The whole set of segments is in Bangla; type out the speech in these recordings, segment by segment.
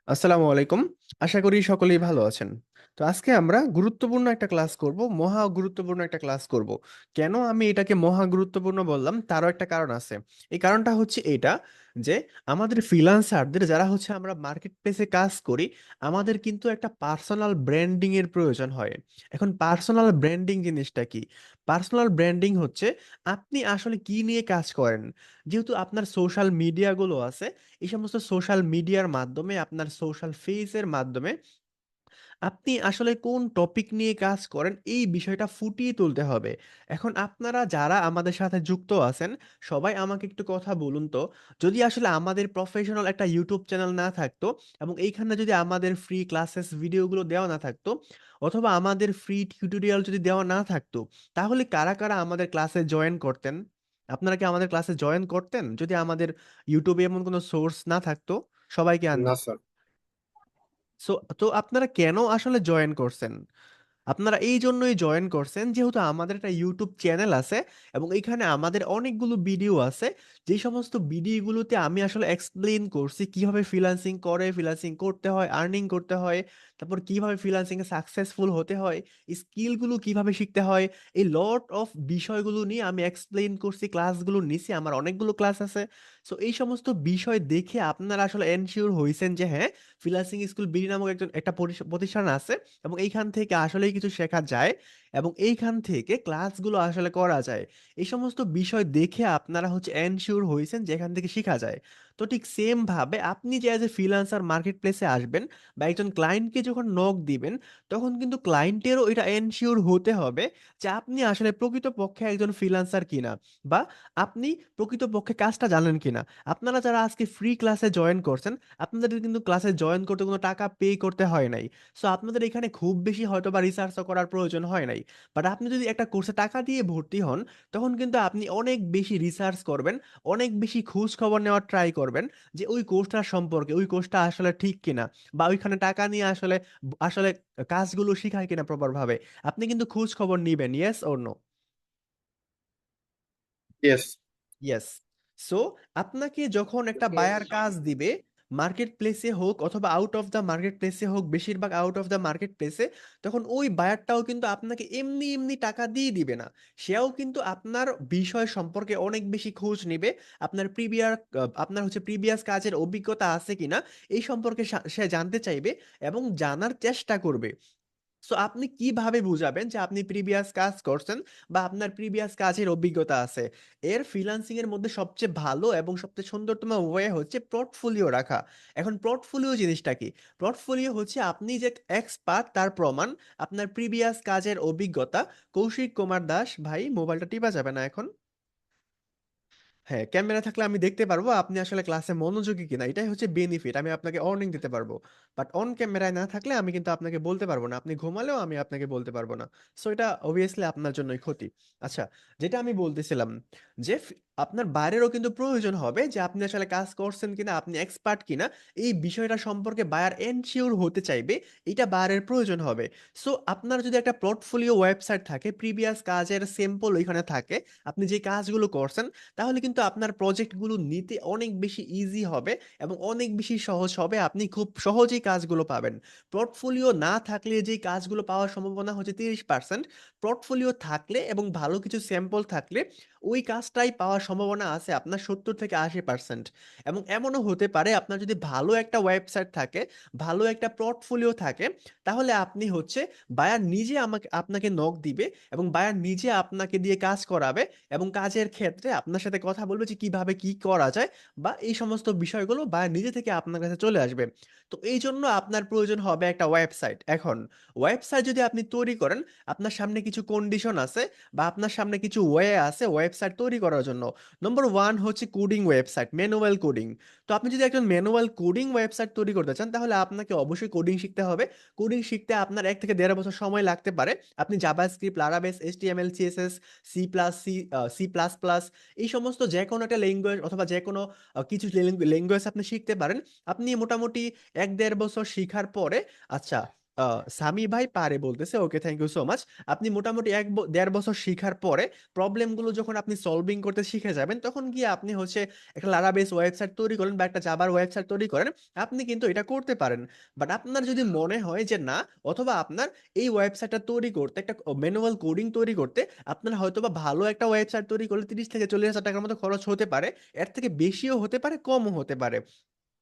আসসালামু আলাইকুম। আশা করি সকলেই ভালো আছেন। তো আজকে আমরা গুরুত্বপূর্ণ একটা ক্লাস করব, মহা গুরুত্বপূর্ণ একটা ক্লাস করব। কেন আমি এটাকে মহা গুরুত্বপূর্ণ বললাম তারও একটা কারণ আছে। এই কারণটা হচ্ছে এটা যে আমাদের ফ্রিল্যান্সারদের যারা হচ্ছে আমরা মার্কেট প্লেসে কাজ করি, আমাদের কিন্তু একটা পার্সোনাল ব্র্যান্ডিং এর প্রয়োজন হয়। এখন পার্সোনাল ব্র্যান্ডিং জিনিসটা কি? পার্সোনাল ব্র্যান্ডিং হচ্ছে আপনি আসলে কি নিয়ে কাজ করেন। যেহেতু আপনার সোশ্যাল মিডিয়াগুলো আছে, এই সমস্ত সোশ্যাল মিডিয়ার মাধ্যমে আপনার সোশ্যাল ফেসের মাধ্যমে আপনি আসলে কোন টপিক নিয়ে কাজ করেন এই বিষয়টা ফুটিয়ে তুলতে হবে। এখন আপনারা যারা আমাদের সাথে যুক্ত আছেন, সবাই আমাকে একটু কথা বলুন তো, যদি আসলে আমাদের প্রফেশনাল একটা ইউটিউব চ্যানেল না থাকতো এবং এইখানে যদি আমাদের ফ্রি ক্লাসেস ভিডিওগুলো দেওয়া না থাকতো, অথবা আমাদের ফ্রি টিউটোরিয়াল যদি দেওয়া না থাকতো, তাহলে কারা কারা আমাদের ক্লাসে জয়েন করতেন? আপনারা কি আমাদের ক্লাসে জয়েন করতেন যদি আমাদের ইউটিউবে এমন কোনো সোর্স না থাকতো? সবাইকে না স্যার। সো তো আপনারা কেন আসলে জয়েন করছেন? আপনারা এই জন্যই জয়েন করছেন যেহেতু আমাদের একটা ইউটিউব চ্যানেল আছে এবং এখানে আমাদের অনেকগুলো ভিডিও আছে, যে সমস্ত ভিডিওগুলোতে আমি আসলে এক্সপ্লেইন করছি কিভাবে ফ্রিল্যান্সিং করে, ফ্রিল্যান্সিং করতে হয়, আর্নিং করতে হয়, তারপর কিভাবে ফ্রিল্যান্সিং এ সাকসেসফুল হতে হয়, স্কিলগুলো কিভাবে শিখতে হয়, এই লট অফ বিষয়গুলো নিয়ে আমি এক্সপ্লেইন করছি, ক্লাসগুলো নিছি, আমার অনেকগুলো ক্লাস আছে। সো এই সমস্ত বিষয় দেখে আপনারা আসলে এনশিওর হয়েছেন যে হ্যাঁ, ফ্রিল্যান্সিং স্কুল বিডি নামক একটা প্রতিষ্ঠান আছে এবং এইখান থেকে আসলেই কিছু শেখা যায় এবং এইখান থেকে ক্লাসগুলো আসলে করা যায়। এই সমস্ত বিষয় দেখে আপনারা হচ্ছে এনশিওর হয়েছেন যে এখান থেকে শেখা যায়। তো ঠিক সেম ভাবে আপনি যে অ্যাজ এ ফ্রিল্যান্সার মার্কেট প্লেসে আসবেন বা একজন ক্লায়েন্টকে যখন নক দিবেন, তখন কিন্তু ক্লায়েন্টেরও এটা এনশিওর হতে হবে যে আপনি আসলে প্রকৃতপক্ষে একজন ফ্রিল্যান্সার কিনা, বা আপনি প্রকৃতপক্ষে কাজটা জানেন কিনা। আপনারা যারা আজকে ফ্রি ক্লাসে জয়েন করছেন, আপনাদের কিন্তু ক্লাসে জয়েন করতে কোনো টাকা পে করতে হয় নাই। সো আপনাদের এখানে খুব বেশি হয়তো বা রিসার্চও করার প্রয়োজন হয় নাই। বাট আপনি যদি একটা কোর্সে টাকা দিয়ে ভর্তি হন, তখন কিন্তু আপনি অনেক বেশি রিসার্চ করবেন, অনেক বেশি খোঁজ খবর নেওয়ার ট্রাই করবেন যে ওই কোর্সটার সম্পর্কে, ওই কোর্সটা আসলে ঠিক কিনা, বা ওইখানে টাকা নিয়ে আসলে আসলে কাজগুলো শিখায় কিনা প্রপার ভাবে। আপনি কিন্তু খোঁজ খবর নিবেন, yes or no? Yes. Yes. So আপনাকে যখন একটা বায়ার কাজ দিবে, মার্কেট প্লেসে হোক অথবা আউট অফ দ্য মার্কেট প্লেসে হোক, বেশিরভাগ আউট অফ দ্য মার্কেট প্লেসে, তখন ওই বায়ারটাও কিন্তু আপনাকে এমনি এমনি টাকা দিয়ে দিবে না। সেও কিন্তু আপনার বিষয় সম্পর্কে অনেক বেশি খোঁজ নিবে, আপনার আপনার হচ্ছে প্রিভিয়াস কাজের অভিজ্ঞতা আছে কিনা এই সম্পর্কে সে জানতে চাইবে এবং জানার চেষ্টা করবে। সো আপনি কিভাবে বুঝাবেন যে আপনি প্রিভিয়াস কাজ করছেন বা আপনার প্রিভিয়াস কাজের অভিজ্ঞতা আছে? এর ফ্রিল্যান্সিং এর মধ্যে সবচেয়ে ভালো এবং সবচেয়ে সুন্দরতম ওয়ে হচ্ছে পোর্টফোলিও রাখা। এখন পোর্টফোলিও জিনিসটা কি? পোর্টফোলিও হচ্ছে আপনি যে এক্সপার্ট তার প্রমাণ, আপনার প্রিভিয়াস কাজের অভিজ্ঞতা। কৌশিক কুমার দাস ভাই, মোবাইলটা টিপা যাবে না এখন। হ্যাঁ, ক্যামেরা থাকলে আমি দেখতে পারবো আপনি আসলে ক্লাসে মনোযোগী কিনা, এটাই হচ্ছে বেনিফিট, আমি আপনাকে অর্নিং দিতে পারবো। বাট অন ক্যামেরায় না থাকলে আমি কিন্তু আপনাকে বলতে পারবো না, আপনি ঘুমালেও আমি আপনাকে বলতে পারবো না। সো এটা অবভিয়াসলি আপনার জন্যই ক্ষতি। আচ্ছা, যেটা আমি বলতেছিলাম যে আপনার বাইরেরও কিন্তু প্রয়োজন হবে যে আপনি আসলে কাজ করছেন কিনা, আপনি এক্সপার্ট কিনা, এই বিষয়টা সম্পর্কে বায়ার এনশিওর হতে চাইবে, এটা বায়ারের প্রয়োজন হবে। সো আপনার যদি একটা পোর্টফোলিও ওয়েবসাইট থাকে, প্রিভিয়াস কাজের স্যাম্পল ওইখানে থাকে, আপনি যে কাজগুলো করছেন, তাহলে কিন্তু আপনার প্রজেক্টগুলো নিতে অনেক বেশি ইজি হবে এবং অনেক বেশি সহজ হবে, আপনি খুব সহজেই কাজগুলো পাবেন। পোর্টফোলিও না থাকলে যে কাজগুলো পাওয়ার সম্ভাবনা হচ্ছে 30%, পোর্টফোলিও থাকলে এবং ভালো কিছু স্যাম্পল থাকলে ওই কাজটাই পাওয়ার সম্ভাবনা আছে আপনার 70 থেকে 80%। এবং এমনও হতে পারে আপনার যদি ভালো একটা ওয়েবসাইট থাকে, ভালো একটা পোর্টফোলিও থাকে, তাহলে আপনি হচ্ছে বায়ার নিজে আপনাকে নক দিবে এবং বায়ার নিজে আপনাকে দিয়ে কাজ করাবে এবং কাজের ক্ষেত্রে আপনার সাথে কথা বলবে যে কিভাবে কি করা যায়, বা এই সমস্ত বিষয়গুলো বা নিজে থেকে আপনার কাছে চলে আসবে। তো এই জন্য আপনার প্রয়োজন হবে একটা ওয়েবসাইট। এখন ওয়েবসাইট যদি আপনি তৈরি করেন, আপনার সামনে কিছু কন্ডিশন আছে বা আপনার সামনে কিছু ওয়ে আছে ওয়েবসাইট তৈরি করার জন্য। নম্বর ওয়ান হচ্ছে কোডিং ওয়েবসাইট, ম্যানুয়াল কোডিং। তো আপনি যদি একজন ম্যানুয়াল কোডিং ওয়েবসাইট তৈরি করতে চান, তাহলে আপনাকে অবশ্যই কোডিং শিখতে হবে। কোডিং শিখতে আপনার 1 থেকে 1.5 বছর সময় লাগতে পারে। আপনি জাভাস্ক্রিপ্ট, লারাবেস, HTML, CSS, C plus plus এই সমস্ত যে কোনো একটা ল্যাঙ্গুয়েজ অথবা যে কোনো কিছু ল্যাঙ্গুয়েজ আপনি শিখতে পারেন। আপনি মোটামুটি 1-1.5 বছর শিখার পরে, আচ্ছা, সামি ভাই পারে বলতেছে, ওকে, থ্যাংক ইউ সো মাচ। আপনি মোটামুটি 1-1.5 বছর শিখার পরে প্রবলেমগুলো যখন আপনি সলভিং করতে শিখে যাবেন, তখন গিয়ে আপনি হচ্ছে একটা লারাবেস ওয়েবসাইট তৈরি করেন বা একটা জাভার ওয়েবসাইট তৈরি করেন, আপনি কিন্তু এটা করতে পারেন। বাট আপনার যদি মনে হয় যে না, অথবা আপনার এই ওয়েবসাইটটা তৈরি করতে, একটা ম্যানুয়াল কোডিং তৈরি করতে আপনার হয়তোবা ভালো একটা ওয়েবসাইট তৈরি করলে 30 থেকে 40 হাজার টাকার মতো খরচ হতে পারে, এর থেকে বেশিও হতে পারে, কমও হতে পারে।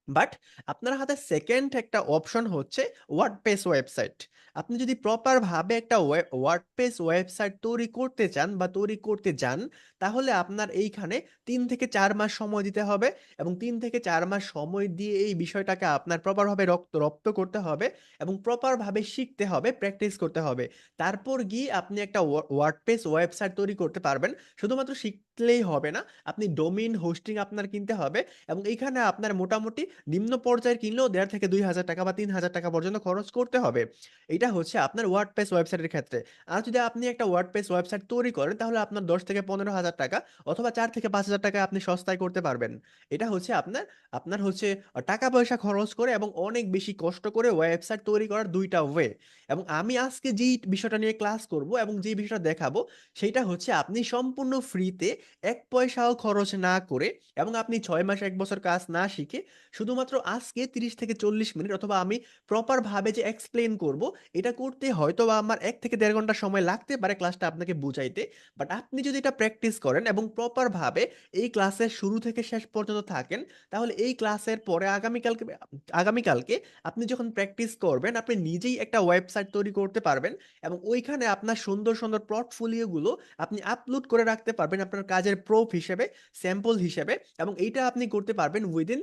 বাট আপনার হাতে সেকেন্ড একটা অপশন হচ্ছে ওয়ার্ডপ্রেস ওয়েবসাইট। আপনি যদি প্রপার ভাবে একটা ওয়ার্ডপ্রেস ওয়েবসাইট তৈরি করতে চান বা তৈরি করতে যান, তাহলে আপনার এইখানে 3 থেকে 4 মাস সময় দিতে হবে। এবং 3 থেকে 4 মাস সময় দিয়ে এই বিষয়টাকে আপনার প্রপার ভাবে রপ্ত করতে হবে এবং প্রপার ভাবে শিখতে হবে, প্র্যাকটিস করতে হবে। তারপর গিয়ে আপনি একটা ওয়ার্ডপ্রেস ওয়েবসাইট তৈরি করতে পারবেন। শুধুমাত্র শিখলেই হবে না, আপনি ডোমেইন হোস্টিং আপনার কিনতে হবে। এবং এইখানে আপনার মোটামুটি নিম্ন পর্যায়ের কিনলেও 1.5 থেকে 2 হাজার টাকা বা 3 হাজার টাকা পর্যন্ত খরচ করতে হবে। এটা হচ্ছে আপনার ওয়ার্ডপ্রেস ওয়েবসাইটের ক্ষেত্রে। আর যদি আপনি একটা ওয়ার্ডপ্রেস ওয়েবসাইট তৈরি করেন, তাহলে আপনার 10 থেকে 15 হাজার টাকা অথবা 4 থেকে 5 হাজার টাকা আপনি সস্তায় করতে পারবেন। এটা হচ্ছে আপনার আপনার হচ্ছে টাকা পয়সা খরচ করে এবং অনেক বেশি কষ্ট করে ওয়েবসাইট তৈরি করার দুইটা ওয়ে। এবং আমি আজকে যেই বিষয়টা নিয়ে ক্লাস করব এবং যেই বিষয়টা দেখাবো, সেটা হচ্ছে আপনি সম্পূর্ণ ফ্রিতে, 1 পয়সাও খরচ না করে, এবং আপনি 6 মাস 1 বছর কাজ না শিখে, শুধুমাত্র আজকে 30 থেকে 40 মিনিট, অথবা আমি প্রপার ভাবে যে এক্সপ্লেন করব, এটা করতে হয়তো বা আমার 1 থেকে 1.5 ঘন্টা সময় লাগতে পারে ক্লাসটা আপনাকে বুঝাইতে। বাট আপনি যদি এটা প্র্যাকটিস করেন এবং প্রপার ভাবে এই ক্লাসের শুরু থেকে শেষ পর্যন্ত থাকেন, তাহলে এই ক্লাসের পরে আগামীকালকে আপনি যখন প্র্যাকটিস করবেন, আপনি নিজেই একটা ওয়েবসাইট তৈরি করতে পারবেন। এবং ওইখানে আপনার সুন্দর সুন্দর পোর্টফোলিওগুলো আপনি আপলোড করে রাখতে পারবেন আপনার কাজের প্রুফ হিসেবে, স্যাম্পল হিসেবে। এবং এইটা আপনি করতে পারবেন উইদিন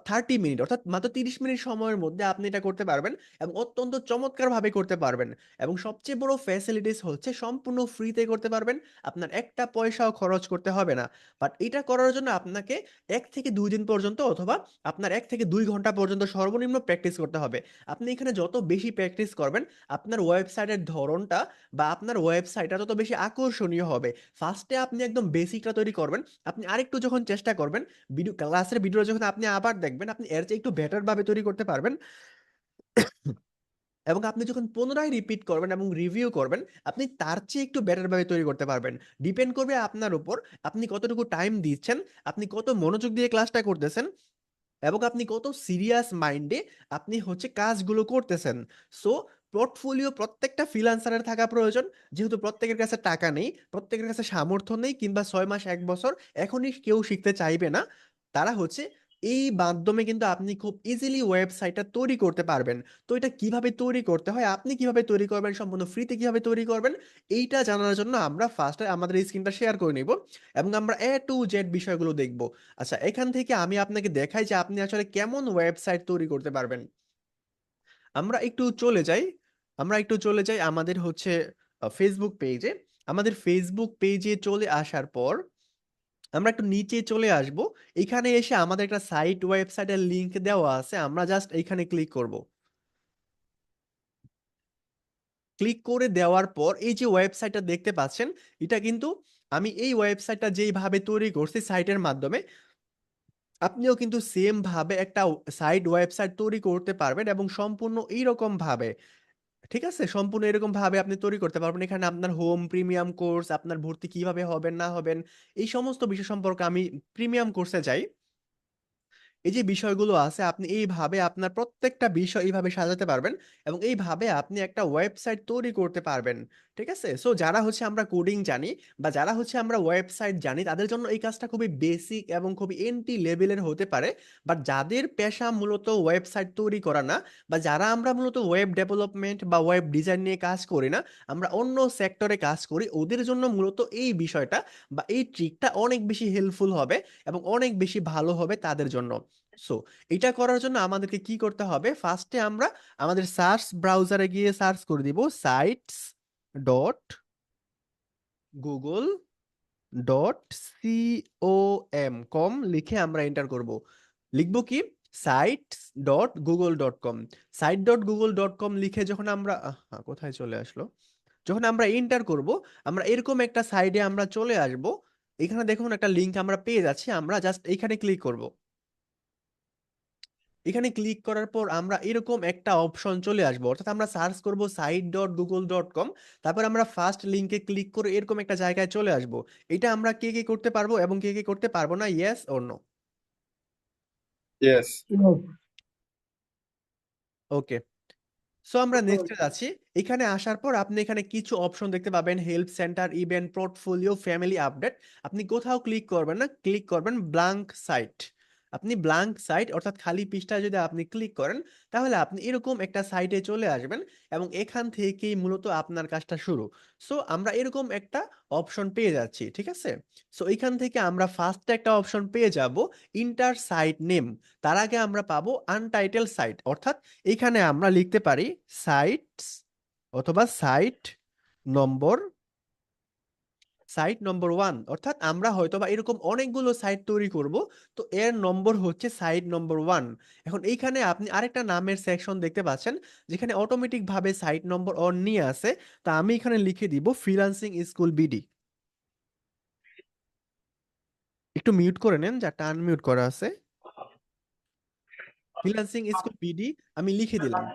30 মিনিট, অর্থাৎ মাত্র 30 মিনিট সময়ের মধ্যে আপনি এটা করতে পারবেন এবং অত্যন্ত চমৎকার ভাবে করতে পারবেন। এবং সবচেয়ে বড় ফ্যাসিলিটিস হচ্ছে সম্পূর্ণ ফ্রিতে করতে পারবেন, আপনার একটা পয়সাও খরচ করতে হবে না। বাট এটা করার জন্য আপনাকে 1 থেকে 2 দিন পর্যন্ত, অথবা আপনার 1 থেকে 2 ঘন্টা পর্যন্ত সর্বনিম্ন প্র্যাকটিস করতে হবে। আপনি এখানে যত বেশি প্র্যাকটিস করবেন, আপনার ওয়েবসাইটের ধরনটা বা আপনার ওয়েবসাইটটা তত বেশি আকর্ষণীয় হবে। ফার্স্টে আপনি একদম বেসিকটা তৈরি করবেন, আপনি আরেকটু যখন চেষ্টা করবেন, ক্লাসের ভিডিও যখন আপনি আবার দেখবেন, আপনি এর চেয়ে একটু বেটার ভাবে তৈরি করতে পারবেন। এবং আপনি যখন পুনরায় রিপিট করবেন এবং রিভিউ করবেন, আপনি তার চেয়ে একটু বেটার ভাবে তৈরি করতে পারবেন। ডিপেন্ড করবে আপনার উপর, আপনি কতটুকু টাইম দিচ্ছেন, আপনি কত মনোযোগ দিয়ে ক্লাসটা করতেছেন, এবং আপনি কত সিরিয়াস মাইন্ডে আপনি হচ্ছে কাজগুলো করতেছেন। সো পোর্টফোলিও প্রত্যেকটা ফ্রিল্যান্সারের থাকা প্রয়োজন। যেহেতু প্রত্যেকের কাছে টাকা নেই, প্রত্যেকের কাছে সামর্থ্য নেই, কিংবা 6 মাস 1 বছর এখনই কেউ শিখতে চাইবে না, তারা হচ্ছে এই মাধ্যমে কিন্তু আপনি খুব ইজিলি ওয়েবসাইটটা তৈরি করতে পারবেন। তো এটা কিভাবে তৈরি করতে হয়, আপনি কিভাবে তৈরি করবেন, সম্পূর্ণ ফ্রিতে কিভাবে তৈরি করবেন, এইটা জানার জন্য আমরা ফার্স্টে আমাদের স্ক্রিনটা শেয়ার করে নিব এবং আমরা A to Z বিষয়গুলো দেখব। আচ্ছা, এখান থেকে আমি আপনাকে দেখাই যে আপনি আসলে কেমন ওয়েবসাইট তৈরি করতে পারবেন। আমরা একটু চলে যাই আমরা একটু চলে যাই আমাদের হচ্ছে ফেসবুক পেজে। আমাদের ফেসবুক পেজে চলে আসার পর আমরা একটু নিচে চলে আসব। এখানে এসে আমাদের একটা সাইট ওয়েবসাইটের লিংক দেওয়া আছে, আমরা জাস্ট এখানে ক্লিক করব। ক্লিক করে দেওয়ার পর এই যে ওয়েবসাইটটা দেখতে পাচ্ছেন, এটা কিন্তু আমি এই ওয়েবসাইটটা যেইভাবে তৈরি করছি সাইটের মাধ্যমে, আপনিও কিন্তু সেম ভাবে একটা সাইট ওয়েবসাইট তৈরি করতে পারবেন এবং সম্পূর্ণ এইরকম ভাবে, ঠিক আছে, সম্পূর্ণ এরকম ভাবে আপনি তৈরি করতে পারবেন। এখানে আপনার হোম, প্রিমিয়াম কোর্স, আপনার ভর্তি কিভাবে হবেন না হবেন, এই সমস্ত বিষয় সম্পর্কে আমি প্রিমিয়াম কোর্সে যাই। এই যে বিষয়গুলো আছে, আপনি এইভাবে আপনার প্রত্যেকটা বিষয় এইভাবে সাজাতে পারবেন এবং এইভাবে আপনি একটা ওয়েবসাইট তৈরি করতে পারবেন। ঠিক আছে, সো যারা হচ্ছে আমরা কোডিং জানি বা যারা হচ্ছে আমরা ওয়েবসাইট জানি, তাদের জন্য এই কাজটা খুবই বেসিক এবং খুবই এন্ট্রি লেভেলের হতে পারে। বাট যাদের পেশা মূলত ওয়েবসাইট তৈরি করা না, বা যারা আমরা মূলত ওয়েব ডেভেলপমেন্ট বা ওয়েব ডিজাইন নিয়ে কাজ করি না, আমরা অন্য সেক্টরে কাজ করি, ওদের জন্য মূলত এই বিষয়টা বা এই ট্রিকটা অনেক বেশি হেল্পফুল হবে এবং অনেক বেশি ভালো হবে তাদের জন্য। সো এটা করার জন্য আমাদেরকে কি করতে হবে, ফার্স্টে আমরা আমাদের সার্চ ব্রাউজারে গিয়ে সার্চ করে দিব sites.google.com লিখে আমরা এন্টার করব। লিখবো কি, sites.google.com। site.google.com লিখে যখন আমরা কোথায় চলে আসলো, যখন আমরা এন্টার করব, আমরা এরকম একটা সাইডে আমরা চলে আসব। এখানে দেখুন একটা লিংক আমরা পেয়ে যাচ্ছি, আমরা জাস্ট এখানে ক্লিক করব। এখানে ক্লিক করার পর আমরা এরকম একটা অপশন চলে আসবো, অর্থাৎ আমরা সার্চ করব site.google.com, তারপর আমরা ফার্স্ট লিংকে ক্লিক করে এরকম একটা জায়গায় চলে আসবো। এটা আমরা কে কে করতে পারবো এবং কে কে করতে পারবো না, yes or no? Yes. Okay, so আমরা নেক্সটে যাচ্ছি। এখানে আসার পর আপনি এখানে কিছু অপশন দেখতে পাবেন, help centre, event, portfolio, family update. আপনি কোথাও ক্লিক করবেন না, ক্লিক করবেন ব্ল্যাঙ্ক সাইট। আপনি ব্ল্যাঙ্ক সাইট অর্থাৎ খালি পৃষ্ঠায় যদি আপনি ক্লিক করেন, তাহলে আপনি এরকম একটা সাইটে চলে আসবেন এবং এখান থেকেই মূলত আপনার কাজটা শুরু। সো আমরা এরকম একটা অপশন পেয়ে যাচ্ছি, ঠিক আছে? সো এখান থেকে আমরা ফার্স্টে একটা অপশন পেয়ে যাব, ইন্টার সাইট নেম। তার আগে আমরা পাবো আনটাইটেল সাইট, অর্থাৎ এখানে আমরা লিখতে পারি সাইটস অথবা নম্বর সাইট নম্বর 1। অর্থাৎ আমরা হয়তোবা এরকম অনেকগুলো সাইট তৈরি করব, তো এর নম্বর হচ্ছে সাইট নম্বর 1। এখন এইখানে আপনি আরেকটা নামের সেকশন দেখতে পাচ্ছেন, যেখানে অটোমেটিক ভাবে সাইট নম্বর 1 নিয়ে আসে। তা আমি এখানে লিখে দিব ফ্রিল্যান্সিং স্কুল বিডি। একটু মিউট করে নেন, যাটা আনমিউট করা আছে। ফ্রিল্যান্সিং স্কুল বিডি আমি লিখে দিলাম।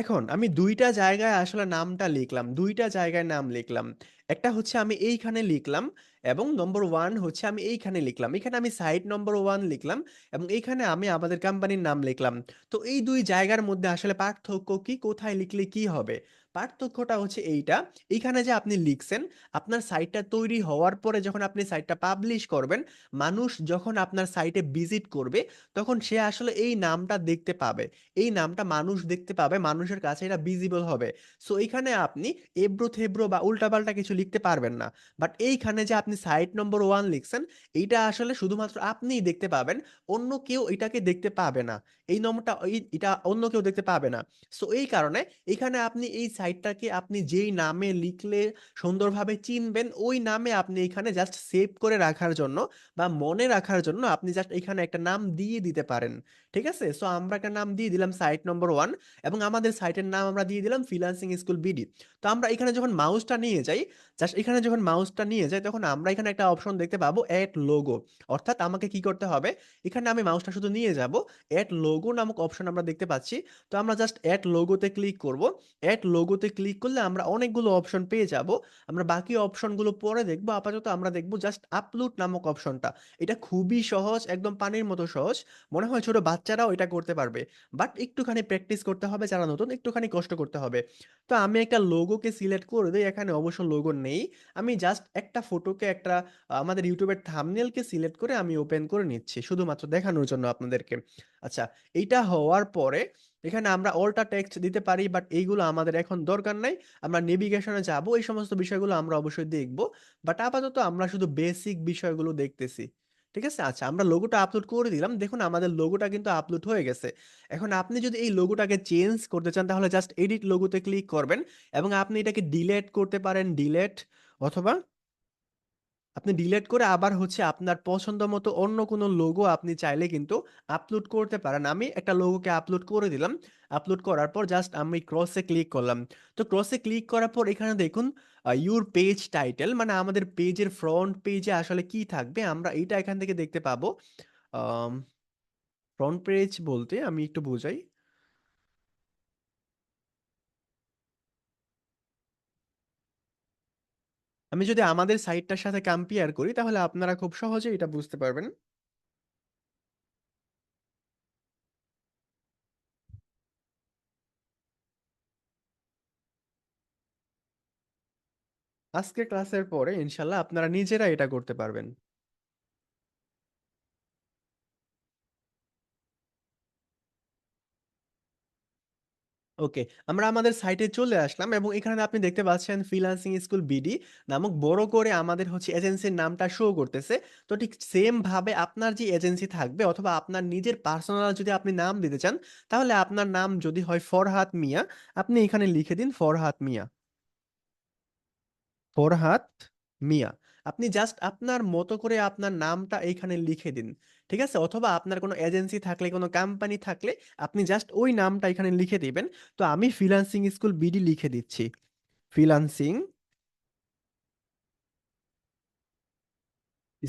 এখন আমি দুইটা জায়গায় আসলে নামটা লিখলাম, দুইটা জায়গায় নাম লিখলাম। একটা হচ্ছে আমি এইখানে লিখলাম, এবং নম্বর 1 হচ্ছে আমি এইখানে লিখলাম। এখানে আমি সাইট নম্বর 1 লিখলাম এবং এইখানে আমি আমাদের কোম্পানির নাম লিখলাম। তো এই দুই জায়গার মধ্যে আসলে পার্থক্য কি, কোথায় লিখলে কি হবে? পার্থক্যটা হচ্ছে এইটা, এইখানে যে আপনি লিখছেন, আপনার সাইটটা তৈরি হওয়ার পরে যখন আপনি সাইটটা পাবলিশ করবেন, মানুষ যখন আপনার সাইটে ভিজিট করবে, তখন সে আসলে এই নামটা দেখতে পাবে। এই নামটা মানুষ দেখতে পাবে, মানুষের কাছে এটা ভিজিবল হবে। সো এইখানে আপনি এবড়ো থেবড়ো বা উল্টাপাল্টা কিছু লিখতে পারবেন না। বাট এইখানে যে আপনি সাইট নম্বর 1 লিখছেন, এইটা আসলে শুধুমাত্র আপনিই দেখতে পাবেন, অন্য কেউ এটাকে দেখতে পাবে না। এই নম্বরটা এটা অন্য কেউ দেখতে পাবে না। সো এই কারণে এখানে আপনি এই সাইটটাকে আপনি যেই নামে লিখলে সুন্দরভাবে চিনবেন, ওই নামে আপনি এখানে জাস্ট সেভ করে রাখার জন্য বা মনে রাখার জন্য আপনি জাস্ট এখানে একটা নাম দিয়ে দিতে পারেন। ঠিক আছে, সো আমরা একটা নাম দিয়ে দিলাম সাইট নম্বর 1, এবং আমাদের সাইটের নাম আমরা দিয়ে দিলাম ফ্রিল্যান্সিং স্কুল বিডি। তো আমরা এখানে যখন মাউসটা নিয়ে যাই, জাস্ট এখানে যখন মাউসটা নিয়ে যাই, তখন আমরা এখানে একটা অপশন দেখতে পাবো, অ্যাড লোগো। অর্থাৎ আমাকে কি করতে হবে, এখানে আমি মাউসটা শুধু নিয়ে যাব, অ্যাড লোগো নামক অপশন আমরা দেখতে পাচ্ছি। তো আমরা জাস্ট অ্যাড লোগোতে ক্লিক করব। অ্যাড লোগোতে ক্লিক করলে আমরা অনেকগুলো অপশন পেয়ে যাব। আমরা বাকি অপশনগুলো পরে দেখবো, আপাতত আমরা দেখবো জাস্ট আপলোড নামক অপশনটা। এটা খুবই সহজ, একদম পানির মতো সহজ। মনে হয় ছোট বাচ্চারাও এটা করতে পারবে, বাট একটুখানি প্র্যাকটিস করতে হবে, যারা নতুন একটুখানি কষ্ট করতে হবে। তো আমি একটা লোগোকে সিলেক্ট করে দিই, এখানে অবশ্য লোগো নেই। আমি জাস্ট একটা ফটোকে, একটা আমাদের ইউটিউবের থাম্বনেলকে সিলেক্ট করে আমি ওপেন করে নিচ্ছি, শুধুমাত্র দেখানোর জন্য আপনাদেরকে। আচ্ছা, এইটা হওয়ার পরে এখানে আমরা অল্টা টেক্সট দিতে পারি, বাট এইগুলো আমাদের এখন দরকার নাই। আমরা নেভিগেশনে যাব, এই সমস্ত বিষয়গুলো আমরা অবশ্যই দেখব, বাট আপাতত আমরা শুধু বেসিক বিষয়গুলো দেখতেছি। ঠিক আছে, আচ্ছা আমরা লোগোটা আপলোড করে দিলাম, দেখুন আমাদের লোগোটা কিন্তু আপলোড হয়ে গেছে। এখন আপনি যদি এই লোগোটাকে চেঞ্জ করতে চান, তাহলে জাস্ট এডিট লোগোতে ক্লিক করবেন এবং আপনি এটাকে ডিলেট করতে পারেন, ডিলেট, অথবা আপনি ডিলেট করে আবার হচ্ছে আপনার পছন্দ মতো অন্য কোনো লোগো আপনি চাইলে কিন্তু আপলোড করতে পারেন। আমি একটা লোগোকে আপলোড করে দিলাম। আপলোড করার পর জাস্ট আমি ক্রসে ক্লিক করলাম। তো ক্রসে ক্লিক করার পর এখানে দেখুন ইউর পেজ টাইটেল, মানে আমাদের পেজের ফ্রন্ট পেজে আসলে কি থাকবে আমরা এইটা এখান থেকে দেখতে পাবো। ফ্রন্ট পেজ বলতে আমি একটু বোঝাই। আমি যদি আমাদের সাইটটার সাথে কম্পেয়ার করি, তাহলে আপনারা খুব সহজে এটা বুঝতে পারবেন। আজকে ক্লাসের পরে ইনশাল্লাহ আপনারা নিজেরা এটা করতে পারবেন। ওকে, আমরা আমাদের সাইটে চলে আসলাম এবং এখানে আপনি দেখতে পাচ্ছেন ফ্রিল্যান্সিং স্কুল বিডি নামক বড় করে আমাদের হচ্ছে এজেন্সির নামটা শো করতেছে। তো ঠিক সেম ভাবে আপনার যে এজেন্সি থাকবে অথবা আপনার নিজের পার্সোনাল যদি আপনি নাম দিতে চান, তাহলে আপনার নাম যদি হয় ফরহাদ মিয়া, আপনি এখানে লিখে দিন ফরহাদ মিয়া। ফরহাদ মিয়া, আপনি জাস্ট আপনার মতো করে আপনার নামটা এইখানে লিখে দিন। ঠিক আছে, অথবা আপনার কোনো এজেন্সি থাকলে, কোনো কোম্পানি থাকলে, আপনি জাস্ট ওই নামটা এখানে লিখে দিবেন। তো আমি ফ্রিল্যান্সিং স্কুল বিডি লিখে দিচ্ছি, ফ্রিল্যান্সিং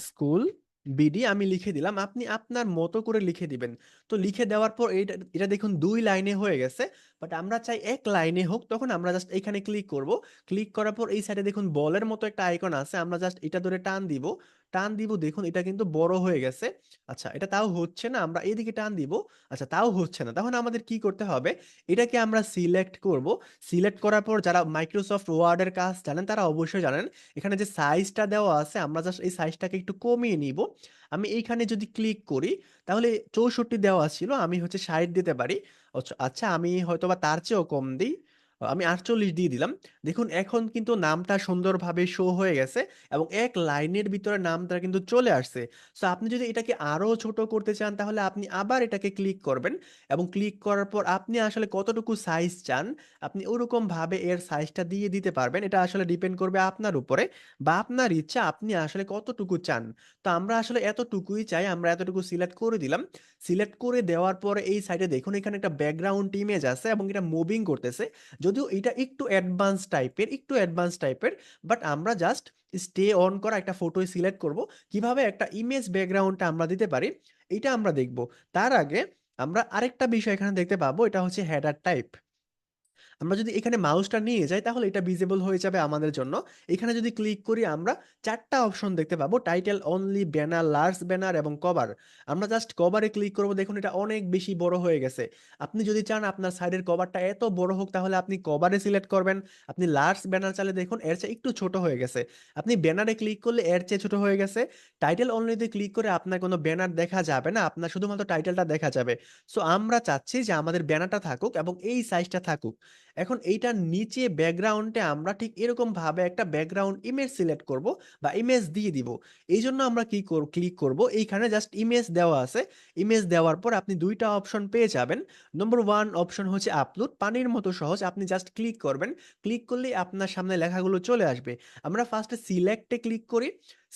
স্কুল বিডি আমি লিখে দিলাম, আপনি আপনার মতো করে লিখে দিবেন। তো লিখে দেওয়ার পর এটা এটা দেখুন 2 লাইনে হয়ে গেছে, বাট আমরা চাই 1 লাইনে হোক। তখন আমরা জাস্ট এখানে ক্লিক করব। ক্লিক করার পর এই সাইডে দেখুন বলের মতো একটা আইকন আছে, আমরা জাস্ট এটা ধরে টান দিব। টান দিব, দেখুন এটা কিন্তু বড় হয়ে গেছে। আচ্ছা, এটা তাও হচ্ছে না, আমরা এদিকে টান দিব। আচ্ছা, তাও হচ্ছে না, তখন আমাদের কি করতে হবে, এটাকে আমরা সিলেক্ট করব। সিলেক্ট করার পর যারা মাইক্রোসফট ওয়ার্ডের কাজ জানেন তারা অবশ্যই জানেন, এখানে যে সাইজটা দেওয়া আছে আমরা জাস্ট এই সাইজটাকে একটু কমিয়ে নিব। আমি এইখানে যদি ক্লিক করি, তাহলে 64 দেওয়া ছিল, আমি হচ্ছে 60 দিতে পারি। আচ্ছা আচ্ছা, আমি হয়তোবা তার চেয়েও কম দিই। আমি 48 দিয়ে দিলাম। দেখুন এখন কিন্তু নামটা সুন্দরভাবে শো হয়ে গেছে, এবং 1 লাইনের ভিতরে নামটা কিন্তু চলে আসছে। সো আপনি যদি এটাকে আরো ছোট করতে চান, তাহলে আপনি আবার এটাকে ক্লিক করবেন, এবং ক্লিক করার পর আপনি আসলে কতটুকু সাইজ চান, আপনি ওরকম ভাবে এর সাইজটা দিয়ে দিতে পারবেন। এটা আসলে ডিপেন্ড করবে আপনার উপরে, বা আপনার ইচ্ছা আপনি আসলে কতটুকু চান। তো আমরা আসলে এতটুকুই চাই, আমরা এতটুকু সিলেক্ট করে দিলাম। সিলেক্ট করে দেওয়ার পরে এই সাইডে দেখুন এখানে একটা ব্যাকগ্রাউন্ড ইমেজ আছে, এবং এটা মুভিং করতেছে। যদিও এটা একটু অ্যাডভান্স টাইপের, বাট আমরা জাস্ট স্টে অন করা একটা ফটো সিলেক্ট করব। কিভাবে একটা ইমেজ ব্যাকগ্রাউন্ডটা আমরা দিতে পারি এটা আমরা দেখব। তার আগে আমরা আরেকটা বিষয় এখানে দেখতে পাবো, এটা হচ্ছে হেডার টাইপ। আমরা যদি এখানে মাউসটা নিয়ে যাই, তাহলে এটা ভিজিবল হয়ে যাবে আমাদের জন্য। এখানে যদি ক্লিক করি, আমরা 4টা অপশন দেখতে পাবো, title only, banner, large banner এবং কভার। আমরা জাস্ট কভারে ক্লিক করব, দেখুন এটা অনেক বেশি বড় হয়ে গেছে। আপনি যদি চান আপনার সাইডের কভারটা এত বড় হোক, তাহলে আপনি কভারে সিলেক্ট করবেন। আপনি লার্জ ব্যানার চাইলে দেখুন এর চেয়ে একটু ছোট হয়ে গেছে। আপনি ব্যানারে ক্লিক করলে এর চেয়ে ছোট হয়ে গেছে। টাইটেল অনলিতে ক্লিক করে আপনার কোনো ব্যানার দেখা যাবে না, আপনার শুধুমাত্র টাইটেলটা দেখা যাবে। সো আমরা চাচ্ছি যে আমাদের ব্যানারটা থাকুক এবং এই সাইজটা থাকুক। এখন এইটার নিচে ব্যাকগ্রাউন্ডে আমরা ঠিক এরকম ভাবে একটা ব্যাকগ্রাউন্ড ইমেজ সিলেক্ট করব, বা ইমেজ দিয়ে দিব। এই জন্য আমরা কি করব, ক্লিক করব, এইখানে জাস্ট ইমেজ দেওয়া আছে। ইমেজ দেওয়ার পর আপনি 2টা অপশন পেয়ে যাবেন। নম্বর 1 অপশন হচ্ছে আপলোড, পানির মতো সহজ, আপনি জাস্ট ক্লিক করবেন। ক্লিক করলেই আপনার সামনে লেখাগুলো চলে আসবে। আমরা ফার্স্টে সিলেক্টে ক্লিক করি।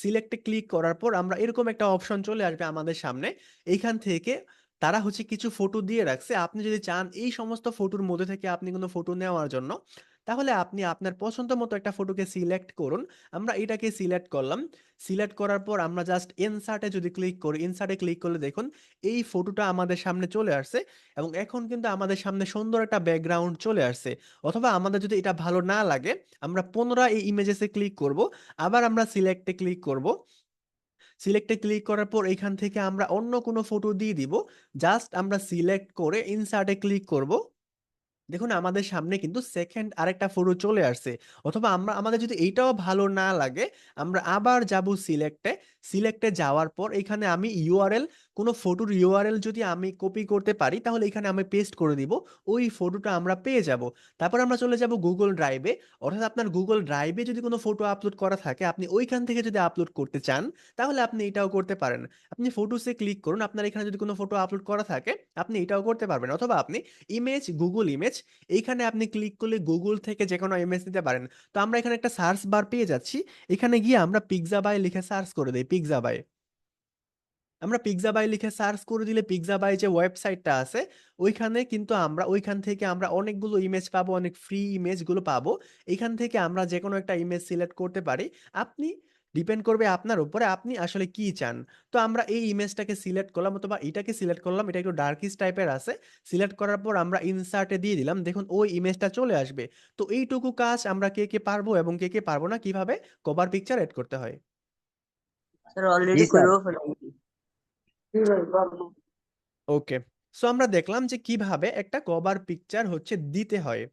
সিলেক্টে ক্লিক করার পর আমরা এরকম একটা অপশন চলে আসবে আমাদের সামনে। এইখান থেকে তারা হচ্ছে কিছু ফটো দিয়ে রাখছে, আপনি যদি চান এই সমস্ত ফটোর মধ্যে থেকে আপনি কোনো ফটো নেওয়ার জন্য, তাহলে আপনি আপনার পছন্দ মতো একটা ফটোকে সিলেক্ট করুন। আমরা এটাকে সিলেক্ট করলাম। সিলেক্ট করার পর আমরা জাস্ট ইনসার্টে যদি ক্লিক করি, ইনসার্টে ক্লিক করলে দেখুন এই ফটোটা আমাদের সামনে চলে আসছে, এবং এখন কিন্তু আমাদের সামনে সুন্দর একটা ব্যাকগ্রাউন্ড চলে আসছে। অথবা আমাদের যদি এটা ভালো না লাগে, আমরা পুনরায় এই ইমেজেসে ক্লিক করব, আবার আমরা সিলেক্টে ক্লিক করব। সিলেক্টে ক্লিক করার পর এখান থেকে আমরা অন্য কোনো ফটো দিয়ে দিব। জাস্ট আমরা সিলেক্ট করে ইনসার্টে ক্লিক করব। দেখুন আমাদের সামনে কিন্তু সেকেন্ড আরেকটা ফটো চলে আসছে। অথবা আমরা আমাদের যদি এইটাও ভালো না লাগে, আমরা আবার যাব সিলেক্টে। সিলেক্টে যাওয়ার পর এখানে আমি ইউআরএল, কোনো ফটোর ইউআরএল যদি আমি কপি করতে পারি, তাহলে এখানে আমি পেস্ট করে দিব। ওই ফটোটা আমরা পেয়ে যাব। তারপর আমরা চলে যাব গুগল ড্রাইভে। অর্থাৎ আপনার গুগল ড্রাইভে যদি কোনো ফটো আপলোড করা থাকে, আপনি ওইখান থেকে যদি আপলোড করতে চান, তাহলে আপনি এটাও করতে পারেন। আপনি ফটোসে ক্লিক করুন, আপনার এখানে যদি কোনো ফটো আপলোড করা থাকে, আপনি এটাও করতে পারবেন। অথবা আপনি ইমেজ, গুগল ইমেজ, এইখানে আপনি ক্লিক করলে গুগল থেকে যে কোনো ইমেজ নিতে পারেন। তো আমরা এখানে একটা সার্চ বার পেয়ে যাচ্ছি, এখানে গিয়ে আমরা পিৎজা বাই লিখে সার্চ করে দিই, পিৎজা বাই। আমরা পিৎজা বাই লিখে সার্চ করে দিলে পিৎজা বাই যে ওয়েবসাইটটা আছে, ওইখানে কিন্তু আমরা ওইখান থেকে আমরা অনেকগুলো ইমেজ পাবো, অনেক ফ্রি ইমেজগুলো পাবো। এইখান থেকে আমরা যে কোনো একটা ইমেজ সিলেক্ট করতে পারি। আপনি, ডিপেন্ড করবে আপনার উপরে আপনি আসলে কি চান। তো আমরা এই ইমেজটাকে সিলেক্ট করলাম, অথবা এটাকে সিলেক্ট করলাম, এটা একটু ডার্কিশ টাইপের আছে। সিলেক্ট করার পর আমরা ইনসার্টে দিয়ে দিলাম, দেখুন ওই ইমেজটা চলে আসবে। তো এইটুকু কাজ আমরা কে কে পারবো এবং কে কে পারবো না, কিভাবে কভার পিকচার এড করতে হয়। सर जी ऑलरेडी सर। खुले हुए फिर ওকে। সো আমরা দেখলাম যে কিভাবে একটা কভার পিকচার হচ্ছে দিতে হয়।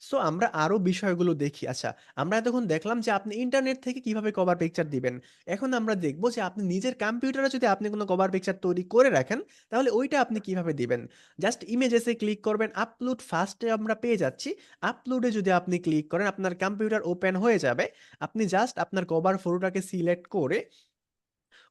সো আমরা আরো বিষয়গুলো দেখি। আচ্ছা, আমরা এতক্ষণ দেখলাম যে আপনি ইন্টারনেট থেকে কিভাবে কভার পিকচার দিবেন। এখন আমরা দেখব যে আপনি নিজের কম্পিউটারে যদি আপনি কোনো কভার পিকচার তৈরি করে রাখেন, তাহলে ওইটা আপনি কিভাবে দিবেন। জাস্ট ইমেজেসে ক্লিক করবেন, আপলোড ফার্স্টে আমরা পেয়ে যাচ্ছি। আপলোডে যদি আপনি ক্লিক করেন, আপনার কম্পিউটার ওপেন হয়ে যাবে। আপনি জাস্ট আপনার কভার ফটোটাকে সিলেক্ট করে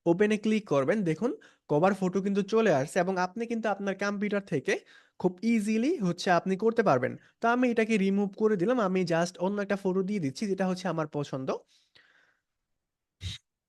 ওপেনে ক্লিক করবেন, দেখুন কভার ফটো কিন্তু চলে আসছে, এবং আপনি কিন্তু আপনার কম্পিউটার থেকে খুব ইজিলি হচ্ছে আপনি করতে পারবেন। তো আমি এটাকে রিমুভ করে দিলাম, আমি জাস্ট অন্য একটা ফটো দিয়ে দিচ্ছি যেটা হচ্ছে আমার পছন্দ।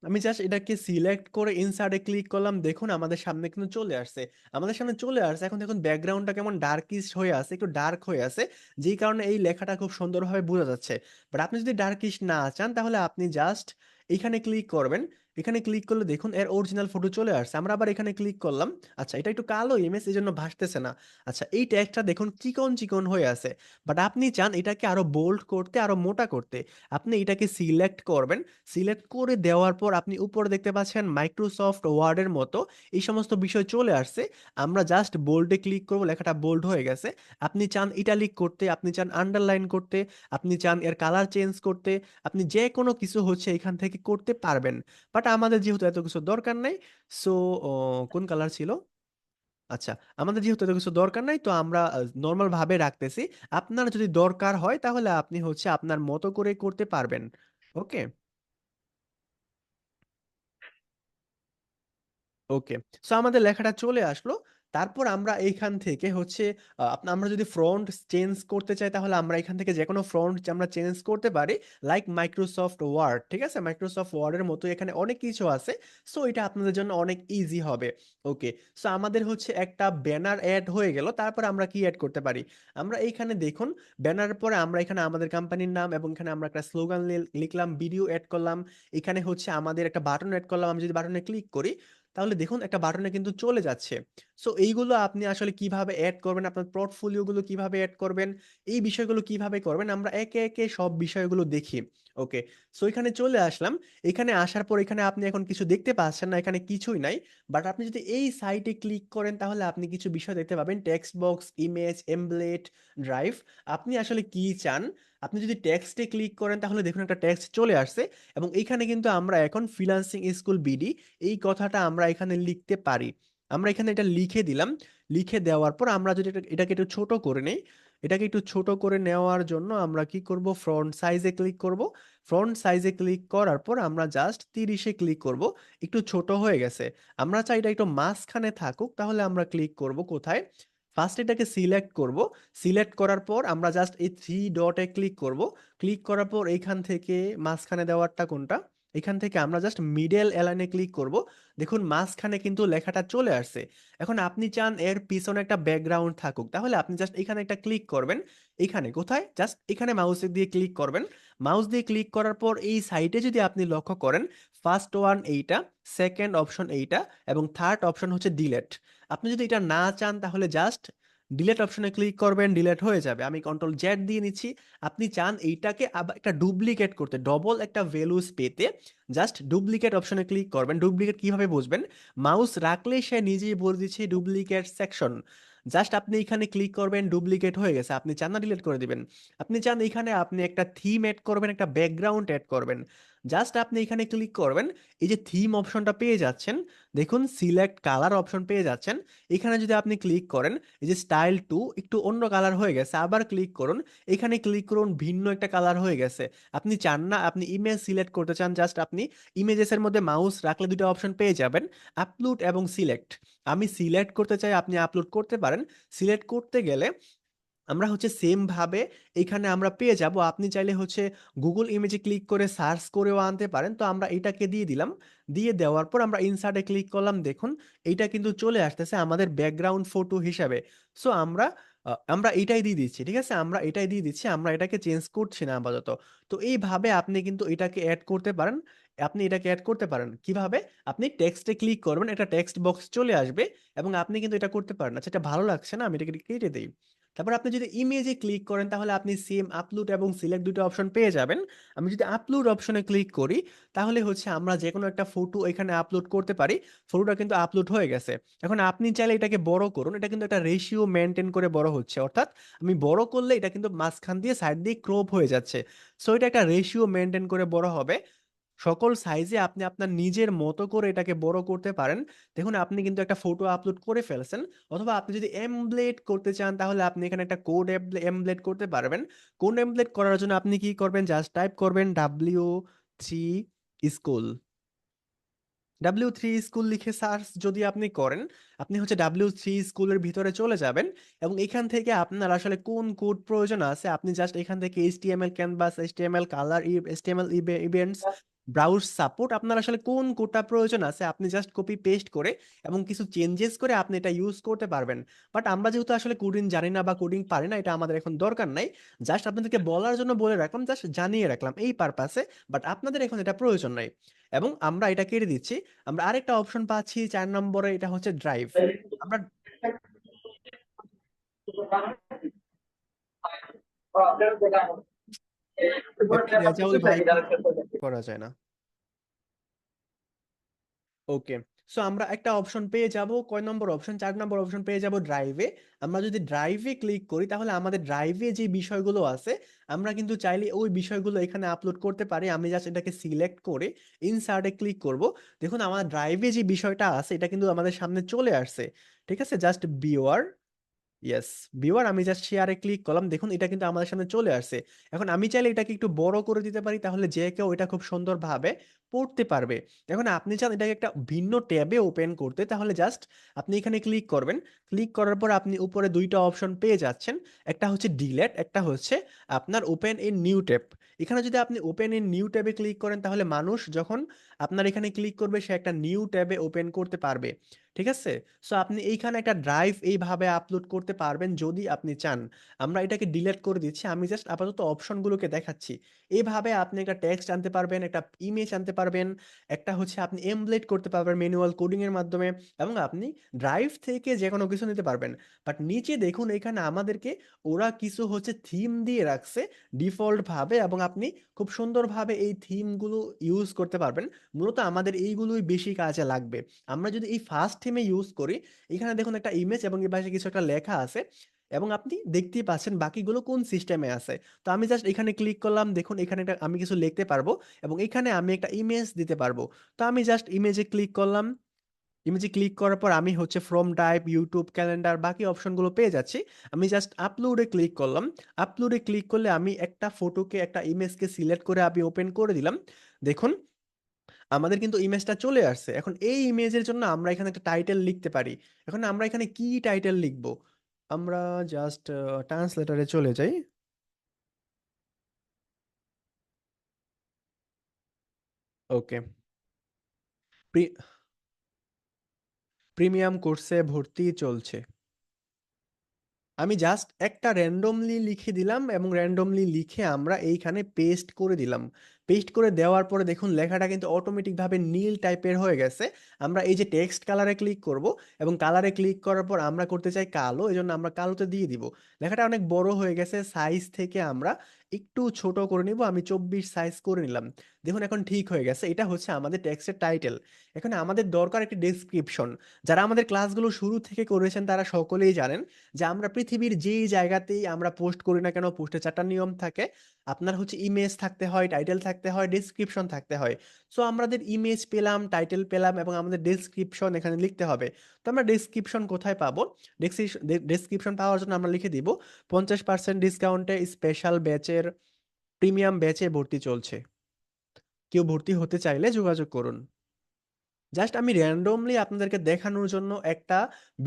আমি জাস্ট এটাকে সিলেক্ট করে ইনসার্টে ক্লিক করলাম, দেখুন আমাদের সামনে কিন্তু চলে আসছে। আমাদের সামনে চলে আসছে, এখন দেখুন ব্যাকগ্রাউন্ডটা কেমন ডার্কিশ হয়ে আছে, একটু ডার্ক হয়ে আছে, যেই কারণে এই লেখাটা খুব সুন্দরভাবে বোঝা যাচ্ছে। বাট আপনি যদি ডার্কিশ না চান, তাহলে আপনি জাস্ট এখানে ক্লিক করবেন। এখানে ক্লিক করলে দেখুন এর অরিজিনাল ফটো চলে আসছে। আমরা আবার এখানে ক্লিক করলাম। আচ্ছা, এটা একটু কালো ইমেজ, এই জন্য ভাসতেছে না। আচ্ছা, এই ট্যাগটা দেখুন চিকন চিকন হয়ে আছে, বাট আপনি চান এটাকে আরো বোল্ড করতে, আরো মোটা করতে। আপনি এটাকে সিলেক্ট করবেন। সিলেক্ট করে দেওয়ার পর আপনি উপরে দেখতে পাচ্ছেন মাইক্রোসফট ওয়ার্ডের মতো এই সমস্ত বিষয় চলে আসছে। আমরা জাস্ট বোল্ডে ক্লিক করব, লেখাটা বোল্ড হয়ে গেছে। আপনি চান ইটালিক করতে, আপনি চান আন্ডারলাইন করতে, আপনি চান এর কালার চেঞ্জ করতে, আপনি যে কোনো কিছু হচ্ছে এখান থেকে করতে পারবেন। বাট আমাদের যেহেতু এত কিছু দরকার নাই, সো কোন কালার ছিল? আচ্ছা, আমাদের যেহেতু এত কিছু দরকার নাই, তো আমরা নর্মাল ভাবে রাখতেছি। আপনার যদি দরকার হয় তাহলে আপনি হচ্ছে আপনার মতো করে করতে পারবেন। ওকে। ওকে, সো আমাদের লেখাটা চলে আসলো। তারপর আমরা এইখান থেকে হচ্ছে আমরা যদি ফ্রন্ট চেঞ্জ করতে চাই তাহলে আমরা এখান থেকে যে কোনো ফ্রন্ট আমরা চেঞ্জ করতে পারি, লাইক মাইক্রোসফট ওয়ার্ড। ঠিক আছে, মাইক্রোসফট ওয়ার্ডের মতো এখানে অনেক কিছু আছে। সো এটা আপনাদের জন্য অনেক ইজি হবে। ওকে, সো আমাদের হচ্ছে একটা ব্যানার অ্যাড হয়ে গেল। তারপর আমরা কি অ্যাড করতে পারি? আমরা এইখানে দেখুন, ব্যানারের পরে আমরা এখানে আমাদের কোম্পানির নাম এবং এখানে আমরা একটা স্লোগান লিখলাম, ভিডিও অ্যাড করলাম। এখানে হচ্ছে আমাদের একটা বাটন অ্যাড করলাম। আমি যদি বাটনে ক্লিক করি তাহলে দেখুন একটা বাটনে কিন্তু চলে যাচ্ছে। সো এইগুলো আপনি আসলে কিভাবে অ্যাড করবেন, আপনার পোর্টফোলিও গুলো কিভাবে অ্যাড করবেন, এই বিষয়গুলো কিভাবে করবেন, আমরা একে একে সব বিষয়গুলো দেখি। ওকে, সো এখানে চলে আসলাম। এখানে আসার পর এখানে আপনি এখন কিছু দেখতে পাচ্ছেন না, এখানে কিছুই নাই। বাট আপনি যদি এই সাইটে ক্লিক করেন তাহলে আপনি কিছু বিষয় দেখতে পাবেন, টেক্সট বক্স, ইমেজ, এমব্লেড, ড্রাইভ। আপনি আসলে কি চান? আপনি যদি টেক্সটে ক্লিক করেন তাহলে দেখুন একটা টেক্সট চলে আসছে। এবং এখানে কিন্তু আমরা এখন ফ্রিল্যান্সিং স্কুল বিডি এই কথাটা আমরা এখানে লিখতে পারি। আমরা এখানে এটা লিখে দিলাম। লিখে দেওয়ার পর আমরা যদি এটাকে একটু ছোট করে নেই, এটাকে একটু ছোট করে নেওয়ার জন্য আমরা কি করব, ফ্রন্ট সাইজে ক্লিক করব। ফ্রন্ট সাইজে ক্লিক করার পর আমরা জাস্ট 30-এ ক্লিক করব। একটু ছোট হয়ে গেছে। আমরা চাই এটা একটু মাঝখানে থাকুক, তাহলে আমরা ক্লিক করব কোথায়? ফার্স্ট এটাকে সিলেক্ট করব। সিলেক্ট করার পর আমরা জাস্ট এই থ্রি ডটে ক্লিক করব। ক্লিক করার পর এইখান থেকে মাঝখানে দেওয়ারটা কোনটা, এখান থেকে আমরা জাস্ট মিডল অ্যালাইনে ক্লিক করব। দেখুন মাঝখানে কিন্তু লেখাটা চলে আসছে। এখন আপনি চান এর পিছনে একটা ব্যাকগ্রাউন্ড থাকুক, তাহলে আপনি জাস্ট এখানে একটা ক্লিক করবেন। এখানে কোথায়, জাস্ট এখানে মাউস দিয়ে ক্লিক করবেন। মাউস দিয়ে ক্লিক করার পর এই সাইটে যদি আপনি লক্ষ্য করেন, ফার্স্ট ওয়ান এইটা, সেকেন্ড অপশন এইটা, এবং থার্ড অপশন হচ্ছে ডিলেট। আপনি যদি এটা না চান তাহলে জাস্ট ডিলেট অপশনে ক্লিক করবেন, ডিলেট হয়ে যাবে। আমি কন্ট্রোল জেড দিয়ে নিচ্ছি। আপনি চান এইটাকে আবার একটা ডুপ্লিকেট করতে, ডবল একটা ভ্যালুস পেতে, জাস্ট ডুপ্লিকেট অপশনে ক্লিক করবেন। ডুপ্লিকেট কিভাবে বুঝবেন? মাউস রাখলেই সে নিজেই বলে দিচ্ছে ডুপ্লিকেট সেকশন। জাস্ট আপনি এখানে ক্লিক করবেন, ডুপ্লিকেট হয়ে গেছে। আপনি চান না ডিলিট করে দিবেন? আপনি চান এখানে আপনি একটা থিম অ্যাড করবেন, একটা ব্যাকগ্রাউন্ড অ্যাড করবেন, জাস্ট আপনি এখানে ক্লিক করবেন। এই যে থিম অপশনটা পেয়ে যাচ্ছেন, দেখুন সিলেক্ট কালার অপশন পেয়ে যাচ্ছেন। এখানে যদি আপনি ক্লিক করেন, এই যে স্টাইল টু একটু অন্য কালার হয়ে গেছে, আবার ক্লিক করুন। এখানে ক্লিক করুন, ভিন্ন একটা কালার হয়ে গেছে। আপনি চান না, আপনি ইমেজ সিলেক্ট করতে চান, জাস্ট আপনি ইমেজেসের মধ্যে মাউস রাখলে দুটো অপশন পেয়ে যাবেন, আপলোড এবং সিলেক্ট। আমি সিলেক্ট করতে চাই, আপনি আপলোড করতে পারেন। সিলেক্ট করতে গেলে আমরা হচ্ছে সেম ভাবে এখানে আমরা পেয়ে যাব। আপনি চাইলে হচ্ছে গুগল ইমেজে ক্লিক করে সার্চ করেও আনতে পারেন। তো আমরা এটাকে দিয়ে দিলাম। দিয়ে দেওয়ার পর আমরা ইনসার্টে ক্লিক করলাম, দেখুন এইটা কিন্তু চলে আসতেছে আমাদের ব্যাকগ্রাউন্ড ফটো হিসাবে। সো আমরা এটাই দিয়ে দিচ্ছি। ঠিক আছে, আমরা এটাই দিয়ে দিচ্ছি, আমরা এটাকে চেঞ্জ করছি না আপাতত। তো এইভাবে আপনি কিন্তু এটাকে অ্যাড করতে পারেন। আপনি এটাকে অ্যাড করতে পারেন কিভাবে? আপনি টেক্সটে ক্লিক করবেন, একটা টেক্সট বক্স চলে আসবে এবং আপনি কিন্তু এটা করতে পারেন। আচ্ছা, এটা ভালো লাগছে না, আমি এটাকে কেটে দিই। তারপর আপনি যদি ইমেজে ক্লিক করেন তাহলে আপনি সেম আপলোড এবং সিলেক্ট দুটো অপশন পেয়ে যাবেন। আমি যদি আপলোড অপশনে ক্লিক করি তাহলে হচ্ছে আমরা যে কোনো একটা ফটো এখানে আপলোড করতে পারি। ফটোটা কিন্তু আপলোড হয়ে গেছে। এখন আপনি চাইলে এটাকে বড় করুন, এটা কিন্তু একটা রেশিও মেনটেন করে বড় হচ্ছে, অর্থাৎ আমি বড় করলে এটা কিন্তু মাঝখান দিয়ে সাইড দিয়ে ক্রপ হয়ে যাচ্ছে। সো এটা একটা রেশিও মেনটেন করে বড় হবে। সকল সাইজে আপনি আপনার নিজের মতো করে এটাকে বড় করতে পারেন। দেখুন আপনি কিন্তু একটা ফটো আপলোড করে ফেলছেন। অথবা আপনি যদি এমব্লেড করতে চান তাহলে আপনি এখানে একটা কোড এমব্লেড করতে পারবেন। কোড এমব্লেড করার জন্য আপনি কি করবেন, জাস্ট টাইপ করবেন W3 স্কুল। W3 স্কুল লিখে সার্চ যদি আপনি করেন, আপনি হচ্ছে W3 স্কুলের ভিতরে চলে যাবেন। এবং এখান থেকে আপনার আসলে কোন কোড প্রয়োজন আছে আপনি জাস্ট এখান থেকে HTML canvas, HTML colour, HTML events, browse support, আপনার আসলে কোন কোডটা প্রয়োজন আছে আপনি জাস্ট কপি পেস্ট করে এবং কিছু চেঞ্জেস করে আপনি এটা ইউজ করতে পারবেন। বাট আমরা যেহেতু আসলে কোডিং জানি না বা কোডিং পারি না, এটা আমাদের এখন দরকার নাই। জাস্ট আপনাদেরকে বলার জন্য বলে রাখলাম, জাস্ট জানিয়ে রাখলাম এই পারপাসে। বাট আপনাদের এখন এটা প্রয়োজন নাই। এবং আমরা এটা কেটে দিচ্ছি। আমরা আরেকটা অপশন পাচ্ছি 4 নম্বরে, এটা হচ্ছে ড্রাইভ। আমরা এত রেজাউল ভাইকে করা যায় না। ওকে, সো আমরা একটা অপশন পেয়ে যাব, কয় নম্বর অপশন, 4 নম্বর অপশন পেয়ে যাব ড্রাইভে। আমরা যদি ড্রাইভে ক্লিক করি তাহলে আমাদের ড্রাইভে যে বিষয়গুলো আছে আমরা কিন্তু চাইলে ওই বিষয়গুলো এখানে আপলোড করতে পারি। আমি জাস্ট এটাকে সিলেক্ট করে ইনসার্টে ক্লিক করব। দেখুন আমার ড্রাইভে যে বিষয়টা আছে এটা কিন্তু আমাদের সামনে চলে আসছে। ঠিক আছে, জাস্ট বিওয়ার, ইয়েস, ভিউয়ার, আমি জাস্ট শেয়ারে ক্লিক করলাম, দেখুন এটা কিন্তু আমাদের সামনে চলে আসছে। এখন আমি চাইলে এটাকে একটু বড় করে দিতে পারি, তাহলে যে কেউ এটা খুব সুন্দরভাবে পড়তে পারবে। এখন আপনি চান এটাকে একটা ভিন্ন ট্যাবে ওপেন করতে, তাহলে জাস্ট আপনি এখানে ক্লিক করবেন। ক্লিক করার পর আপনি উপরে দুইটা অপশন পেয়ে যাচ্ছেন, একটা হচ্ছে ডিলেট, একটা হচ্ছে আপনার ওপেন ইন নিউ ট্যাব। এখানে যদি আপনি ওপেন ইন নিউ ট্যাবে ক্লিক করেন তাহলে মানুষ যখন আপনার এখানে ক্লিক করবে সে একটা নিউ ট্যাবে ওপেন করতে পারবে। ঠিক আছে, সো আপনি এইখানে একটা ড্রাইভ এইভাবে আপলোড করতে পারবেন যদি আপনি চান। আমরা এটাকে ডিলিট করে দিচ্ছি, আমি জাস্ট আপাতত অপশনগুলোকে দেখাচ্ছি। এইভাবে আপনি একটা টেক্সট আনতে পারবেন, একটা ইমেজ আনতে পারবেন, একটা হচ্ছে আপনি এমব্লেড করতে পারবেন ম্যানুয়াল কোডিং এর মাধ্যমে, এবং আপনি ড্রাইভ থেকে যে কোনো কিছু নিতে পারবেন। বাট নিচে দেখুন এখানে আমাদেরকে ওরা কিছু হচ্ছে থিম দিয়ে রাখছে ডিফল্ট ভাবে, এবং আপনি খুব সুন্দরভাবে এই থিমগুলো ইউজ করতে পারবেন। মূলত আমাদের এইগুলোই বেশি কাজে লাগবে। আমরা যদি এই ফার্স্ট থিমে ইউজ করি, এখানে দেখুন একটা ইমেজ এবং এই পাশে কিছু একটা লেখা আছে, এবং আপনি দেখতেই পাচ্ছেন বাকিগুলো কোন সিস্টেমে আছে। তো আমি জাস্ট এখানে ক্লিক করলাম, দেখুন এখানে একটা আমি কিছু লিখতে পারবো এবং এখানে আমি একটা ইমেজ দিতে পারবো। তো আমি জাস্ট ইমেজে ক্লিক করলাম। ইমেজে ক্লিক করার পর আমি হচ্ছে ফ্রম টাইপ, ইউটিউব, ক্যালেন্ডার, বাকি অপশনগুলো পেয়ে যাচ্ছি। আমি জাস্ট আপলোডে ক্লিক করলাম। আপলোডে ক্লিক করলে আমি একটা ফটোকে, একটা ইমেজকে সিলেক্ট করে আমি ওপেন করে দিলাম। দেখুন আমাদের কিন্তু ইমেজটা চলে আসছে। এখন এই ইমেজের জন্য আমরা এখানে একটা টাইটেল লিখতে পারি। এখন আমরা এখানে কি টাইটেল লিখব? আমরা জাস্ট ট্রান্সলেটরে চলে যাই। ওকে, প্রিমিয়াম কোর্সে ভর্তি চলছে। আমি জাস্ট একটা র্যান্ডমলি লিখে দিলাম এবং র্যান্ডমলি লিখে আমরা এইখানে পেস্ট করে দিলাম। পেস্ট করে দেওয়ার পরে দেখুন লেখাটা কিন্তু অটোমেটিকভাবে নীল টাইপের হয়ে গেছে। আমরা এই যে টেক্সট কালারে ক্লিক করব, এবং কালারে ক্লিক করার পর আমরা করতে চাই কালো, এই জন্য আমরা কালোতে দিয়ে দিব। লেখাটা অনেক বড় হয়ে গেছে, সাইজ থেকে আমরা একটু ছোট করে নিব, আমি 24 সাইজ করে নিলাম। দেখুন এখন ঠিক হয়ে গেছে, এটা হচ্ছে আমাদের টেক্সটের টাইটেল। এখন আমাদের দরকার একটি ডেসক্রিপশন। যারা আমাদের ক্লাসগুলো শুরু থেকে করেছেন তারা সকলেই জানেন যে আমরা পৃথিবীর যেই জায়গাতেই আমরা পোস্ট করি না কেন, পোস্টে 4টা নিয়ম থাকে। আপনার হচ্ছে ইমেজ থাকতে হয়, টাইটেল থাকতে হয়, ডেসক্রিপশন থাকতে হয়। সো আমাদের ইমেজ পেলাম, টাইটেল পেলাম, এবং আমাদের ডেসক্রিপশন এখানে লিখতে হবে। তো আমরা ডেসক্রিপশন কোথায় পাবো? ডেসক্রিপশন পাওয়ার জন্য আমরা লিখে দিব 50% ডিসকাউন্টে স্পেশাল ব্যাচের, প্রিমিয়াম ব্যাচে ভর্তি চলছে, কেউ ভর্তি হতে চাইলে যোগাযোগ করুন। জাস্ট আমি র্যান্ডমলি আপনাদেরকে দেখানোর জন্য একটা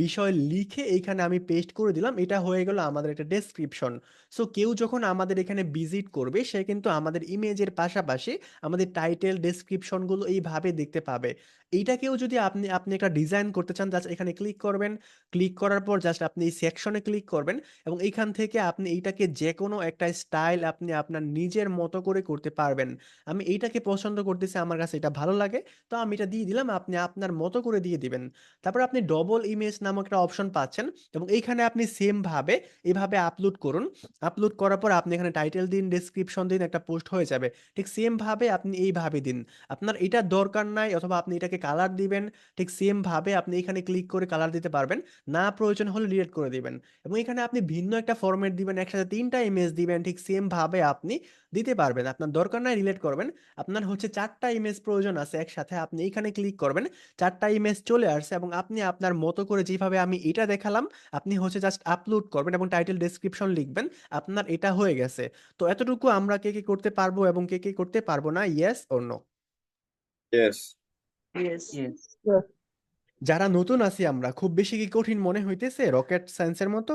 বিষয় লিখে এইখানে আমি পেস্ট করে দিলাম, এটা হয়ে গেল আমাদের একটা ডেসক্রিপশন। সো কেউ যখন আমাদের এখানে ভিজিট করবে সে কিন্তু আমাদের ইমেজের পাশাপাশি আমাদের টাইটেল, ডেসক্রিপশনগুলো এইভাবে দেখতে পাবে। এইটাকেও যদি আপনি আপনি একটা ডিজাইন করতে চান, জাস্ট এখানে ক্লিক করবেন। ক্লিক করার পর জাস্ট আপনি এই সেকশনে ক্লিক করবেন, এবং এইখান থেকে আপনি এইটাকে যে কোনো একটা স্টাইল আপনি আপনার নিজের মতো করে করতে পারবেন। আমি এইটাকে পছন্দ করতেছি, আমার কাছে এটা ভালো লাগে, তো আমি এটা দিয়ে দিলাম, আপনি আপনার মতো করে দিয়ে দিবেন। তারপর আপনি ডবল ইমেজ নামক একটা অপশন পাচ্ছেন, এবং এইখানে আপনি সেম ভাবে এইভাবে আপলোড করুন। আপলোড করার পর আপনি এখানে টাইটেল দিন, ডেসক্রিপশন দিন, একটা পোস্ট হয়ে যাবে। ঠিক সেম ভাবে আপনি এইভাবে দিন। আপনার এটা দরকার নাই, অথবা আপনি এটাকে কালার দিবেন, ঠিক সেম ভাবে আপনি এখানে ক্লিক করে কালার দিতে পারবেন। না প্রয়োজন হলে ডিলিট করে দিবেন। এবং এখানে আপনি ভিন্ন একটা ফরম্যাট দিবেন, একসাথে 3টা ইমেজ দিবেন, ঠিক সেম ভাবে আপনি দিতে পারবেন। আপনার দরকার নাই ডিলিট করবেন। আপনার হচ্ছে 4টা ইমেজ প্রয়োজন আছে একসাথে, আপনি এইখানে ক্লিক করবেন, 4টা ইমেজ চলে আসছে, এবং আপনি আপনার মতো করে যেভাবে আমি এটা দেখালাম আপনি হচ্ছে জাস্ট আপলোড করবেন এবং টাইটেল, ডেসক্রিপশন লিখবেন, আপনার এটা হয়ে গেছে। তো এতটুকু আমরা কে কে করতে পারবো এবং কে কে করতে পারবো না, yes or no? Yes. Yes. Yes. যারা নতুন আছি আমরা, খুব বেশি কি কঠিন মনে হইতেছে রকেট সায়েন্সের মতো?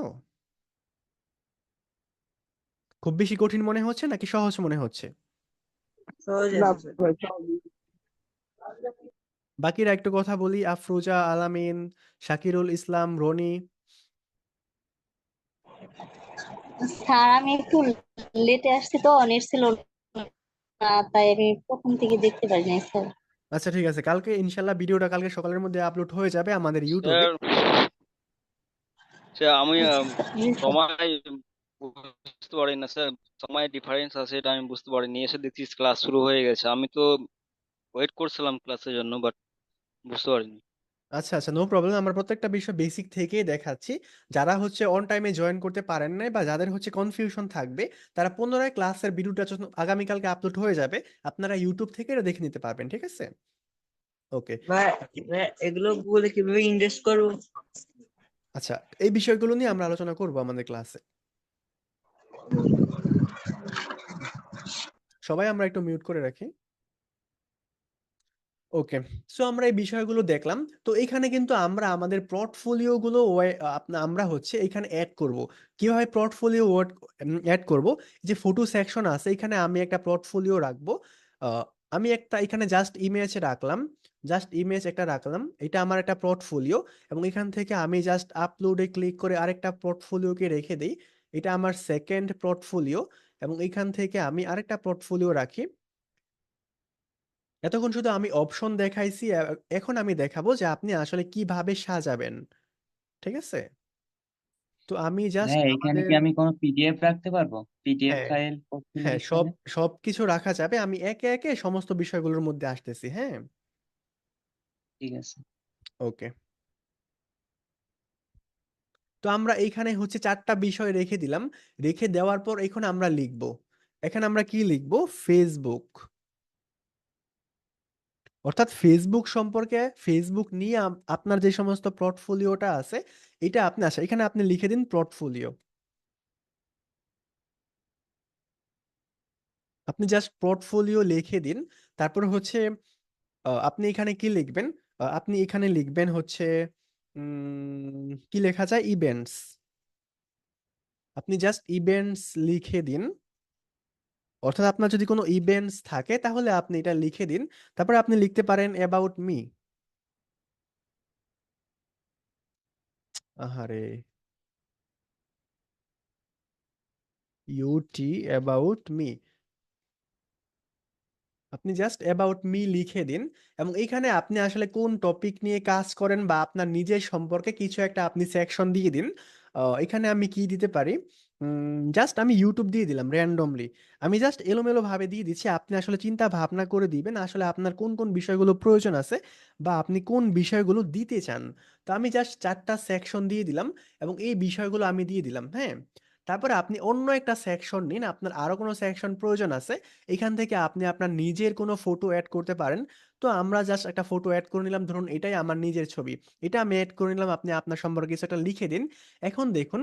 খুব বেশি কঠিন মনে হচ্ছে নাকি সহজ মনে হচ্ছে? সহজ না আছে স্যার। ভাই, সবই। বাকিরা একটু কথা বলি, আফরোজা, আলামিন, শাকিরুল ইসলাম, রনি। স্যার আমি একটু লেটে আসছি তো, নেট ছিল না, তাই আমি প্রথম থেকে দেখতে পারি নাই স্যার। আচ্ছা ঠিক আছে, কালকে ইনশাল্লাহ ভিডিওটা কালকে সকালের মধ্যে আপলোড হয়ে যাবে আমাদের ইউটিউবে। স্যার স্যার আমি সময় বুঝতে পারি না স্যার, সময় ডিফারেন্স আছে এটা আমি বুঝতে পারিনি, এসে দেখছি ক্লাস শুরু হয়ে গেছে। আমি তো ওয়েট করছিলাম ক্লাসের জন্য, বাট বুঝতে পারিনি। আচ্ছা আচ্ছা, নো প্রবলেম, আমরা প্রত্যেকটা বিষয় বেসিক থেকেই দেখাচ্ছি। যারা হচ্ছে অন টাইমে জয়েন করতে পারেন নাই বা যাদের হচ্ছে কনফিউশন থাকবে, তারা পুনরায় ক্লাসের ভিডিওটা যখন আগামীকালকে আপলোড হয়ে যাবে, আপনারা ইউটিউব থেকে এটা দেখে নিতে পারবেন, ঠিক আছে? ওকে। ভাই ভাই, এগুলো গুগলে কিভাবে ইনভেস্ট করবো? আচ্ছা, এই বিষয়গুলো নিয়ে আমরা আলোচনা করব আমাদের ক্লাসে। সবাই আমরা একটু মিউট করে রাখি। ওকে। সো আমরা এই বিষয়গুলো দেখলাম। তো এখানে কিন্তু আমরা আমাদের পোর্টফোলিও গুলো আমরা হচ্ছে এখানে অ্যাড করব। কিভাবে পোর্টফোলিও অ্যাড করব? যে ফটো সেকশন আছে, এখানে আমি একটা পোর্টফোলিও রাখবো। আহ, আমি একটা এখানে জাস্ট ইমেজ রাখলাম, জাস্ট ইমেজ একটা রাখলাম, এটা আমার একটা পোর্টফোলিও। এবং এখান থেকে আমি জাস্ট আপলোডে ক্লিক করে আরেকটা পোর্টফোলিওকে রেখে দিই, এটা আমার সেকেন্ড পোর্টফোলিও। এবং এখান থেকে আমি আরেকটা পোর্টফোলিও রাখি। এতক্ষণ শুধু আমি অপশন দেখাইছি, এখন আমি দেখাবো যে আপনি আসলে কিভাবে সাজাবেন, ঠিক আছে? তো আমি জাস্ট হ্যাঁ, এখানে আমাদের, কি আমি কোনো পিডিএফ রাখতে পারবো? পিডিএফ হ্যাঁ ফাইল পোর্টফোলিও হ্যাঁ, স্টাইলে? সবকিছু রাখা যাবে, আমি একে একে সমস্ত বিষয়গুলোর মধ্যে আসতেছি, হ্যাঁ। ঠিক আছে। ওকে। তো আমরা এইখানে হচ্ছে চারটা বিষয় রেখে দিলাম। রেখে দেওয়ার পর এখন আমরা লিখব, এখানে আমরা কি লিখব? ফেসবুক। অর্থাৎ ফেসবুক সম্পর্কে, ফেসবুক নিয়ে আপনার যে সমস্ত পোর্টফোলিওটা আছে, এটা আপনি আসা এখানে আপনি লিখে দিন পোর্টফোলিও। আপনি জাস্ট পোর্টফোলিও লিখে দিন। তারপর হচ্ছে আপনি এখানে কি লিখবেন? আপনি এখানে লিখবেন হচ্ছে কি লেখা যায়, ইভেন্টস। আপনি জাস্ট ইভেন্টস লিখে দিন। অর্থাৎ আপনার যদি কোনো ইভেন্টস থাকে তাহলে আপনি এটা লিখে দিন। তারপরে আপনি লিখতে পারেন অ্যাবাউট মি। আহারে, ইউটি অ্যাবাউট মি। আপনি জাস্ট অ্যাবাউট মি লিখে দিন। এবং এইখানে আপনি আসলে কোন টপিক নিয়ে কাজ করেন বা আপনার নিজের সম্পর্কে কিছু একটা আপনি সেকশন দিয়ে দিন। এখানে আমি কি দিতে পারি? জাস্ট আমি ইউটিউব দিয়ে দিলাম র্যান্ডমলি। আমি জাস্ট এলোমেলো ভাবে দিয়ে দিচ্ছি, আপনি আসলে চিন্তা ভাবনা করে দিবেন আসলে আপনার কোন কোন বিষয়গুলো প্রয়োজন আছে বা আপনি কোন বিষয়গুলো দিতে চান। তো আমি জাস্ট চারটা সেকশন দিয়ে দিলাম এবং এই বিষয়গুলো আমি দিয়ে দিলাম, হ্যাঁ। তারপরে আপনি অন্য একটা সেকশন নিন, আপনার আরো কোনো সেকশন প্রয়োজন আছে, এখান থেকে আপনি আপনার নিজের কোনো ফটো অ্যাড করতে পারেন। তো আমরা জাস্ট একটা ফটো অ্যাড করে নিলাম, ধরুন এটাই আমার নিজের ছবি, এটা আমি অ্যাড করে নিলাম। আপনি আপনার সম্পর্কে কিছু একটা লিখে দিন। এখন দেখুন,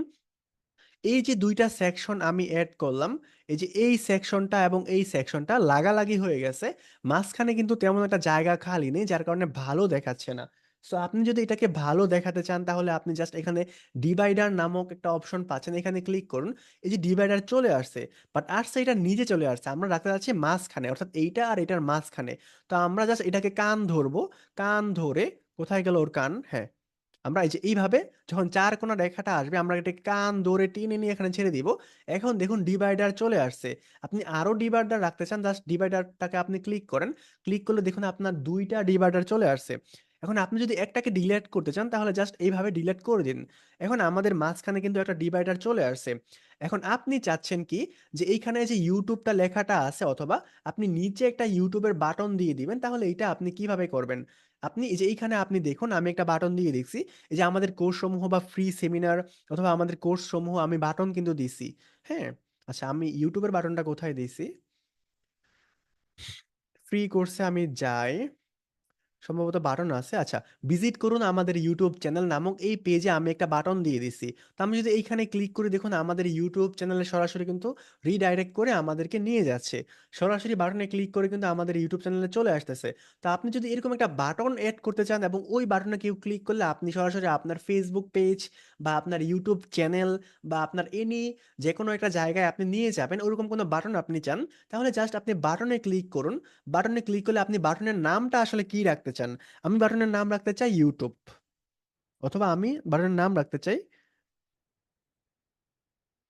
এই যে দুইটা সেকশন আমি অ্যাড করলাম, এই যে এই সেকশনটা এবং এই সেকশনটা লাগালাগি হয়ে গেছে, মাঝখানে কিন্তু তেমন একটা জায়গা খালি নেই, যার কারণে ভালো দেখাচ্ছে না। সো আপনি যদি এটাকে ভালো দেখাতে চান তাহলে আপনি জাস্ট এখানে ডিভাইডার নামক একটা অপশন পাচ্ছেন, এখানে ক্লিক করুন। এই যে ডিভাইডার চলে আসছে, বাট আসছে এটা নিজে চলে আসছে, আমরা রাখতে যাচ্ছি মাঝখানে, অর্থাৎ এইটা আর এটার মাঝখানে। তো আমরা জাস্ট এটাকে কান ধরবো, কান ধরে, কোথায় গেল ওর কান, হ্যাঁ, আমরা এই যে এইভাবে যখন চার কোনা রেখাটা আসবে আমরা এটা কান ধরে টেনে নিয়ে এখানে ছেড়ে দিব। এখন দেখুন ডিভাইডার চলে আসছে। আপনি আরো ডিভাইডার রাখতে চান, জাস্ট ডিভাইডারটাকে আপনি ক্লিক করেন। ক্লিক করলে দেখুন আপনার দুইটা ডিভাইডার চলে আসছে। এখন আপনি যদি একটাকে ডিলিট করতে চান তাহলে জাস্ট এইভাবে ডিলিট করে দিন। এখন আমাদের মাঝখানে কিন্তু একটা ডিভাইডার চলে আসছে। এখন আপনি চাচ্ছেন কি, যে এইখানে যে ইউটিউবটা লেখাটা আছে, অথবা আপনি নিচে একটা ইউটিউবের বাটন দিয়ে দিবেন, তাহলে এটা আপনি কিভাবে করবেন? আপনি এই যে এইখানে আপনি দেখুন আমি একটা বাটন দিয়ে দিচ্ছি, এই যে আমাদের কোর্স সমূহ বা ফ্রি সেমিনার অথবা আমাদের কোর্স সমূহ আমি বাটন কিন্তু দিছি, হ্যাঁ। আচ্ছা, আমি ইউটিউবের বাটনটা কোথায় দিছি? ফ্রি কোর্সে আমি যাই, সম্ভবত বাটন আছে। আচ্ছা, ভিজিট করুন আমাদের ইউটিউব চ্যানেল নামক এই পেজে আমি একটা বাটন দিয়ে দিছি। তো আমি যদি এইখানে ক্লিক করে দেখুন আমাদের ইউটিউব চ্যানেলে সরাসরি কিন্তু রিডাইরেক্ট করে আমাদেরকে নিয়ে যাচ্ছে। সরাসরি বাটনে ক্লিক করে কিন্তু আমাদের ইউটিউব চ্যানেলে চলে আসতেছে। তো আপনি যদি এরকম একটা বাটন অ্যাড করতে চান এবং ওই বাটনে কেউ ক্লিক করলে আপনি সরাসরি আপনার ফেসবুক পেজ বা আপনার ইউটিউব চ্যানেল বা আপনার যে কোনো একটা জায়গায় আপনি নিয়ে যাবেন, ওরকম কোনো বাটন আপনি চান, তাহলে জাস্ট আপনি বাটনে ক্লিক করুন। বাটনে ক্লিক করলে আপনি বাটনের নামটা আসলে কি রাখতে চান? আমি বাটনের নাম রাখতে চাই ইউটিউব, অথবা আমি বাটনের নাম রাখতে চাই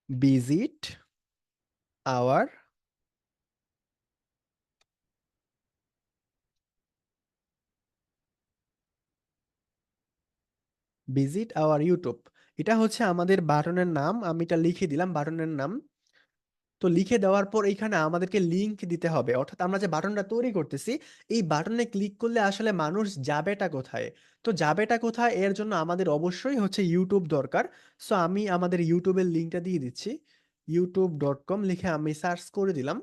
visit our visit our YouTube. এটা হচ্ছে আমাদের বাটনের নাম, আমি এটা লিখে দিলাম বাটনের নাম। তো লিখে দেওয়ার পর এইখানে আমাদেরকে লিংক দিতে হবে, অর্থাৎ আমরা যে বাটনটা তৈরি করতেছি এই বাটনে ক্লিক করলে আসলে মানুষ যাবেটা কোথায়। তো যাবেটা কোথায় এর জন্য আমাদের অবশ্যই হচ্ছে ইউটিউব দরকার। সো আমি আমাদের ইউটিউবের লিংকটা দিয়ে দিচ্ছি, youtube.com লিখে আমি সার্চ করে দিলাম।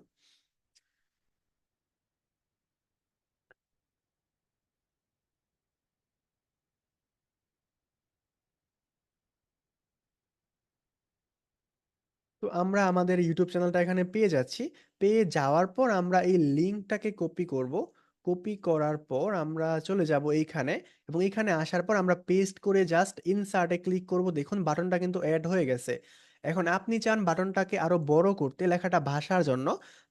তো আমরা আমাদের ইউটিউব চ্যানেলটা এখানে পেয়ে যাচ্ছি। পেয়ে যাওয়ার পর আমরা এই লিঙ্কটাকে কপি করব। কপি করার পর আমরা চলে যাব এইখানে, এবং এইখানে আসার পর আমরা পেস্ট করে জাস্ট ইনসার্টে ক্লিক করব। দেখুন বাটনটা কিন্তু অ্যাড হয়ে গেছে। এখন আপনি চান বাটনটাকে আরো বড় করতে, লেখাটা ভাষার জন্য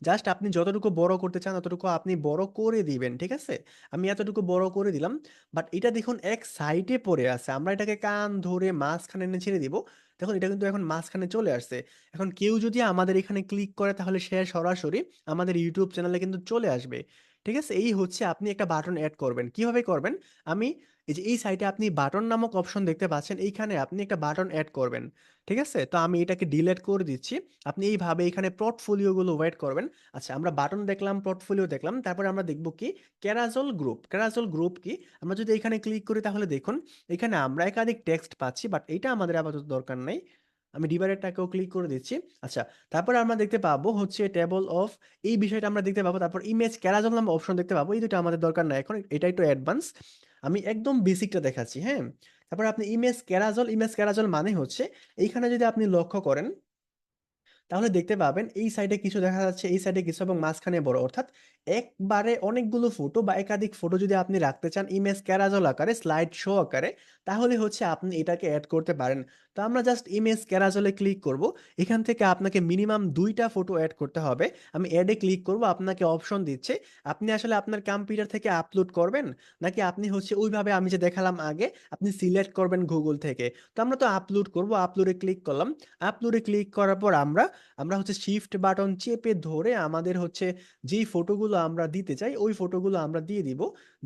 জাস্ট আপনি যতটুকু বড় করতে চান ততটুকু আপনি বড় করে দিবেন, ঠিক আছে? আমি এতটুকু বড় করে দিলাম। বাট এটা দেখুন এক সাইডে পড়ে আছে, আমরা এটাকে কান ধরে মাঝখানে এনে ছেড়ে দিব। দেখুন এটা কিন্তু এখন মাঝখানে চলে আসছে। এখন কেউ যদি আমাদের এখানে ক্লিক করে তাহলে সে সরাসরি আমাদের ইউটিউব চ্যানেলে কিন্তু চলে আসবে। ঠিক আছে, এই হচ্ছে আপনি একটা বাটন অ্যাড করবেন। কিভাবে করবেন? আমি এই যে এই সাইটে আপনি বাটন নামক অপশন দেখতে পাচ্ছেন, এইখানে আপনি একটা বাটন অ্যাড করবেন। ঠিক আছে, তো আমি এটাকে ডিলিট করে দিচ্ছি। আপনি এইভাবে এখানে পোর্টফোলিও গুলো ওয়েট করবেন। আচ্ছা, আমরা বাটন দেখলাম, পোর্টফোলিও দেখলাম, তারপরে আমরা দেখব কি ক্যারাজল গ্রুপ। ক্যারাজল গ্রুপ কি? আমরা যদি এখানে ক্লিক করি তাহলে দেখুন এখানে আমরা একাধিক টেক্সট পাচ্ছি, বাট এটা আমাদের আপাতত দরকার নাই। আমি ডিভাইডেডটাকেও ক্লিক করে দিচ্ছি। আচ্ছা, তারপর আমরা দেখতে পাবো হচ্ছে টেবল অফ, এই বিষয়টা আমরা দেখতে পাবো। তারপর ইমেজ ক্যারাজল নামে অপশন দেখতে পাবো। এই দুটো আমাদের দরকার নাই এখন, এটা একটু অ্যাডভান্স। আমি একদম বেসিকটা দেখাচ্ছি, হ্যাঁ। তারপর আপনি ইমেজ ক্যারাজল, ইমেজ ক্যারাজল মানে হচ্ছে এইখানে যদি আপনি লক্ষ্য করেন তাহলে দেখতে পাবেন এই সাইডে কিছু দেখা যাচ্ছে, এই সাইডে কিছু, এবং মাঝখানে বড়, অর্থাৎ একবারে অনেকগুলো ফটো বা একাধিক ফটো যদি আপনি রাখতে চান ইমেজ ক্যারাজল আকারে, স্লাইড শো আকারে, তাহলে হচ্ছে আপনি এটাকে অ্যাড করতে পারেন। তো আমরা জাস্ট ইমেজ ক্যারাজলে ক্লিক করব। এখান থেকে আপনাকে মিনিমাম 2টা ফটো অ্যাড করতে হবে। আমি অ্যাডে ক্লিক করব, আপনাকে অপশন দিচ্ছে আপনি আসলে আপনার কম্পিউটার থেকে আপলোড করবেন, নাকি আপনি হচ্ছে ওইভাবে আমি যে দেখালাম আগে আপনি সিলেক্ট করবেন গুগল থেকে। তো আমরা তো আপলোড করব, আপলোডে ক্লিক করলাম। আপলোডে ক্লিক করার পর আমরা আমরা হচ্ছে শিফট বাটন চেপে ধরে আমাদের হচ্ছে যেই ফটোগুলো আমরা দিতে চাই ওই ফটোগুলো আমরা দিয়ে দিব।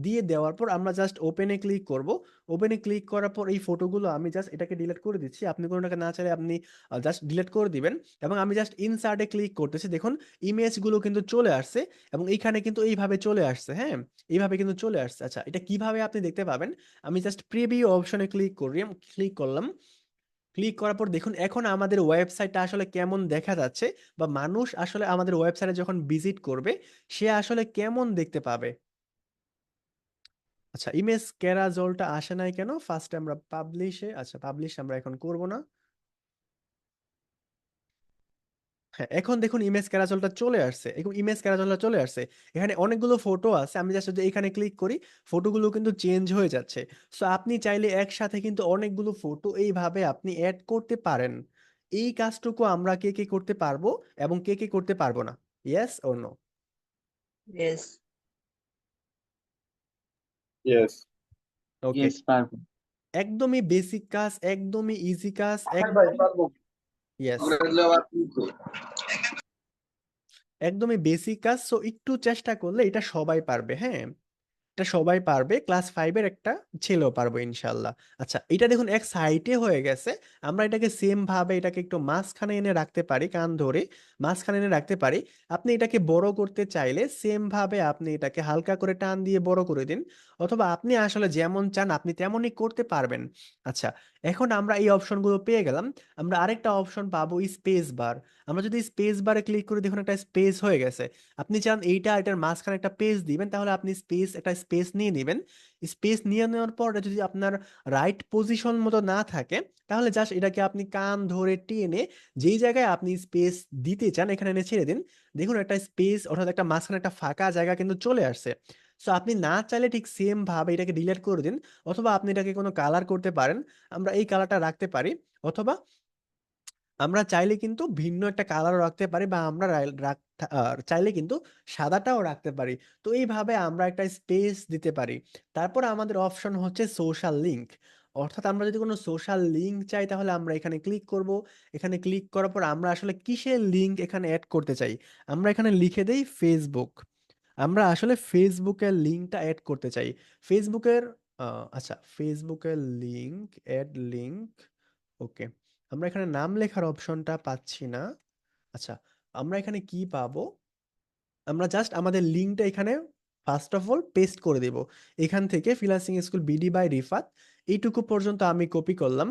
দিয়ে দেওয়ার পর আমরা জাস্ট ওপেনে ক্লিক করব। ওপেনে ক্লিক করার পর এই ফটোগুলো আমি জাস্ট এটাকে ডিলিট করে দিচ্ছি। আপনি কোনোটাকে না চাইলে আপনি জাস্ট ডিলিট করে দিবেন। এবং আমি জাস্ট ইনসার্টে ক্লিক করতেছি, দেখুন ইমেজগুলো কিন্তু চলে আসছে, এবং এইখানে কিন্তু এইভাবে চলে আসছে, হ্যাঁ, এইভাবে কিন্তু চলে আসছে। আচ্ছা, এটা কিভাবে আপনি দেখতে পাবেন? আমি জাস্ট প্রিভিউ অপশনে ক্লিক করলাম। ক্লিক করার পর দেখুন এখন আমাদের ওয়েবসাইটটা আসলে কেমন দেখা যাচ্ছে, বা মানুষ আসলে আমাদের ওয়েবসাইটে যখন ভিজিট করবে সে আসলে কেমন দেখতে পাবে। আচ্ছা, ইমেজ ক্যারাজলটা আসে নাই কেন? ফার্স্টে আমরা পাবলিশে, আচ্ছা পাবলিশ আমরা এখন করব না। হ্যাঁ, এখন দেখুন ইমেজ ক্যারাজলটা চলে আসছে, এখন ইমেজ ক্যারাজলটা চলে আসছে। এখানে অনেকগুলো ফটো আছে, আমি জাস্ট যদি এখানে ক্লিক করি ফটোগুলো কিন্তু চেঞ্জ হয়ে যাচ্ছে। সো আপনি চাইলে একসাথে কিন্তু অনেকগুলো ফটো এইভাবে আপনি অ্যাড করতে পারেন। এই কাজটুকু আমরা কে কে করতে পারবো এবং কে কে করতে পারবো না? Yes or no? Yes. Yes. Okay, yes, পারবো। একদমই বেসিক কাজ, একদমই ইজি কাজ, ভাই একদম পারবো। ইয়েস, আমরা হলো আবার কিন্তু একদমই বেসিক কাজ। সো একটু চেষ্টা করলে এটা সবাই পারবে, হ্যাঁ, এটা সবাই পারবে, ক্লাস 5-এর একটা ছেলেও পারবে ইনশাল্লাহ। আচ্ছা, এটা দেখুন এক সাইডে হয়ে গেছে। আমরা এটাকে সেম ভাবে এটাকে একটু মাঝখানে এনে রাখতে পারি, কান ধরে মাঝখানে এনে রাখতে পারি। আপনি এটাকে বড় করতে চাইলে সেম ভাবে আপনি এটাকে হালকা করে টান দিয়ে বড় করে দিন, অথবা আপনি আসলে যেমন চান আপনি তেমনই করতে পারবেন। আচ্ছা, এখন আমরা এই অপশনগুলো পেয়ে গেলাম। আমরা আরেকটা অপশন পাবো স্পেস বার। আমরা যদি স্পেস বারে ক্লিক করি দেখুন একটা স্পেস হয়ে গেছে। আপনি চান এটার মাঝখানে একটা পেজ দিবেন, তাহলে আপনি একটা স্পেস নিয়ে নেবেন। স্পেস নিয়ে নেওয়ার পর এটা যদি আপনার রাইট পজিশন মতো না থাকে তাহলে জাস্ট এটাকে আপনি কান ধরে টেনে যেই জায়গায় আপনি স্পেস দিতে চান এখানে এনে ছেড়ে দিন। দেখুন একটা স্পেস, অর্থাৎ একটা মাঝখানে একটা ফাঁকা জায়গা কিন্তু চলে আসছে। সো আপনি না চাইলে ঠিক সেম ভাবে এটাকে ডিলিট করে দিন, অথবা আপনি এটাকে কোনো কালার করতে পারেন। আমরা এই কালারটা রাখতে পারি, অথবা আমরা চাইলে কিন্তু ভিন্ন একটা কালারও রাখতে পারি, বা আমরা চাইলে কিন্তু সাদাটাও রাখতে পারি। তো এইভাবে আমরা একটা স্পেস দিতে পারি। তারপর আমাদের অপশন হচ্ছে সোশ্যাল লিংক, অর্থাৎ আমরা যদি কোনো সোশ্যাল লিংক চাই তাহলে আমরা এখানে ক্লিক করব। এখানে ক্লিক করার পর আমরা আসলে কিসের লিংক এখানে অ্যাড করতে চাই, আমরা এখানে লিখে দেই ফেসবুক। আমরা আসলে ফেসবুকের লিংকটা অ্যাড করতে চাই। ফেসবুকের আচ্ছা, ফেসবুকের লিংক, অ্যাড লিংক। ওকে, আমরা এখানে নাম লেখার অপশনটা পাচ্ছি না। আচ্ছা, আমরা এখানে কি পাবো? আমরা জাস্ট আমাদের লিঙ্কটা এখানে ফার্স্ট অফ অল পেস্ট করে দেব। এখান থেকে freelancing school BD by Rifat এইটুকু পর্যন্ত আমি কপি করলাম।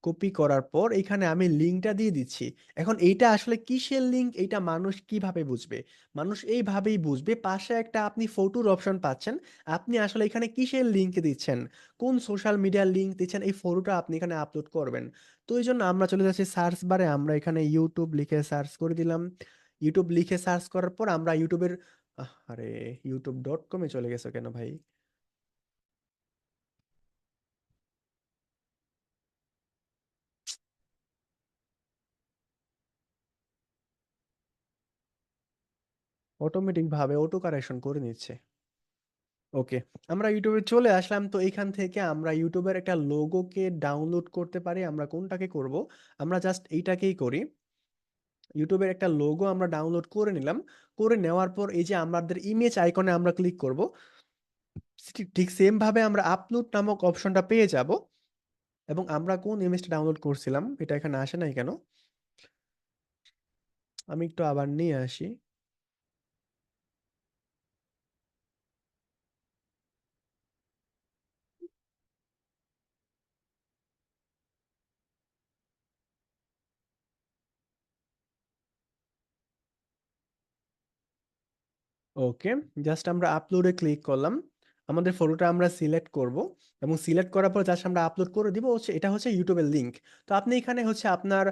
কপি করার পর এখানে আমি লিঙ্কটা দিয়ে দিচ্ছি। এখন এইটা আসলে কিসের লিঙ্ক, এইটা মানুষ কিভাবে বুঝবে? মানুষ এইভাবেই বুঝবে, পাশে একটা আপনি ফটোর অপশন পাচ্ছেন। আপনি আসলে এখানে কিসের লিঙ্ক দিচ্ছেন, কোন সোশ্যাল মিডিয়ার লিঙ্ক দিচ্ছেন, এই ফটোটা আপনি এখানে আপলোড করবেন। তো এই জন্য আমরা চলে যাচ্ছি সার্চ বারে, আমরা এখানে ইউটিউব লিখে সার্চ করে দিলাম। ইউটিউব লিখে সার্চ করার পর আমরা ইউটিউবের আরে youtube.com-এ চলে গেছো কেন ভাই? অটোমেটিক ভাবে অটো কারেকশন করে নিচ্ছে। ওকে, আমরা ইউটিউবে চলে আসলাম। তো এখান থেকে আমরা ইউটিউবের একটা লোগোকে ডাউনলোড করতে পারি। আমরা কোনটাকে করব? আমরা জাস্ট এইটাকেই করি। ইউটিউবের একটা লোগো আমরা ডাউনলোড করে নিলাম। করে নেওয়ার পর এই যে আমাদের ইমেজ আইকনে আমরা ক্লিক করব। ঠিক ঠিক সেম ভাবে আমরা আপলোড নামক অপশনটা পেয়ে যাব। এবং আমরা কোন ইমেজটা ডাউনলোড করছিলাম এটা এখানে আসে নাই কেন? আমি একটু আবার নিয়ে আসি। ওকে, জাস্ট আমরা আপলোডে ক্লিক করলাম। আমাদের ফটোটা আমরা সিলেক্ট করব এবং সিলেক্ট করার পর জাস্ট আমরা আপলোড করে দিব। হচ্ছে এটা হচ্ছে ইউটিউবের লিংক। তো আপনি এখানে হচ্ছে আপনার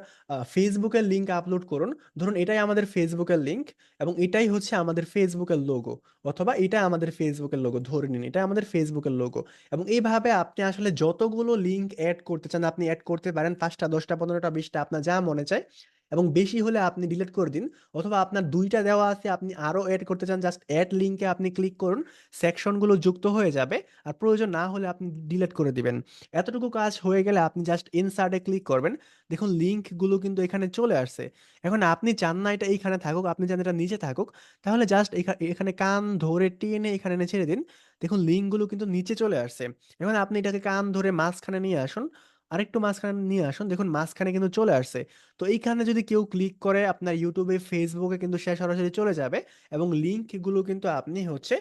ফেসবুকের লিংক আপলোড করুন। ধরুন এটাই আমাদের ফেসবুকের লিংক এবং এটাই হচ্ছে আমাদের ফেসবুকের লোগো, অথবা এটা আমাদের ফেসবুকের লোগো, ধরে নিন এটা আমাদের ফেসবুকের লোগো। এবং এইভাবে আপনি আসলে যতগুলো লিংক অ্যাড করতে চান আপনি অ্যাড করতে পারেন, 5টা 10টা 15টা 20টা আপনার যা মনে চায়। এবং বেশি হলে আপনি ডিলিট করে দিন। অথবা আপনার 2টা দেওয়া আছে, আপনি আরো অ্যাড করতে চান, জাস্ট অ্যাড লিংকে আপনি ক্লিক করুন। সেকশনগুলো যুক্ত হয়ে যাবে। আর প্রয়োজন না হলে আপনি ডিলিট করে দিবেন। এতটুকু কাজ হয়ে গেলে আপনি জাস্ট ইনসার্টে ক্লিক করবেন। দেখুন লিংকগুলো কিন্তু এখানে চলে আসছে। এখন আপনি চান না এটা এইখানে থাকুক, আপনি চান এটা নিচে থাকুক, তাহলে জাস্ট এখানে কান ধরে টেনে এখানে এনে ছেড়ে দিন। দেখুন লিংকগুলো কিন্তু নিচে চলে আসছে। এখন আপনি এটাকে কান ধরে মাঝখানে নিয়ে আসুন। আরেকটু মাঝখানে নিয়ে আসুন, দেখুন মাঝখানে কিন্তু চলে আসছে। তো এইখানে যদি কেউ ক্লিক করে আপনার ইউটিউবে ফেসবুকে কিন্তু সে সরাসরি চলে যাবে এবং লিঙ্কগুলো কিন্তু আপনি হচ্ছে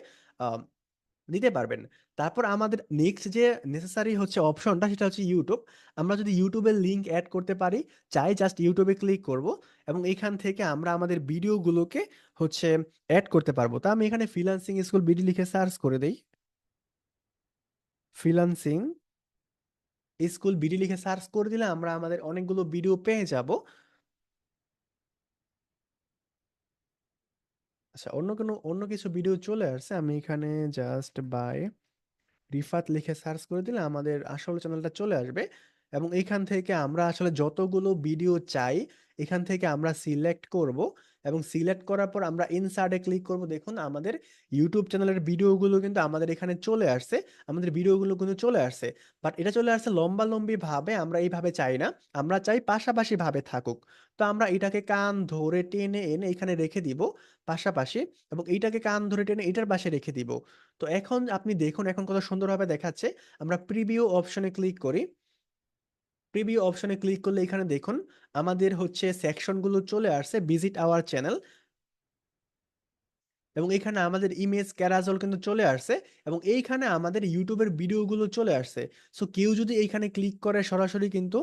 আহ, দিতে পারবেন। তারপর আমাদের নেক্সট যে নেসেসারি হচ্ছে অপশনটা সেটা হচ্ছে ইউটিউব। আমরা যদি ইউটিউবের লিংক অ্যাড করতে পারি, চাই জাস্ট ইউটিউবে ক্লিক করব এবং এখান থেকে আমরা আমাদের ভিডিওগুলোকে হচ্ছে অ্যাড করতে পারবো। তো আমি এখানে ফ্রিল্যান্সিং স্কুল বিডি লিখে সার্চ করে দেই। ফ্রিল্যান্সিং স্কুল বিডি লিখে সার্চ করে দিলে আমরা আমাদের অনেকগুলো ভিডিও পেয়ে যাব। আচ্ছা, অন্য কিছু ভিডিও চলে আসছে। আমি এখানে জাস্ট বাই রিফাত লিখে সার্চ করে দিলে আমাদের আসল চ্যানেলটা চলে আসবে। এবং এখান থেকে আমরা আসলে যতগুলো ভিডিও চাই এখান থেকে আমরা সিলেক্ট করব। এবং সিলেক্ট করার পর আমরা ইনসার্টে ক্লিক করব। দেখুন আমাদের ইউটিউব চ্যানেলের ভিডিওগুলো কিন্তু আমাদের এখানে চলে আসছে। আমাদের ভিডিওগুলো কিন্তু চলে আসছে। বাট এটা চলে আসছে লম্বা লম্বি ভাবে, আমরা এইভাবে চাই না। আমরা চাই পাশাপাশি ভাবে থাকুক। তো আমরা এটাকে কান ধরে টেনে এনে এখানে রেখে দিব পাশাপাশি। এবং এইটাকে কান ধরে টেনে এটার পাশে রেখে দিব। তো এখন আপনি দেখুন এখন কত সুন্দরভাবে দেখাচ্ছে। আমরা প্রিভিউ অপশনে ক্লিক করি। প্রিভিউ অপশনে ক্লিক করলে এখানে দেখুন আমাদের হচ্ছে সেকশনগুলো চলে আসছে, ভিজিট আওয়ার চ্যানেল। এবং এখানে আমাদের ইমেজ ক্যারাজল কিন্তু চলে আসছে। এবং এইখানে আমাদের ইউটিউবের ভিডিওগুলো চলে আসছে। সো কেউ যদি এইখানে ক্লিক করে সরাসরি কিন্তু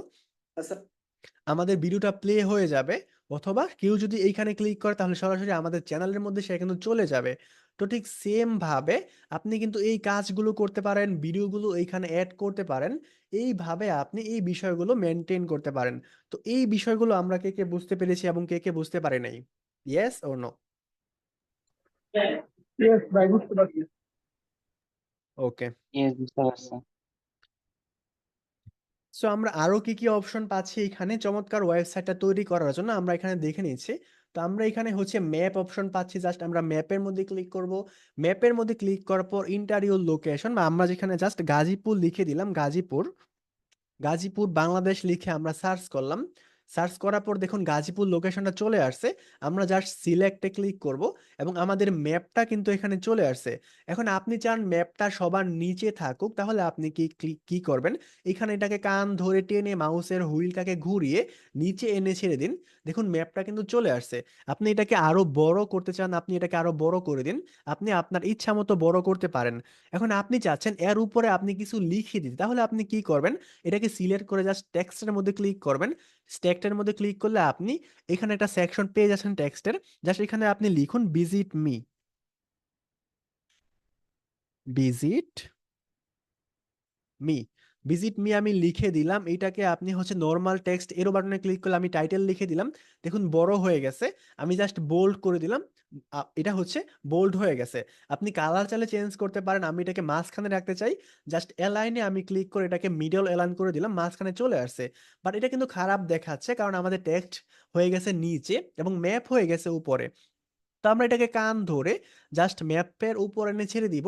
আমাদের ভিডিওটা প্লে হয়ে যাবে। অথবা কেউ যদি এইখানে ক্লিক করে তাহলে সরাসরি আমাদের চ্যানেলের মধ্যে সে কিন্তু চলে যাবে। তো ঠিক সেম ভাবে আপনি কিন্তু এই কাজগুলো করতে পারেন, ভিডিওগুলো এইখানে অ্যাড করতে পারেন। এইভাবে আপনি এই বিষয়গুলো মেনটেন করতে পারেন। তো এই বিষয়গুলো আমরা কে কে বুঝতে পেরেছি এবং কে কে বুঝতে পারি নাই? ইয়েস ওর নো? Yes, ভাই বুঝতে পারছি। ওকে, ইয়েস, বুঝতে পারছি। সো আমরা আরো কি কি অপশন পাচ্ছি এখানে চমৎকার ওয়েবসাইটটা তৈরি করার জন্য আমরা এখানে দেখে নিচ্ছি। তো আমরা এখানে হচ্ছে ম্যাপ অপশন পাচ্ছি, জাস্ট আমরা ম্যাপের মধ্যে ক্লিক করব। ম্যাপের মধ্যে ক্লিক করার পর ইন্টারিওর লোকেশন, বা আমরা যেখানে জাস্ট গাজীপুর লিখে দিলাম, গাজীপুর, গাজীপুর বাংলাদেশ লিখে আমরা সার্চ করলাম। সার্চ করার পর দেখুন গাজীপুর লোকেশনটা চলে আসছে। আমরা জাস্ট সিলেক্টে ক্লিক করব এবং আমাদের ম্যাপটা কিন্তু এখানে চলে আসছে। এখন আপনি চান ম্যাপটা সবার নিচে থাকুক, তাহলে আপনি কি করবেন, এখানে এটাকে কান ধরে টেনে মাউসের হুইলটাকে ঘুরিয়ে নিচে এনে ছেড়ে দিন। দেখুন ম্যাপটা কিন্তু চলে আসছে। আপনি এটাকে আরো বড় করতে চান, আপনি এটাকে আরো বড় করে দিন। আপনি আপনার ইচ্ছা মতো বড় করতে পারেন। এখন আপনি চাচ্ছেন এর উপরে আপনি কিছু লিখে দিতে, তাহলে আপনি কি করবেন, এটাকে সিলেক্ট করে জাস্ট টেক্সটের মধ্যে ক্লিক করবেন। টেক্সটের মধ্যে ক্লিক করলে আপনি এখানে একটা সেকশন পেয়ে যাচ্ছেন টেক্সটের। জাস্ট এখানে আপনি লিখুন visit me, visit me, visit me আমি লিখে দিলাম। এটাকে আপনি হচ্ছে নর্মাল টেক্সট এরো বাটনে ক্লিক করলে আমি টাইটেল লিখে দিলাম। দেখুন বড় হয়ে গেছে। আমি জাস্ট বোল্ড করে দিলাম। এটা হচ্ছে বোল্ড হয়ে গেছে। আপনি কালার চাইলে চেঞ্জ করতে পারেন। আমি এটাকে মাঝখানে রাখতে চাই, জাস্ট অ্যালাইনে আমি ক্লিক করে এটাকে মিডল অ্যালাইন করে দিলাম, মাঝখানে চলে আসছে। বাট এটা কিন্তু খারাপ দেখাচ্ছে, কারণ আমাদের টেক্সট হয়ে গেছে নিচে এবং ম্যাপ হয়ে গেছে উপরে। তো আমরা এটাকে কান ধরে জাস্ট ম্যাপের উপর এনে ছেড়ে দিব।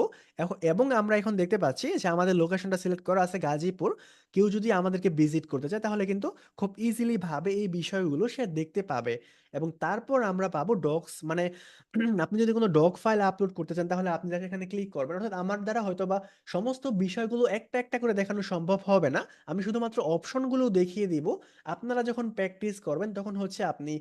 এবং আমরা এখন দেখতে পাচ্ছি যে আমাদের লোকেশনটা সিলেক্ট করা আছে গাজীপুর। কেউ যদি আমাদেরকে ভিজিট করতে চায় তাহলে কিন্তু খুব ইজিলি ভাবে এই বিষয়গুলো সে দেখতে পাবে। এবং তারপর আমরা পাবো ডক্স, মানে আপনি যদি কোনো ডক ফাইল আপলোড করতে চান তাহলে আপনি যাকে এখানে ক্লিক করবেন। অর্থাৎ আমার দ্বারা হয়তো বা সমস্ত বিষয়গুলো একটা একটা করে দেখানো সম্ভব হবে না, আমি শুধুমাত্র অপশনগুলো দেখিয়ে দিব। আপনারা যখন প্র্যাকটিস করবেন তখন হচ্ছে আপনি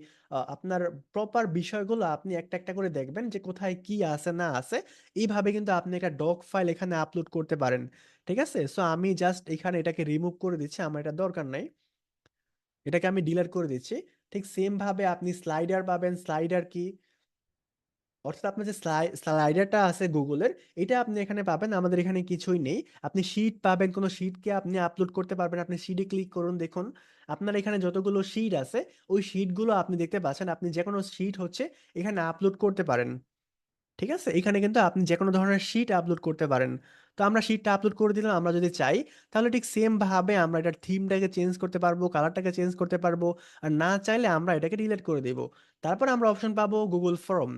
আপনার প্রপার বিষয়গুলো আপনি একটা একটা করে দেখবেন যে কোথায় কি আছে না আছে। এইভাবে কিন্তু আপনি একটা ডক ফাইল এখানে আপলোড করতে পারেন। ঠিক আছে, সো আমি জাস্ট এখানে এটাকে রিমুভ করে দিচ্ছি, আমার এটা দরকার নাই। এটাকে আমি ডিলিট করে দিচ্ছি। ঠিক সেম ভাবে আপনি স্লাইডার পাবেন। স্লাইডার কি, অর্থাৎ আপনার যে স্লাইডারটা আছে গুগলের, এটা আপনি এখানে পাবেন। আমাদের এখানে কিছুই নেই। আপনি শীট পাবেন, কোনো শীটকে আপনি আপলোড করতে পারবেন। আপনি শীটে ক্লিক করুন, দেখুন আপনার এখানে যতগুলো শীট আছে ওই শীটগুলো আপনি দেখতে পাচ্ছেন। আপনি যে কোনো শীট হচ্ছে এখানে আপলোড করতে পারেন। ঠিক আছে, এখানে কিন্তু আপনি যে কোনো ধরনের শীট আপলোড করতে পারেন। তো আমরা শীটটা আপলোড করে দিলাম। আমরা যদি চাই তাহলে ঠিক সেম ভাবে আমরা এটার থিমটাকে চেঞ্জ করতে পারবো, কালারটাকে চেঞ্জ করতে পারবো। আর না চাইলে আমরা এটাকে ডিলিট করে দেব। তারপর আমরা অপশন পাবো গুগল ফর্ম।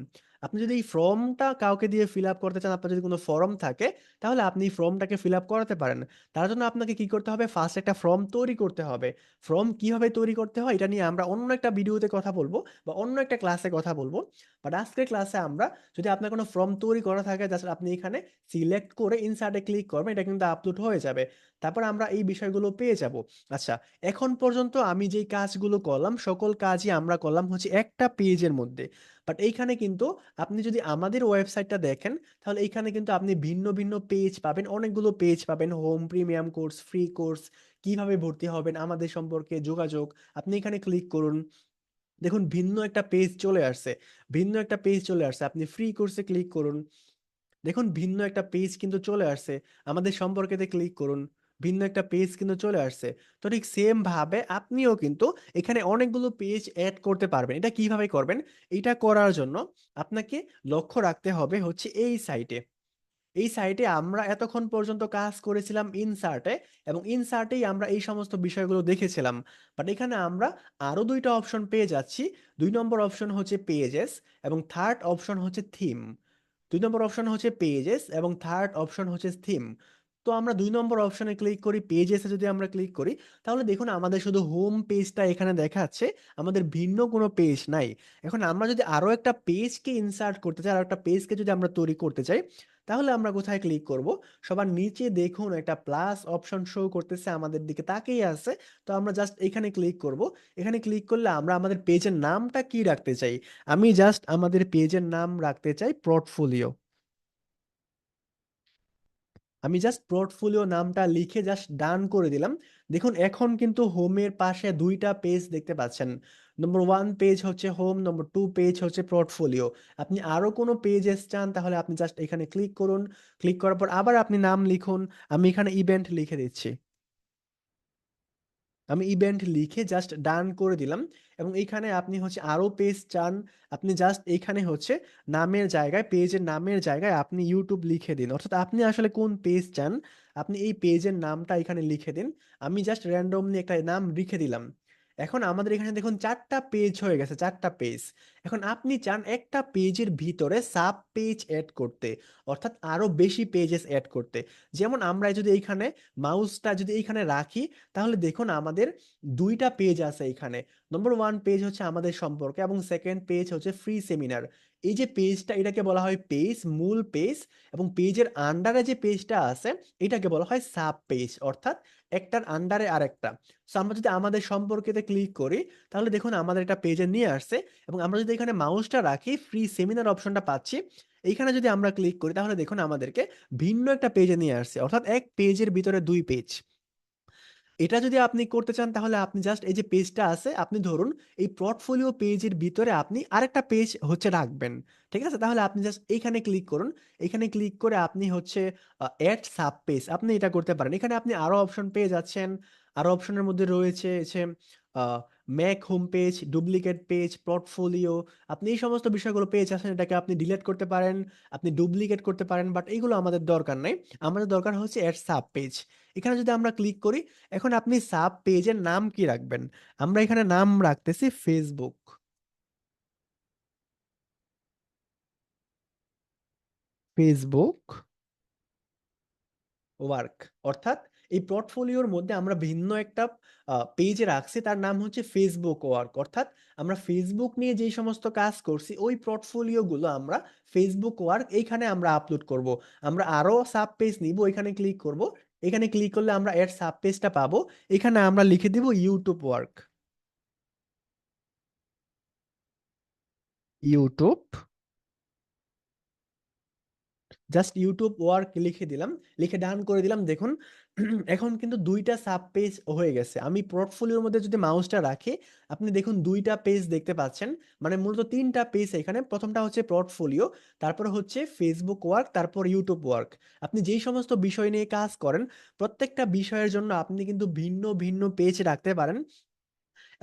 আপনি যদি এই ফর্মটা কাউকে দিয়ে ফিল আপ করতে চান, আপনার যদি কোনো ফর্ম থাকে তাহলে আপনি এই ফর্মটাকে ফিল আপ করাতে পারেন। তার জন্য আপনাকে কি করতে হবে, ফার্স্ট একটা ফর্ম তৈরি করতে হবে। ফর্ম কিভাবে তৈরি করতে হয় এটা নিয়ে আমরা অন্য একটা ভিডিওতে কথা বলবো বা অন্য একটা ক্লাসে কথা বলবো। বাট আজকের ক্লাসে আমরা, যদি আপনার কোনো ফর্ম তৈরি করা থাকে জাস্ট আপনি এখানে সিলেক্ট করে ইনসার্টে ক্লিক করবেন, এটা কিন্তু আপলোড হয়ে যাবে। তারপর আমরা এই বিষয়গুলো পেয়ে যাব। আচ্ছা, এখন পর্যন্ত আমি যেই কাজগুলো করলাম সকল কাজই আমরা করলাম হচ্ছে একটা পেজের মধ্যে। বাট এইখানে কিন্তু আপনি যদি আমাদের ওয়েবসাইটটা দেখেন তাহলে এইখানে কিন্তু আপনি ভিন্ন ভিন্ন পেজ পাবেন, অনেকগুলো পেজ পাবেন। Home, premium course, free course, কিভাবে ভর্তি হবেন, আমাদের সম্পর্কে যোগাযোগ। আপনি এখানে ক্লিক করুন, দেখুন ভিন্ন একটা পেজ চলে আসছে। ভিন্ন একটা পেজ চলে আসছে। আপনি ফ্রি কোর্সে ক্লিক করুন, দেখুন ভিন্ন একটা পেজ কিন্তু চলে আসছে। আমাদের সম্পর্কেতে ক্লিক করুন, ভিন্ন একটা পেজ কিন্তু চলে আসছে। তো ঠিক সেম ভাবে আপনিও কিন্তু এখানে অনেকগুলো পেজ অ্যাড করতে পারবেন। এটা কিভাবে করবেন, এটা করার জন্য আপনাকে লক্ষ্য রাখতে হবে হচ্ছে এই সাইটে। এই সাইটে আমরা এতক্ষণ পর্যন্ত কাজ করেছিলাম ইনসার্টে, এবং ইনসার্টেই আমরা এই সমস্ত বিষয়গুলো দেখেছিলাম। বাট এখানে আমরা আরো দুইটা অপশন পেয়ে যাচ্ছি। 2 নম্বর অপশন হচ্ছে পেজেস এবং থার্ড অপশন হচ্ছে থিম। 2 নম্বর অপশন হচ্ছে পেজেস এবং থার্ড অপশন হচ্ছে থিম। তো আমরা 2 নম্বর অপশনে ক্লিক করি, পেজেসে যদি আমরা ক্লিক করি তাহলে দেখুন আমাদের শুধু হোম পেজটা এখানে দেখাচ্ছে, আমাদের ভিন্ন কোনো পেজ নাই। এখন আমরা যদি আরো একটা পেজকে ইনসার্ট করতে চাই, আরো একটা পেজকে যদি আমরা তৈরি করতে চাই তাহলে আমরা কোথায় ক্লিক করব, সবার নিচে দেখুন একটা প্লাস অপশন শো করতেছে, আমাদের দিকে তাকিয়ে আছে। তো আমরা জাস্ট এখানে ক্লিক করব। এখানে ক্লিক করলে আমরা আমাদের পেজের নামটা কি রাখতে চাই, আমি জাস্ট আমাদের পেজের নাম রাখতে চাই পোর্টফোলিও। আমি জাস্ট পোর্টফোলিও নামটা লিখে জাস্ট ডান করে দিলাম। দেখুন এখন কিন্তু হোমের পাশে দুইটা পেজ দেখতে পাচ্ছেন। নম্বর 1 পেজ হচ্ছে হোম, নম্বর 2 পেজ হচ্ছে পোর্টফোলিও। আপনি আরো কোনো পেজেস চান তাহলে আপনি জাস্ট এখানে ক্লিক করুন। ক্লিক করার পর আবার আপনি নাম লিখুন। আমি এখানে ইভেন্ট লিখে দিচ্ছি। আমি ইভেন্ট লিখে জাস্ট ডান করে দিলাম। এবং এইখানে আপনি হচ্ছে আরো পেজ চান, আপনি জাস্ট এইখানে হচ্ছে নামের জায়গায়, পেজের নামের জায়গায় আপনি ইউটিউব লিখে দিন। অর্থাৎ আপনি আসলে কোন পেজ চান আপনি এই পেজের নামটা এখানে লিখে দিন। আমি জাস্ট র্যান্ডমলি একটা নাম লিখে দিলাম। এখন আমাদের এখানে দেখুন 4টা পেজ হয়ে গেছে, 4টা পেজ। এখন আপনি চান একটা পেজের ভিতরে সাব পেজ অ্যাড করতে, অর্থাৎ আরো বেশি পেজেস অ্যাড করতে। যেমন আমরা যদি এইখানে মাউসটা যদি এইখানে রাখি, তাহলে দেখুন আমাদের 2টা পেজ আছে এখানে। নম্বর 1 পেজ হচ্ছে আমাদের সম্পর্কে, এবং সেকেন্ড পেজ হচ্ছে ফ্রি সেমিনার। এই যে পেজটা, এটাকে বলা হয় পেজ, মূল পেজ। এবং পেজের আন্ডারে যে পেজটা আছে, এটাকে বলা হয় সাব পেজ, অর্থাৎ একটার আন্ডারে আরেকটা। সো আমরা যদি আমাদের সম্পর্কেতে ক্লিক করি, তাহলে দেখুন আমাদের একটা পেজে নিয়ে আসছে। এবং আমরা যদি এখানে মাউসটা রাখি, ফ্রি সেমিনার অপশনটা পাচ্ছি। এইখানে যদি আমরা ক্লিক করি, তাহলে দেখুন আমাদেরকে ভিন্ন একটা পেজে নিয়ে আসছে, অর্থাৎ এক পেজের ভিতরে 2 পেজ। এটা যদি আপনি করতে চান, তাহলে আপনি জাস্ট এই যে পেজটা আছে, আপনি ধরুন এই পোর্টফোলিও পেজের ভিতরে আপনি আরেকটা পেজ হচ্ছে রাখবেন। ঠিক আছে, তাহলে আপনি জাস্ট এইখানে ক্লিক করুন। এখানে ক্লিক করে আপনি হচ্ছে অ্যাড সাব পেজ, আপনি এটা করতে পারেন। এখানে আপনি আরো অপশন পেয়ে যাচ্ছেন। আরো অপশনের মধ্যে রয়েছে Mac home page, duplicate page, portfolio. আপনি এই সমস্ত বিষয়গুলো পেয়ে যাচ্ছেন, এটাকে আপনি ডিলিট করতে পারেন, আপনি ডুপ্লিকেট করতে পারেন, বাট এইগুলো আমাদের দরকার নাই। আমাদের দরকার হচ্ছে অ্যাড সাব পেজ। এখানে যদি আমরা ক্লিক করি, এখন আপনি সাব পেজের নাম কি রাখবেন? আমরা এখানে নাম রাখতেছি ফেসবুক। ফেসবুক ওয়ার্ক, অর্থাৎ এই পোর্টফোলিওর মধ্যে আমরা ভিন্ন একটা পেজে রাখছি, তার নাম হচ্ছে ফেসবুক ওয়ার্ক। অর্থাৎ আমরা ফেসবুক নিয়ে যেই সমস্ত কাজ করছি, ওই পোর্টফোলিও গুলো আমরা ফেসবুক ওয়ার্ক এইখানে আমরা আপলোড করব। আমরা আরো সাব পেজ নিব, এখানে ক্লিক করব। এখানে ক্লিক করলে আমরা এর সাব পেজটা পাবো। এখানে আমরা লিখে দিব YouTube work. YouTube, just YouTube work লিখে দিলাম, লিখে ডান করে দিলাম। দেখুন এখন কিন্তু 2টা সাব পেজ হয়ে গেছে। আমি পোর্টফোলিওর মধ্যে যদি মাউসটা রাখি, আপনি দেখুন 2টা পেজ দেখতে পাচ্ছেন। মানে মূলত 3টা পেজ এখানে। প্রথমটা হচ্ছে পোর্টফোলিও, তারপর হচ্ছে ফেসবুক ওয়ার্ক, তারপর ইউটিউব ওয়ার্ক। আপনি যেই সমস্ত বিষয় নিয়ে কাজ করেন, প্রত্যেকটা বিষয়ের জন্য আপনি কিন্তু ভিন্ন ভিন্ন পেজ রাখতে পারেন।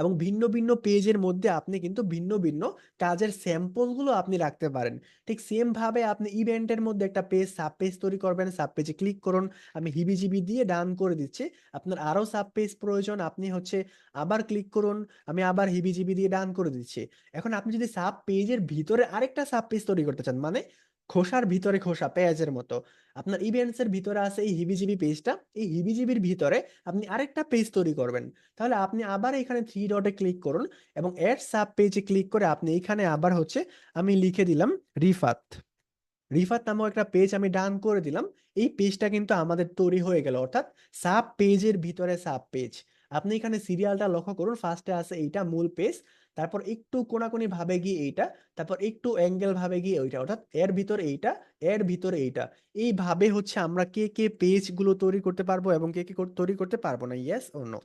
এবং ভিন্ন ভিন্ন পেজের মধ্যে আপনি কিন্তু ভিন্ন ভিন্ন কাজের স্যাম্পল গুলো আপনি রাখতে পারেন। ঠিক সেম ভাবে আপনি ইভেন্টের মধ্যে একটা পেজ, সাব পেজ তৈরি করবেন। সাব পেজে ক্লিক করুন, আমি হিবিজিবি দিয়ে ডান করে দিচ্ছি। আপনার আরো সাব পেজ প্রয়োজন, আপনি হচ্ছে আবার ক্লিক করুন, আমি আবার হিবিজিবি দিয়ে ডান করে দিচ্ছি। এখন আপনি যদি সাব পেজের ভিতরে আরেকটা সাব পেজ তৈরি করতে চান, মানে খোসার ভিতরে খোসা পেঁয়াজের মতো, আপনার ইভেন্টস এর ভিতরে আছে এই হিবিজিবি পেজটা, এই হিবিজিবির ভিতরে আপনি আরেকটা পেজ তৈরি করবেন। তাহলে আপনি আবার এখানে 3 ডটে ক্লিক করুন, এবং এড সাব পেজে ক্লিক করে আপনি এখানে আবার হচ্ছে আমি লিখে দিলাম রিফাত। রিফাত নামক একটা পেজ আমি ডান করে দিলাম। এই পেজটা কিন্তু আমাদের তৈরি হয়ে গেল, অর্থাৎ সাব পেজের ভিতরে সাব পেজ। আপনি এখানে সিরিয়ালটা লক্ষ্য করুন, ফার্স্টে আছে এইটা মূল পেজ, তারপর একটু কোনাকুনি ভাবে গিয়ে এইটা, তারপর একটু অ্যাঙ্গেল ভাবে গিয়ে ওইটা, অর্থাৎ এর ভিতরে এইটা, এর ভিতরে এইটা। এইভাবে হচ্ছে আমরা কে কে পেজ গুলো তৈরি করতে পারবো এবং কে কে তৈরি করতে পারবো না, ইয়েস ও নো?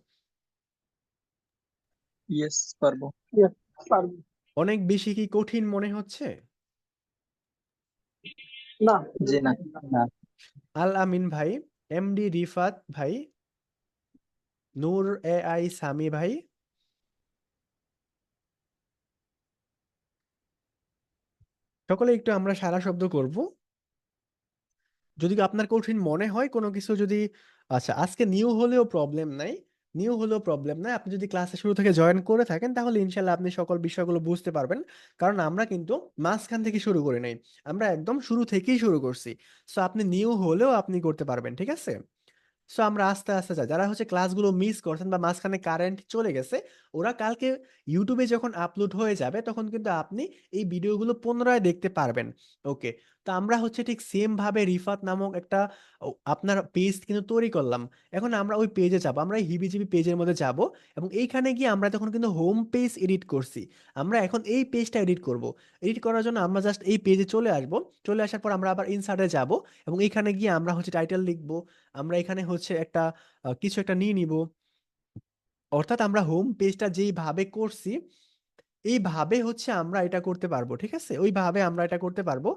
ইয়েস, পারবো। Yes, পারবো। অনেক বেশি কি কঠিন মনে হচ্ছে? না, জি না। না। আল আমিন ভাই, এমডি রিফাত ভাই, নূর এআই সামি ভাই, সকলে একটু আমরা সারা শব্দ করব। যদি আপনার কঠিন মনে হয় কোনো কিছু, যদি আচ্ছা আজকে নিউ হলেও প্রবলেম নাই, নিউ হলেও প্রবলেম নাই। আপনি যদি ক্লাসে শুরু থেকে জয়েন করে থাকেন, তাহলে ইনশাল্লাহ আপনি সকল বিষয়গুলো বুঝতে পারবেন। কারণ আমরা কিন্তু মাঝখান থেকে শুরু করি নাই, আমরা একদম শুরু থেকেই শুরু করছি। সো আপনি নিউ হলেও আপনি করতে পারবেন, ঠিক আছে? সো আমরা আস্তে আস্তে যাই। যারা হচ্ছে ক্লাসগুলো মিস করছেন বা মাঝখানে কারেন্ট চলে গেছে, ওরা কালকে ইউটিউবে যখন আপলোড হয়ে যাবে, তখন কিন্তু আপনি এই ভিডিওগুলো পুনরায় দেখতে পারবেন। ওকে, তো আমরা হচ্ছে ঠিক সেম ভাবে রিফাত নামক একটা আপনার পেজ কিন্তু তৈরি করলাম। এখন আমরা ওই পেজে যাব, আমরা এই হিবিজিবি পেজের মধ্যে যাব, এবং এইখানে গিয়ে আমরা তখন কিন্তু হোম পেজ এডিট করছি। আমরা এখন এই পেজটা এডিট করব। এডিট করার জন্য আমরা জাস্ট এই পেজে চলে আসব। চলে আসার পর আমরা আবার ইনসার্টে যাব, এবং এইখানে গিয়ে আমরা হচ্ছে টাইটেল লিখবো। আমরা এখানে হচ্ছে একটা কিছু একটা নিয়ে নিব। অর্থাৎ আমরা হোম পেজটা যেইভাবে করছি, এইভাবে হচ্ছে আমরা এটা করতে পারবো, ঠিক আছে? ওইভাবে আমরা এটা করতে পারবো।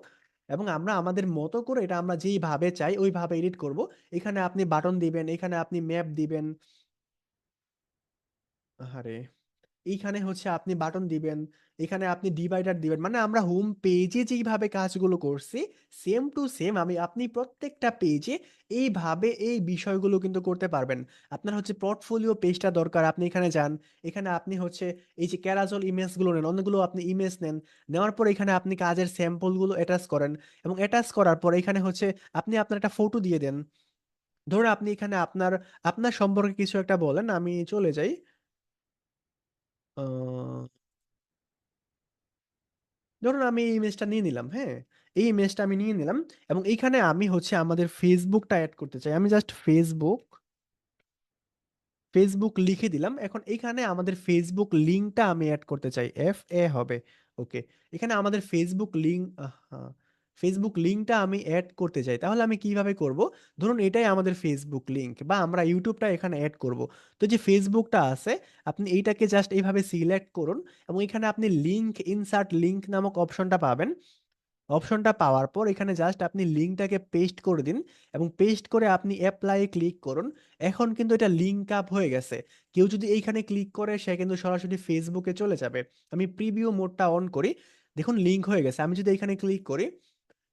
এবং আমরা আমাদের মতো করে এটা আমরা যেইভাবে চাই ওইভাবে এডিট করব। এখানে আপনি বাটন দিবেন, এখানে আপনি ম্যাপ দিবেন। আরে, এইখানে হচ্ছে আপনি বাটন দিবেন, এখানে আপনি ডিভাইডার দিবেন, মানে আমরা হোম পেজে যেইভাবে কাজগুলো করছি সেম টু সেম আপনি প্রত্যেকটা পেজে এইভাবে এই বিষয়গুলো কিন্তু করতে পারবেন। আপনার হচ্ছে পোর্টফোলিও পেজটা দরকার, আপনি এখানে যান, এখানে আপনি হচ্ছে এই যে ক্যারাজল ইমেজগুলো নেন, অনেকগুলো আপনি ইমেজ নেন, নেওয়ার পর এখানে আপনি কাজের স্যাম্পলগুলো অ্যাটাচ করেন, এবং অ্যাটাচ করার পর এখানে হচ্ছে আপনি আপনার একটা ফটো দিয়ে দেন। ধরুন আপনি এখানে আপনার আপনার সম্পর্কে কিছু একটা বলেন, আমি চলে যাই। আহ, ধরুন আমি এই ইমেজটা নিয়ে নিলাম, হ্যাঁ, এই ইমেজটা আমি নিয়ে নিলাম, এবং এইখানে আমি হচ্ছে আমাদের ফেসবুকটা অ্যাড করতে চাই, আমি জাস্ট ফেসবুক ফেসবুক লিখে দিলাম। এখন এখানে আমাদের ফেসবুক লিংকটা আমি অ্যাড করতে চাই, হবে। ওকে, এখানে আমাদের ফেসবুক লিংক, ফেসবুক লিংকটা আমি অ্যাড করতে চাই, তাহলে আমি কিভাবে করব? ধরুন এটাই আমাদের ফেসবুক লিংক, বা আমরা ইউটিউবটা এখানে অ্যাড করব। তো যে ফেসবুকটা আছে, আপনি এইটাকে জাস্ট এইভাবে সিলেক্ট করুন, এবং এখানে আপনি লিংক ইনসার্ট লিংক নামক অপশনটা পাবেন। অপশনটা পাওয়ার পর এখানে জাস্ট আপনি লিঙ্কটাকে পেস্ট করে দিন, এবং পেস্ট করে আপনি অ্যাপ্লাই ক্লিক করুন। এখন কিন্তু এটা লিঙ্ক আপ হয়ে গেছে। কেউ যদি এইখানে ক্লিক করে সে কিন্তু সরাসরি ফেসবুকে চলে যাবে। আমি প্রিভিউ মোডটা অন করি, দেখুন লিঙ্ক হয়ে গেছে। আমি যদি এখানে ক্লিক করি,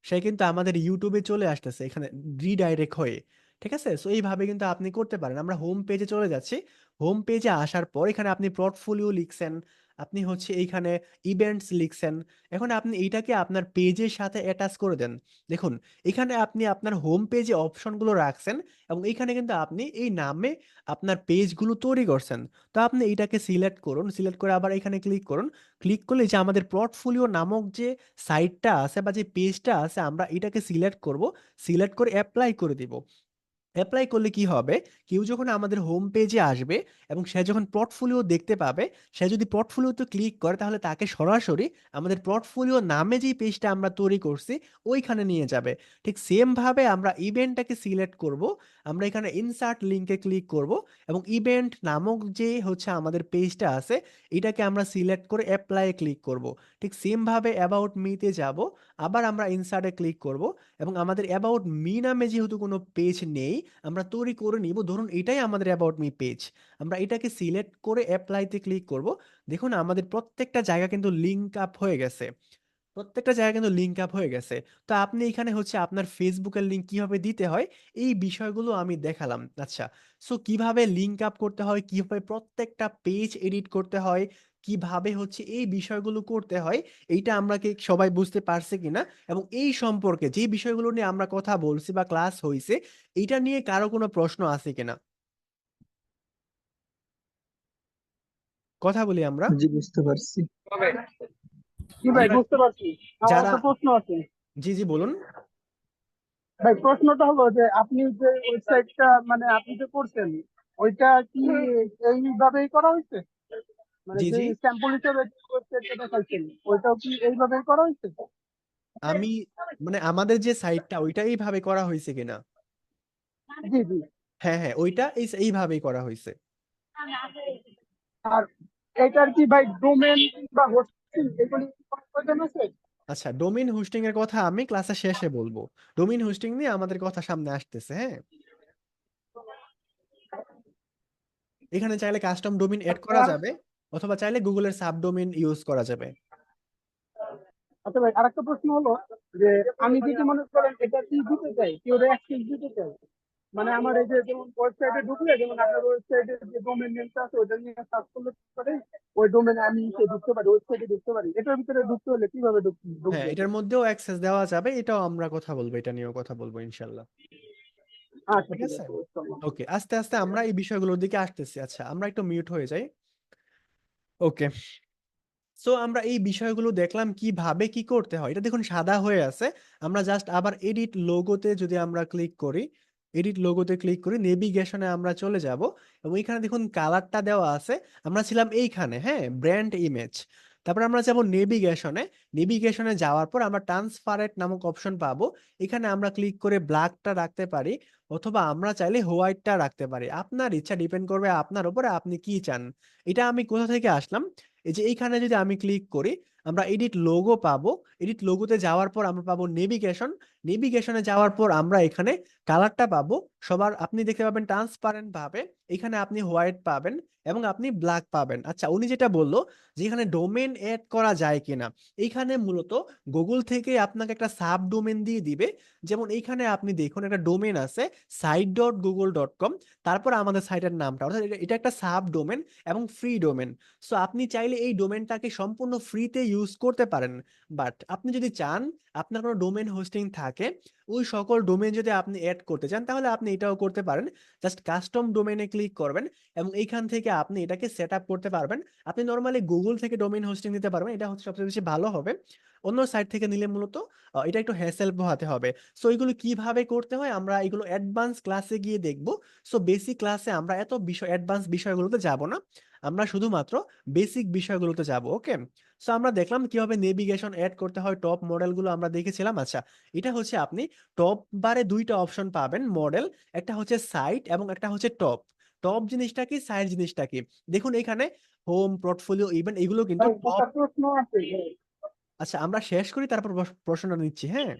সে কিন্তু আমাদের ইউটিউবে চলে আসতেছে এখানে রিডাইরেক্ট হয়ে। ঠিক আছে, সো এইভাবে কিন্তু আপনি করতে পারেন। আমরা হোম পেজে চলে যাচ্ছি। হোম পেজে আসার পর এখানে আপনি পোর্টফোলিও লিখছেন, আপনি হচ্ছে এইখানে ইভেন্টস লিখছেন। এখন আপনি এইটাকে আপনার পেজের সাথে অ্যাটাচ করে দেন। দেখুন এখানে আপনি আপনার হোম পেজে অপশনগুলো রাখছেন, এবং এইখানে কিন্তু আপনি এই নামে আপনার পেজগুলো তৈরি করছেন। তো আপনি এইটাকে সিলেক্ট করুন, সিলেক্ট করে আবার এখানে ক্লিক করুন। ক্লিক করলে যে আমাদের পোর্টফোলিও নামক যে সাইটটা আছে বা যে পেজটা আছে, আমরা এটাকে সিলেক্ট করব, সিলেক্ট করে অ্যাপ্লাই করে দিব। অ্যাপ্লাই করলে কি হবে, কেউ যখন আমাদের হোম পেজে আসবে এবং সে যখন পোর্টফোলিও দেখতে পাবে, সে যদি পোর্টফোলিওতে ক্লিক করে তাহলে তাকে সরাসরি আমাদের পোর্টফোলিও নামে যে পেজটা আমরা তৈরি করছি ওইখানে নিয়ে যাবে। ঠিক সেম ভাবে আমরা ইভেন্টটাকে সিলেক্ট করব, আমরা এখানে ইনসার্ট লিংকে ক্লিক করব, এবং ইভেন্ট নামক যে হচ্ছে আমাদের পেজটা আছে এটাকে আমরা সিলেক্ট করে অ্যাপ্লাই ক্লিক করব। ঠিক সেম ভাবে অ্যাবাউট মিতে যাব, আবার আমরা ইনসার্টে ক্লিক করব, এবং আমাদের অ্যাবাউট মি নামে যেহেতু কোনো পেজ নেই, আমরা তৈরি করে নিব। ধরুন এটাই আমাদের অ্যাবাউট মি পেজ, আমরা এটাকে সিলেক্ট করে অ্যাপ্লাইতে ক্লিক করব। দেখুন আমাদের প্রত্যেকটা জায়গা কিন্তু লিঙ্ক আপ হয়ে গেছে, প্রত্যেকটা জায়গা কিন্তু লিঙ্ক আপ হয়ে গেছে। তো আপনি এখানে হচ্ছে আপনার ফেসবুকের লিঙ্ক কিভাবে দিতে হয় এই বিষয়গুলো আমি দেখালাম। আচ্ছা, সো কিভাবে লিঙ্ক আপ করতে হয়, কিভাবে প্রত্যেকটা পেজ এডিট করতে হয়, কিভাবে হচ্ছে এই বিষয়গুলো করতে হয়, এইটা আমরা কি সবাই বুঝতে পারছে কিনা, এবং এই সম্পর্কে যে বিষয়গুলো নিয়ে আমরা কথা বলছি বা ক্লাস হয়েছে, এইটা নিয়ে কারো কোনো প্রশ্ন আছে কিনা? কথা বলি আমরা। জি, বুঝতে পারছি। জি ভাই, বুঝতে পারছি। আমার যারা, একটা প্রশ্ন আছে। জি জি বলুন। ভাই, প্রশ্নটা হলো যে আপনি যে ওয়েবসাইটটা মানে আপনি যে করছেন, ওইটা কি এইভাবেই করা হয়েছে? মানে জি যে জি, স্যাম্পল হিসেবে ওয়েবসাইটটা দেখাইছেন, ওইটাও কি এইভাবেই করা হয়েছে? আমি মানে আমাদের যে সাইটটা ওইটা এইভাবে করা হয়েছে কিনা? জি জি। হ্যাঁ হ্যাঁ, ওইটা এইভাবেই করা হয়েছে। আর এটার কি ভাই ডোমেন বা হোস্টিং এগুলি কি কোনো প্রয়োজন আছে? আচ্ছা, ডোমেইন হোস্টিং এর কথা আমি ক্লাসের শেষে বলবো। ডোমেইন হোস্টিং নিয়ে আমাদের কথা সামনে আসতেছে, হ্যাঁ। এখানে চাইলে কাস্টম ডোমেইন এড করা আর যাবে, অথবা চাইলে গুগলের সাবডোমেইন ইউজ করা যাবে। আচ্ছা ভাই, আরেকটা প্রশ্ন হলো যে আমি যদি মনে করেন এটা কি দিতে চাই, কেউ অ্যাক্সেস দিতে চাই, মানে আমার এই যে যেমন ওয়েবসাইটে ঢুকলে যেমন আপনার ওয়েবসাইটে যে ডোমেন নেমটা আছে ওটা নিয়ে সার্চ করলে পারে ওই ডোমেনে আমি সে ঢুকতে পারি, ওয়েবসাইটে ঢুকতে পারি। এটার ভিতরে ঢুকতে হলে কিভাবে হ্যাঁ, ঢুকবো? এটার মধ্যেও অ্যাক্সেস দেওয়া যাবে, এটাও আমরা কথা বলবো, এটা নিয়েও কথা বলবো ইনশাল্লাহ। আচ্ছা ঠিক ঠিক আছে, আছে, বুঝতে ওকে, আস্তে আস্তে আমরা এই বিষয়গুলোর দিকে আসতেছি। আচ্ছা, আমরা একটু মিউট হয়ে যাই। ওকে, সো আমরা এই বিষয়গুলো দেখলাম কিভাবে কি করতে হয়। এটা দেখুন সাদা হয়ে আছে, আমরা জাস্ট আবার এডিট লোগোতে যদি আমরা ক্লিক করি, এডিট লোগোতে ক্লিক করি, নেভিগেশনে আমরা চলে যাব, এবং এখানে দেখুন কালারটা দেওয়া আছে। আমরা ছিলাম এইখানে, হ্যাঁ, ব্র্যান্ড ইমেজ। তারপর আমরা যাব নেভিগেশনে, নেভিগেশনে যাওয়ার পর আমরা ট্রান্সপারেন্ট নামক অপশন পাবো। এখানে আমরা ক্লিক করে ব্ল্যাকটা রাখতে পারি, অথবা আমরা চাইলে হোয়াইটটা রাখতে পারি, আপনার ইচ্ছা, ডিপেন্ড করবে আপনার উপরে আপনি কি চান। এটা আমি কোথা থেকে আসলাম, এই যে এইখানে যদি আমি ক্লিক করি আমরা এডিট লোগো পাবো। এডিট লোগোতে যাওয়ার পর আমরা পাবো নেভিগেশন। নেভিগেশনে যাওয়ার পর আমরা এখানে কালারটা পাবো সবার, আপনি দেখতে পাবেন ট্রান্সপারেন্ট ভাবে এখানে আপনি হোয়াইট পাবেন এবং আপনি ব্ল্যাক পাবেন। আচ্ছা, উনি যেটা বললো যে এখানে ডোমেন এড করা যায় কিনা, এইখানে মূলত গুগল থেকে আপনাকে একটা সাব ডোমেন দিয়ে দিবে। যেমন এইখানে আপনি দেখুন একটা ডোমেন আছে site.google.com, তারপর আমাদের সাইটের নামটা, অর্থাৎ এটা একটা সাব ডোমেন এবং ফ্রি ডোমেন। সো আপনি চাইলে এই ডোমেনটাকে সম্পূর্ণ ফ্রিতে ইউজ করতে পারেন। বাট আপনি যদি চান আপনার কোনো ডোমেন হোস্টিং থাকে, ওই সকল ডোমেন যদি আপনি অ্যাড করতে চান তাহলে আপনি এটাও করতে পারেন। জাস্ট কাস্টম ডোমেনে ক্লিক করবেন এবং এইখান থেকে আপনি এটাকে সেট আপ করতে পারবেন। আপনি নর্মালি গুগল থেকে ডোমেন হোস্টিং নিতে পারবেন, এটা হচ্ছে সবচেয়ে বেশি ভালো হবে। অন্য সাইট থেকে নিলে মূলত এটা একটু হ্যাসেল পোহাতে হবে। সো এগুলো কিভাবে করতে হয় আমরা এগুলো অ্যাডভান্স ক্লাসে গিয়ে দেখব। সো বেসিক ক্লাসে আমরা এত বিষয় অ্যাডভান্স বিষয়গুলোতে যাব না, আমরা শুধুমাত্র বেসিক বিষয়গুলোতে যাব। ওকে, সো আমরা দেখলাম কিভাবে নেভিগেশন অ্যাড করতে হয়, টপ মডেলগুলো আমরা দেখেছিলাম। আচ্ছা, এটা হচ্ছে আপনি টপ বারে দুইটা অপশন পাবেন মডেল, একটা হচ্ছে সাইট এবং একটা হচ্ছে টপ। টপ জিনিসটা কি, সাইট জিনিসটা কি, দেখুন এখানে হোম, পোর্টফোলিও, ইভেন্ট এগুলো কিন্তু ভাই টপ। একটা প্রশ্ন আছে। আচ্ছা, আমরা শেষ করি তারপর প্রশ্নটা নিচ্ছি, হ্যাঁ?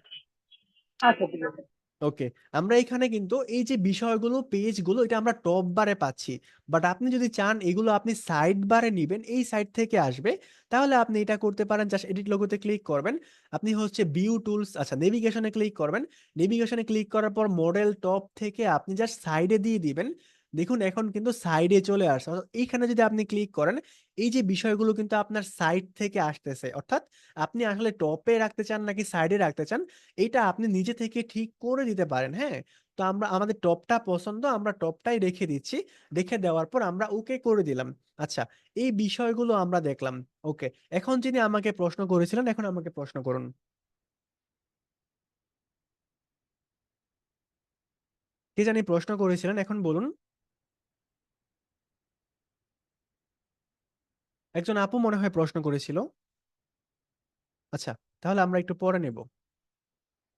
আচ্ছা ঠিক আছে। ওকে, আমরা এখানে কিন্তু এই যে বিষয়গুলো, পেজগুলো, এটা আমরা টপ বারে পাচ্ছি। বাট আপনি যদি চান এগুলো আপনি সাইড বারে নিবেন, এই সাইড থেকে আসবে, তাহলে আপনি এটা করতে পারেন। জাস্ট এডিট লোগোতে ক্লিক করবেন, আপনি হচ্ছে ভিউ টুলস, আচ্ছা নেভিগেশনে ক্লিক করবেন। নেভিগেশনে ক্লিক করার পর মডেল টপ থেকে আপনি জাস্ট সাইডে দিয়ে দিবেন। দেখুন এখন কিন্তু সাইডে চলে আসছে, অর্থাৎ এইখানে যদি আপনি ক্লিক করেন এই যে বিষয়গুলো কিন্তু আপনার সাইড থেকে আসতেছে। অর্থাৎ আপনি আসলে টপে রাখতে চান নাকি সাইডে রাখতে চান, এটা আপনি নিজে থেকে ঠিক করে দিতে পারেন। হ্যাঁ, তো আমরা আমাদের টপটা পছন্দ, আমরা টপটাই রেখে দিচ্ছি। রেখে দেওয়ার পর আমরা ওকে করে দিলাম। আচ্ছা, এই বিষয়গুলো আমরা দেখলাম। ওকে, এখন যিনি আমাকে প্রশ্ন করেছিলেন এখন আমাকে প্রশ্ন করুন। কে জানি প্রশ্ন করেছিলেন, এখন বলুন। একজন আপু মনে হয় প্রশ্ন করেছিল। আচ্ছা, তাহলে আমরা একটু পরে নেব।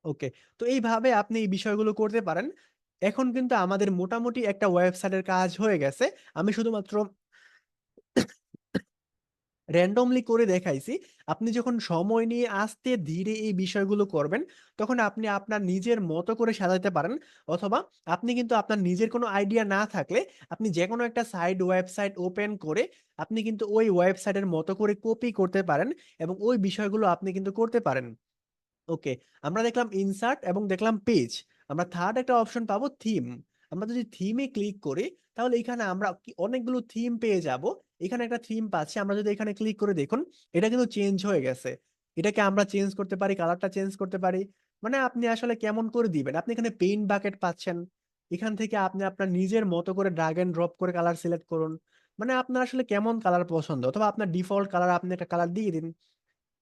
ওকে, তো এইভাবে আপনি এই বিষয়গুলো করতে পারেন। এখন কিন্তু আমাদের মোটামুটি একটা ওয়েবসাইটের কাজ হয়ে গেছে। আমি শুধুমাত্র র্যান্ডমলি করে দেখাইছি। আপনি যখন সময় নিয়ে আস্তে ধীরে এই বিষয়গুলো করবেন তখন আপনি আপনার নিজের মতো করে সাজাতে পারেন। অথবা আপনি কিন্তু আপনার নিজের কোনো আইডিয়া না থাকলে আপনি যে কোনো একটা সাইট, ওয়েবসাইট ওপেন করে আপনি কিন্তু ওই ওয়েবসাইটের মতো করে কপি করতে পারেন এবং ওই বিষয়গুলো আপনি কিন্তু করতে পারেন। ওকে, আমরা দেখলাম ইনসার্ট এবং দেখলাম পেজ। আমরা থার্ড একটা অপশন পাবো থিম। আমরা যদি থিমে ক্লিক করি তাহলে এখানে আমরা অনেকগুলো থিম পেয়ে যাব। এখানে একটা থিম পাচ্ছি, আমরা যদি এখানে ক্লিক করে দেখুন এটা কিন্তু চেঞ্জ হয়ে গেছে। এটাকে আমরা চেঞ্জ করতে পারি, কালারটা চেঞ্জ করতে পারি। মানে আপনি আসলে কেমন করে দিবেন, আপনি এখানে পেইন্ট বাকেট পাচ্ছেন, এখান থেকে আপনি আপনার নিজের মতো করে ড্রাগ এন্ড ড্রপ করে কালার সিলেক্ট করুন। মানে আপনার আসলে কেমন কালার পছন্দ, অথবা আপনার ডিফল্ট কালার আপনি একটা কালার দিয়ে দিন।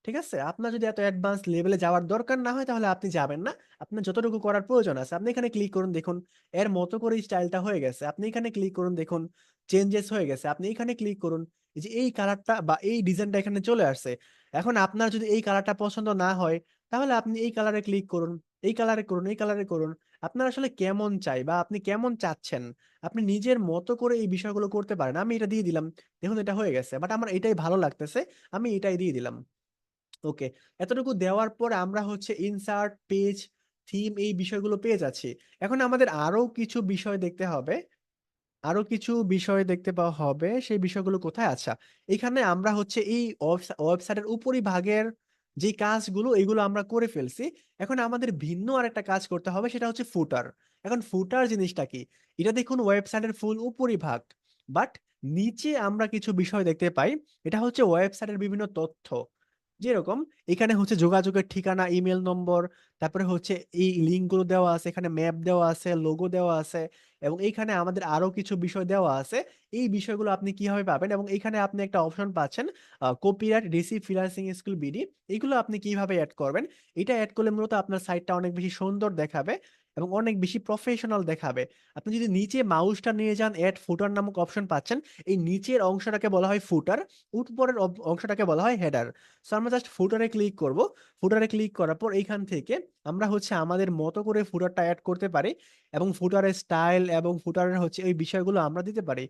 ঠিক আছে, আপনার যদি এত অ্যাডভান্স লেভেলে যাওয়ার দরকার না হয় তাহলে আপনি যাবেন না। আপনার যতটুকু করার প্রয়োজন আছে আপনি এখানে ক্লিক করুন, দেখুন এর মতো করে স্টাইলটা হয়ে গেছে। আপনি এখানে ক্লিক করুন, দেখুন চেঞ্জেস হয়ে গেছে। আপনি এখানে ক্লিক করুন, এই যে এই কালারটা বা এই ডিজাইনটা এখানে চলে আসছে। এখন আপনার যদি এই কালারটা পছন্দ না হয় তাহলে আপনি এই কালারে ক্লিক করুন, এই কালারে করুন, এই কালারে করুন। আপনার আসলে কেমন চাই বা আপনি কেমন চাচ্ছেন, আপনি নিজের মতো করে এই বিষয়গুলো করতে পারেন। আমি এটা দিয়ে দিলাম, দেখুন এটা হয়ে গেছে, বাট আমার এটাই ভালো লাগতেছে, আমি এটাই দিয়ে দিলাম। ওকে, এতটুকু দেওয়ার পর আমরা হচ্ছে ইনসার্ট, পেজ, থিম এই বিষয়গুলো পেয়ে যাচ্ছি। এখন আমাদের আরো কিছু বিষয় দেখতে হবে, আরো কিছু বিষয় দেখতে পাওয়া হবে। সেই বিষয়গুলো কোথায়? আচ্ছা, এখানে আমরা হচ্ছে এই ওয়েবসাইটের উপরিভাগের যে কাজগুলো এগুলো আমরা করে ফেলছি। এখন আমাদের ভিন্ন আরেকটা কাজ করতে হবে, সেটা হচ্ছে ফুটার। এখন ফুটার জিনিসটা কি, এটা দেখুন ওয়েবসাইটের ফুল উপরিভাগ, বাট নিচে আমরা কিছু বিষয় দেখতে পাই। এটা হচ্ছে ওয়েবসাইটের বিভিন্ন তথ্য, যেরকম এখানে হচ্ছে যোগাযোগের ঠিকানা, ইমেল নম্বর, তারপরে হচ্ছে এই লিঙ্কগুলো দেওয়া আছে, এখানে ম্যাপ দেওয়া আছে, লোগো দেওয়া আছে, এবং এইখানে আমাদের আরো কিছু বিষয় দেওয়া আছে। এই বিষয়গুলো আপনি কিভাবে পাবেন, এবং এখানে আপনি একটা অপশন পাচ্ছেন copyright receive freelancing school BD, এগুলো আপনি কিভাবে অ্যাড করবেন। এটা অ্যাড করলে মূলত আপনার সাইটটা অনেক বেশি সুন্দর দেখাবে এবং অনেক বেশি প্রফেশনাল দেখাবে। আপনি যদি নিচে মাউসটা নিয়ে যান, অ্যাড ফুটার নামক অপশন পাচ্ছেন। এই নিচের অংশটাকে বলা হয় ফুটার, উপরের অংশটাকে বলা হয় হেডার। সো আমরা জাস্ট ফুটারে ক্লিক করব। ফুটারে ক্লিক করার পর এইখান থেকে আমরা হচ্ছে আমাদের মতো করে ফুটারটা অ্যাড করতে পারি এবং ফুটারের স্টাইল এবং ফুটারের হচ্ছে এই বিষয়গুলো আমরা দিতে পারি।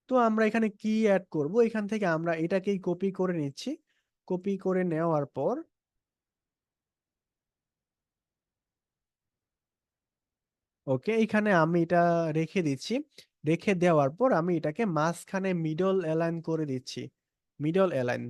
তো আমরা এখানে কি অ্যাড করব, এখান থেকে আমরা এটাকেই কপি করে নিচ্ছি। কপি করে নেওয়ার পর ওকে, এইখানে আমি এটা রেখে দিচ্ছি। রেখে দেওয়ার পর আমি এটাকে মাঝখানে মিডল অ্যালাইন করে দিচ্ছি। মিডল অ্যালাইন,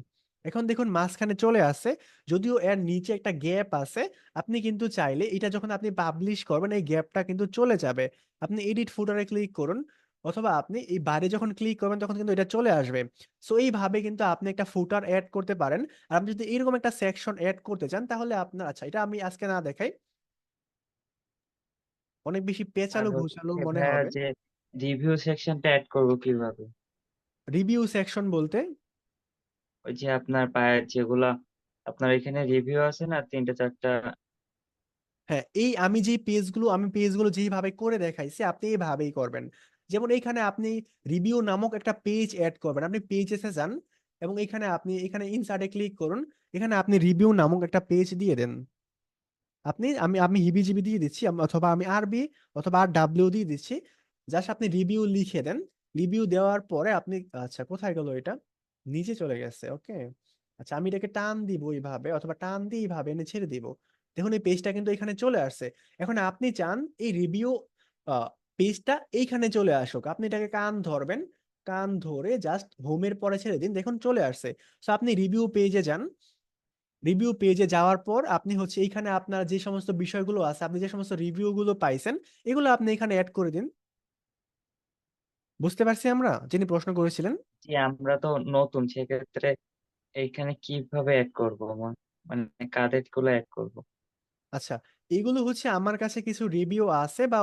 এখন দেখুন মাঝখানে চলে আসছে। যদিও এর নিচে একটা গ্যাপ আছে, আপনি কিন্তু চাইলে এটা যখন আপনি পাবলিশ করবেন এই গ্যাপটা কিন্তু চলে যাবে। আপনি এডিট ফুটারে ক্লিক করুন, অথবা আপনি এই বাইরে যখন ক্লিক করবেন তখন কিন্তু এটা চলে আসবে। সো এইভাবে কিন্তু আপনি একটা ফুটার অ্যাড করতে পারেন। আর আপনি যদি এরকম একটা সেকশন অ্যাড করতে চান তাহলে আপনার, আচ্ছা এটা আমি আজকে না দেখাই, অনেক বেশি আর পেঁচালো ঘুচালো হচ্ছে মনে ভাইয়া হবে। যে রিভিউ সেকশনটা অ্যাড করবো কিভাবে? রিভিউ সেকশন বলতে? ওই যে আপনার পায়ের যেগুলা আপনার এখানে রিভিউ আছে না, তিনটা চারটা। হ্যাঁ, এই আমি পেজগুলো যেইভাবে করে দেখাইছি আপনি এইভাবেই করবেন। যেমন এইখানে আপনি রিভিউ নামক একটা পেজ অ্যাড করবেন। আপনি পেজেসে যান এবং এখানে ইনসার্টে ক্লিক করুন। এখানে আপনি রিভিউ নামক একটা পেজ দিয়ে দেন। আমি হিবিজিবি দিয়ে দিচ্ছি, অথবা আমি আরবি অথবা আর ডাব্লিউ দিয়ে দিচ্ছি। জাস্ট আপনি রিভিউ লিখে দেন। রিভিউ দেওয়ার পরে আপনি, আচ্ছা কোথায় গেল এটা, নিচে চলে গেছে। ওকে, আচ্ছা আমি এটাকে টান দিব এইভাবে, অথবা টান দিয়ে এইভাবে এনে ছেড়ে দিব। দেখুন এই পেজটা কিন্তু এখানে চলে আসছে। এখন আপনি চান এই রিভিউ পেজটা এইখানে চলে আসুক, আপনি এটাকে কান ধরবেন। কান ধরে জাস্ট হোমের পরে ছেড়ে দিন, দেখুন চলে আসছে। তো আপনি রিভিউ পেজে যান। রিভিউ পেজে যাওয়ার পর আপনি হচ্ছে এইখানে আপনার যে সমস্ত বিষয়গুলো আছে, আপনি যে সমস্ত রিভিউ গুলো পাইছেন এগুলো আপনি এখানে অ্যাড করে দিন। বুঝতে পারছি আমরা, যিনি প্রশ্ন করেছিলেন। যে আমরা তো নতুন, সেক্ষেত্রে এইখানে কিভাবে অ্যাড করবো? মানে কাদের গুলো অ্যাড করবো? আচ্ছা, এগুলো হচ্ছে আমার কাছে কিছু রিভিউ আছে বা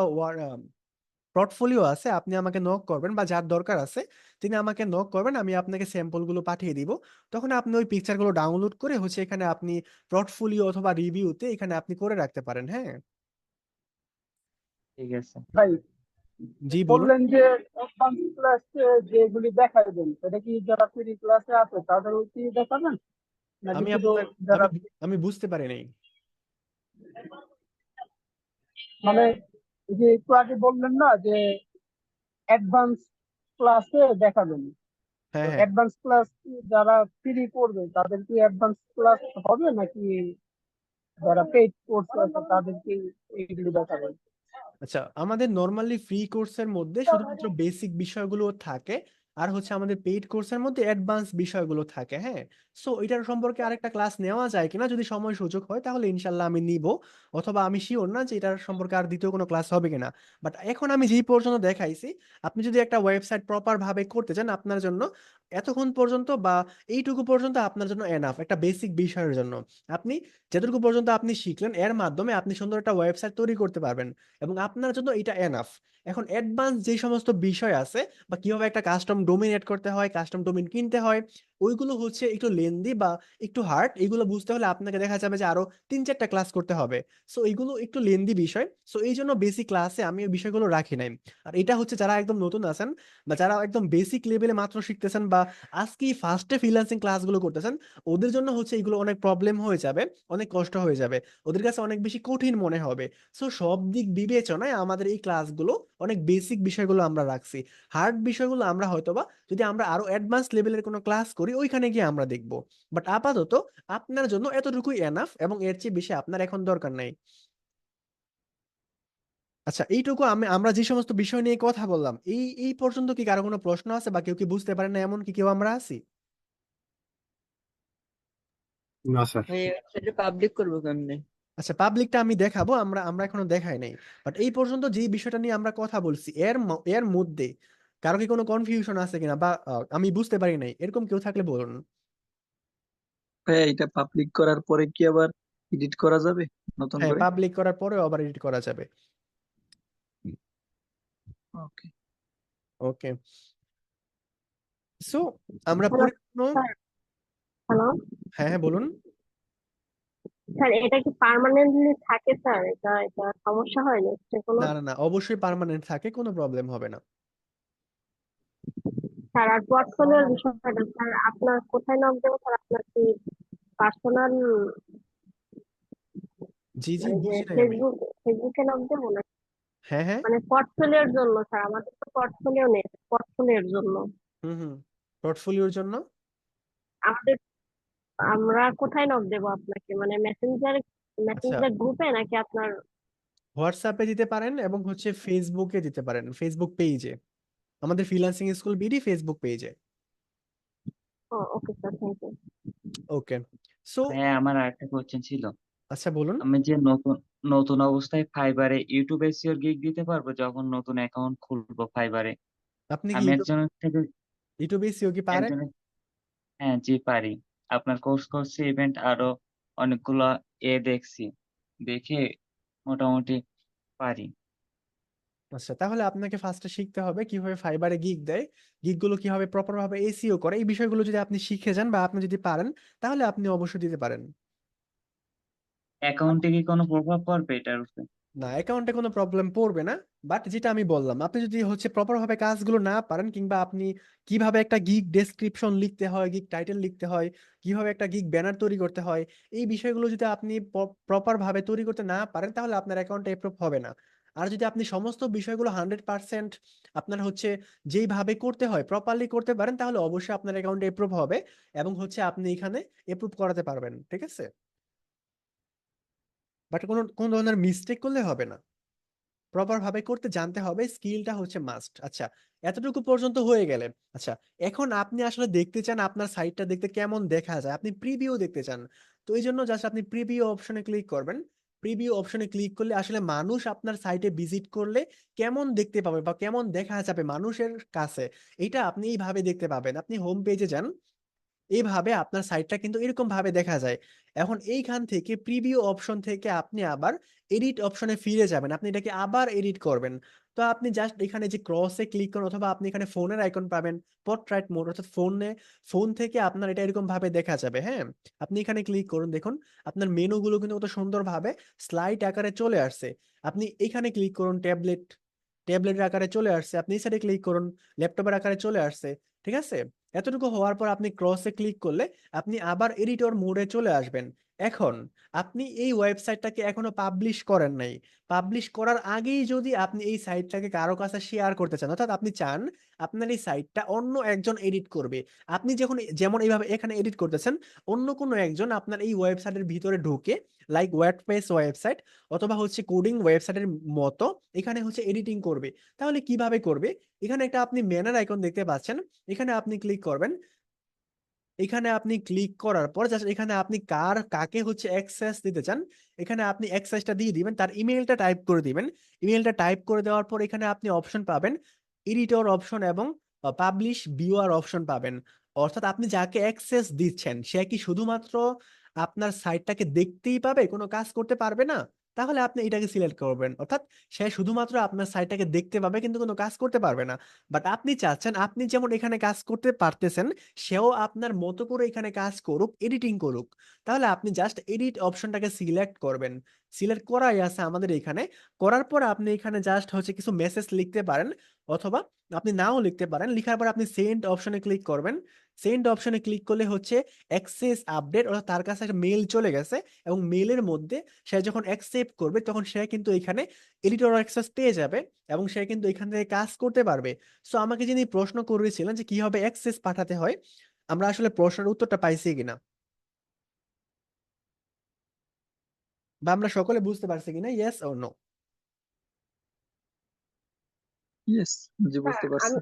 পোর্টফোলিও আছে, আপনি আমাকে নক করবেন বা যার দরকার আছে তিনি আমাকে নক করবেন, আমি আপনাকে স্যাম্পল গুলো পাঠিয়ে দিব। তখন আপনি ওই পিকচার গুলো ডাউনলোড করে হচ্ছে এখানে আপনি পোর্টফোলিও অথবা রিভিউতে এখানে আপনি করে রাখতে পারেন। হ্যাঁ, ঠিক আছে। ভাই জি বলুন। বললেন যে অ্যাডভান্স ক্লাসে যেগুলি দেখাবেন এটা কি যারা ফ্রি ক্লাসে আছে তাদের কি দেখাবেন নাকি আমি শুধু আপনার যারা আমি আমি বুঝতে পারি নাই। মানে এই যে একটু আগে বললেন না যে অ্যাডভান্স ক্লাসে দেখাবেন, হ্যাঁ তো হ্যাঁ, অ্যাডভান্স ক্লাস যারা ফ্রি করবে তাদের কি অ্যাডভান্স ক্লাস হবে নাকি যারা পেইড কোর্স আছে তাদের কি এইগুলি দেখাবেন? আচ্ছা আমাদের নর্মালি ফ্রি কোর্সের মধ্যে শুধুমাত্র বেসিক বিষয়গুলো থাকে, আর হচ্ছে আমাদের পেইড কোর্সের মধ্যে অ্যাডভান্স বিষয়গুলো থাকে। হ্যাঁ, সো এটার সম্পর্কে আরেকটা ক্লাস নেওয়া যায় কিনা, যদি সময় সুযোগ হয় তাহলে ইনশাল্লাহ আমি নিব। অথবা আমি শিওর না যে এটার সম্পর্কে আর দ্বিতীয় কোনো ক্লাস হবে কিনা। বাট এখন আমি যেই পর্যন্ত দেখাইছি, আপনি যদি একটা ওয়েবসাইট প্রপার ভাবে করতে চান আপনার জন্য এতক্ষণ পর্যন্ত বা এইটুকু পর্যন্ত আপনার জন্য এনাফ একটা বেসিক বিষয়ের জন্য। আপনি যতটুকু পর্যন্ত আপনি শিখলেন এর মাধ্যমে আপনি সুন্দর একটা ওয়েবসাইট তৈরি করতে পারবেন, এবং আপনার জন্য এটা এনাফ। এখন অ্যাডভান্স যে সমস্ত বিষয় আছে বা কিভাবে একটা কাস্টম ডোমেইন এড করতে হয়, কাস্টম ডোমেইন কিনতে হয়, ওইগুলো হচ্ছে একটু লেন্দি বা একটু হার্ড। এগুলো বুঝতে হলে আপনাকে দেখা যাবে যে আরো 3-4টা ক্লাস করতে হবে। সো এইগুলো একটু লেন্দি বিষয়, সো এই জন্য বেসিক ক্লাসে আমি ওই বিষয়গুলো রাখি নাই। আর এটা হচ্ছে যারা একদম নতুন আছেন বা যারা একদম বেসিক লেভেলে মাত্র শিখতেছেন বা আজকেই ফার্স্টে ফ্রিল্যান্সিং ক্লাসগুলো করতেছেন, ওদের জন্য হচ্ছে এগুলো অনেক প্রবলেম হয়ে যাবে, অনেক কষ্ট হয়ে যাবে, ওদের কাছে অনেক বেশি কঠিন মনে হবে। সো সব দিক বিবেচনায় আমাদের এই ক্লাসগুলো অনেক বেসিক বিষয়গুলো আমরা রাখছি। হার্ড বিষয়গুলো আমরা হয়তোবা যদি আমরা আরো অ্যাডভান্স লেভেলের কোনো ক্লাস করি ওইখানে গিয়ে আমরা দেখব। বাট আপাতত আপনার জন্য এতটুকুই এনাফ, এবং এর চেয়ে বেশি আপনার এখন দরকার নাই। আচ্ছা, এইটুকু আমরা যে সমস্ত বিষয় নিয়ে কথা বললাম এই এই পর্যন্ত কি কারো কোনো প্রশ্ন আছে বা কেউ কি বুঝতে পারে না এমন কি কেউ আমরা আছি? না স্যার। ভাই ওয়েবসাইটে পাবলিক করবো কেমনে? আচ্ছা, পাবলিকটা আমি দেখাবো, আমরা আমরা এখনো দেখাই নাই। বাট এই পর্যন্ত যে বিষয়টা নিয়ে আমরা কথা বলছি এর মধ্যে কারো কি কোনো কনফিউশন আছে কিনা বা আমি বুঝতে পারি নাই এরকম কেউ থাকলে বলুন। ভাইয়া এটা পাবলিক করার পরে কি আবার এডিট করা যাবে নতুন হ্যাঁ, করে? পাবলিক করার পরেও আবার এডিট করা যাবে। ওকে। ওকে, সো আমরা হ্যালো পরিপূর্ণ। স্যার। হ্যালো হ্যাঁ হ্যাঁ বলুন। স্যার, এটা কি পার্মানেন্টলি থাকে স্যার? এটা এটা সমস্যা হয় না এটা কোনো? না না না, অবশ্যই পার্মানেন্ট থাকে, কোনো প্রবলেম হবে না। স্যার আর পোর্টফোলিওর বিষয়টা স্যার, আপনার কোথায় নাম দেবো স্যার? আপনার কি পার্সোনাল, জি জি, মানে যে বুঝি নাই আমি। ফেসবুকে নাম দেবো না? হ্যাঁ হ্যাঁ, মানে পোর্টফোলিওর জন্য স্যার, আমাদের তো পোর্টফোলিও নেই, পোর্টফোলিওর জন্য হুম হুম, পোর্টফোলিওর জন্য। আমাদের, আমরা কোথায় নক দেবো আপনাকে? মানে মেসেঞ্জার আচ্ছা, মেসেঞ্জার গ্রুপে নাকি আপনার? হোয়াটসঅ্যাপে দিতে পারেন এবং হচ্ছে ফেসবুকে দিতে পারেন, ফেসবুক পেজে, আমাদের ফ্রিল্যান্সিং স্কুল বিডি ফেসবুক পেজে। Okay sir, thank you. Okay, so হ্যাঁ, আমার আরেকটা কোশ্চেন ছিল। আচ্ছা বলুন। আমি যে নতুন নতুন অবস্থায় ফাইবারে ইউটিউব এসইওর গিগ দিতে পারবো যখন নতুন অ্যাকাউন্ট খুলবো ফাইবারে? আপনি কি আমি ইউটিউব একজনের থেকে ইউটিউবে সিও কি পারেন? একজনের হ্যাঁ, জি পারি। আপনার কোর্স করছি, ইভেন্ট আরো অনেকগুলো দেখছি, দেখে মোটামুটি পারি। আচ্ছা, তাহলে আপনাকে ফার্স্টে শিখতে হবে কিভাবে ফাইবারে গিগ দেয়, গিগ গুলো কিভাবে প্রপার ভাবে এসইও করে। এই বিষয়গুলো যদি আপনি শিখে যান বা আপনি যদি পারেন, তাহলে আপনি অবশ্যই দিতে পারেন। অ্যাকাউন্টে কি কোনো প্রভাব পড়বে এটার উপরে? না, অ্যাকাউন্টে কোনো প্রবলেম পড়বে না। বাট যেটা আমি বললাম, আপনি যদি হচ্ছে প্রপার ভাবে কাজগুলো না পারেন, কিংবা আপনি কিভাবে একটা গিগ ডেসক্রিপশন লিখতে হয়, গিগ টাইটেল লিখতে হয়, কিভাবে একটা গিগ ব্যানার তৈরি করতে হয়, এই বিষয়গুলো যদি আপনি প্রপার ভাবে তৈরি করতে না পারেন, তাহলে আপনার অ্যাকাউন্টে এপ্রুভ হবে না। আর যদি আপনি সমস্ত বিষয়গুলো 100% আপনার হচ্ছে যেইভাবে করতে হয় প্রপারলি করতে পারেন, তাহলে অবশ্যই আপনার অ্যাকাউন্টে এপ্রুভ হবে এবং হচ্ছে আপনি এখানে এপ্রুভ করাতে পারবেন, ঠিক আছে? বাট কোন ধরনের মিস্টেক করলে হবে না, প্রপার ভাবে করতে জানতে হবে, স্কিলটা হচ্ছে মাস্ট। আচ্ছা, এতটুকু পর্যন্ত হয়ে গেলে, আচ্ছা এখন আপনি আসলে দেখতে চান আপনার সাইটটা দেখতে কেমন দেখা যায়, আপনি প্রিভিউ দেখতে চান। তো এই জন্য জাস্ট আপনি প্রিভিউ অপশনে ক্লিক করবেন। প্রিভিউ অপশনে ক্লিক করলে আসলে মানুষ আপনার সাইটে ভিজিট করলে কেমন দেখতে পাবে বা কেমন দেখা যাবে মানুষের কাছে, এটা আপনি এইভাবে দেখতে পাবেন। আপনি হোম পেজে যান, এইভাবে আপনার সাইটটা কিন্তু এরকম ভাবে দেখা যায়। এখন এইখান থেকে প্রিভিউ অপশন থেকে আপনি আবার এডিট অপশনে ফিরে যাবেন, আপনি এটাকে আবার এডিট করবেন। তো আপনি জাস্ট এখানে যে ক্রসে ক্লিক করুন, অথবা আপনি এখানে ফোনের আইকন পাবেন, পোর্ট্রেট মোড, অর্থাৎ ফোন থেকে আপনার এটা এরকম ভাবে দেখা যাবে। হ্যাঁ, আপনি এখানে ক্লিক করুন, দেখুন আপনার মেনুগুলো কিন্তু কত সুন্দরভাবে স্লাইড আকারে চলে আসছে। আপনি এখানে ক্লিক করুন, ট্যাবলেটের আকারে চলে আসছে, আপনি এই সাইডে ক্লিক করুন, ল্যাপটপের আকারে চলে আসছে। ঠিক আছে, এতটুকু হওয়ার পর আপনি ক্রসে ক্লিক করলে আপনি আবার এডিটর মোডে চলে আসবেন। এখন আপনি এই ওয়েবসাইটটাকে এখনো পাবলিশ করেন নাই, পাবলিশ করার আগেই যদি আপনি এই সাইটটাকে কারো কাছে শেয়ার করতে চান, অর্থাৎ আপনি চান আপনার এই সাইটটা অন্য একজন এডিট করবে, আপনি যখন যেমন এইভাবে এখানে এডিট করতেছেন, অন্য কোনো একজন আপনার এই ওয়েবসাইটের ভিতরে ঢুকে, লাইক ওয়ার্ডপ্রেস ওয়েবসাইট অথবা হচ্ছে কোডিং ওয়েবসাইটের মতো এখানে হচ্ছে এডিটিং করবে। তাহলে কিভাবে করবে? এখানে একটা আপনি ম্যানার আইকন দেখতে পাচ্ছেন, এখানে আপনি ক্লিক করবেন। এখানে আপনি ক্লিক করার পর জাস্ট এখানে আপনি কাকে হচ্ছে অ্যাক্সেস দিতে চান, এখানে আপনি অ্যাক্সেসটা দিয়ে দিবেন, তার ইমেইলটা টাইপ করে দিবেন। ইমেইলটা টাইপ করে দেওয়ার পর এখানে আপনি অপশন পাবেন, এডিটর অপশন এবং পাবলিশ ভিউয়ার অপশন পাবেন। অর্থাৎ আপনি যাকে অ্যাক্সেস দিচ্ছেন সে কি শুধুমাত্র আপনার সাইটটাকে দেখতেই পাবে, কোনো কাজ করতে পারবে না? তাহলে আপনি এটাকে সিলেক্ট করবেন, অর্থাৎ সে শুধুমাত্র আপনার সাইটটাকে দেখতে পাবে কিন্তু কোনো কাজ করতে পারবে না। বাট আপনি চাচ্ছেন আপনি যেমন এখানে কাজ করতে পারতেছেন, সেও আপনার মতো করে এখানে কাজ করুক, এডিটিং করুক। তাহলে আপনি জাস্ট এডিট অপশনটাকে সিলেক্ট করবেন, সিলেক্ট করাই আছে আমাদের এখানে। করার পর আপনি এখানে জাস্ট হচ্ছে কিছু মেসেজ লিখতে পারেন, অথবা আপনি নাও লিখতে পারেন। লিখার পর আপনি সেন্ড অপশনে ক্লিক করবেন। সেন্ড অপশনে ক্লিক করলে হচ্ছে অ্যাক্সেস আপডেট, অর্থাৎ তার কাছে একটা মেল চলে গেছে, এবং মেলের মধ্যে সে যখন অ্যাকসেপ্ট করবে তখন সে কিন্তু এখানে এডিটর অ্যাক্সেস পেয়ে যাবে এবং সে কিন্তু এখান থেকে কাজ করতে পারবে। সো আমাকে যিনি প্রশ্ন করেছিলেন যে কিভাবে অ্যাক্সেস পাঠাতে হয়, আমরা আসলে প্রশ্নের উত্তরটা পাইছি কিনা, বা আমরা সকলে বুঝতে পারছি কিনা, ইয়েস অর নো? ইয়েস, জি স্যার বুঝতে পারছি।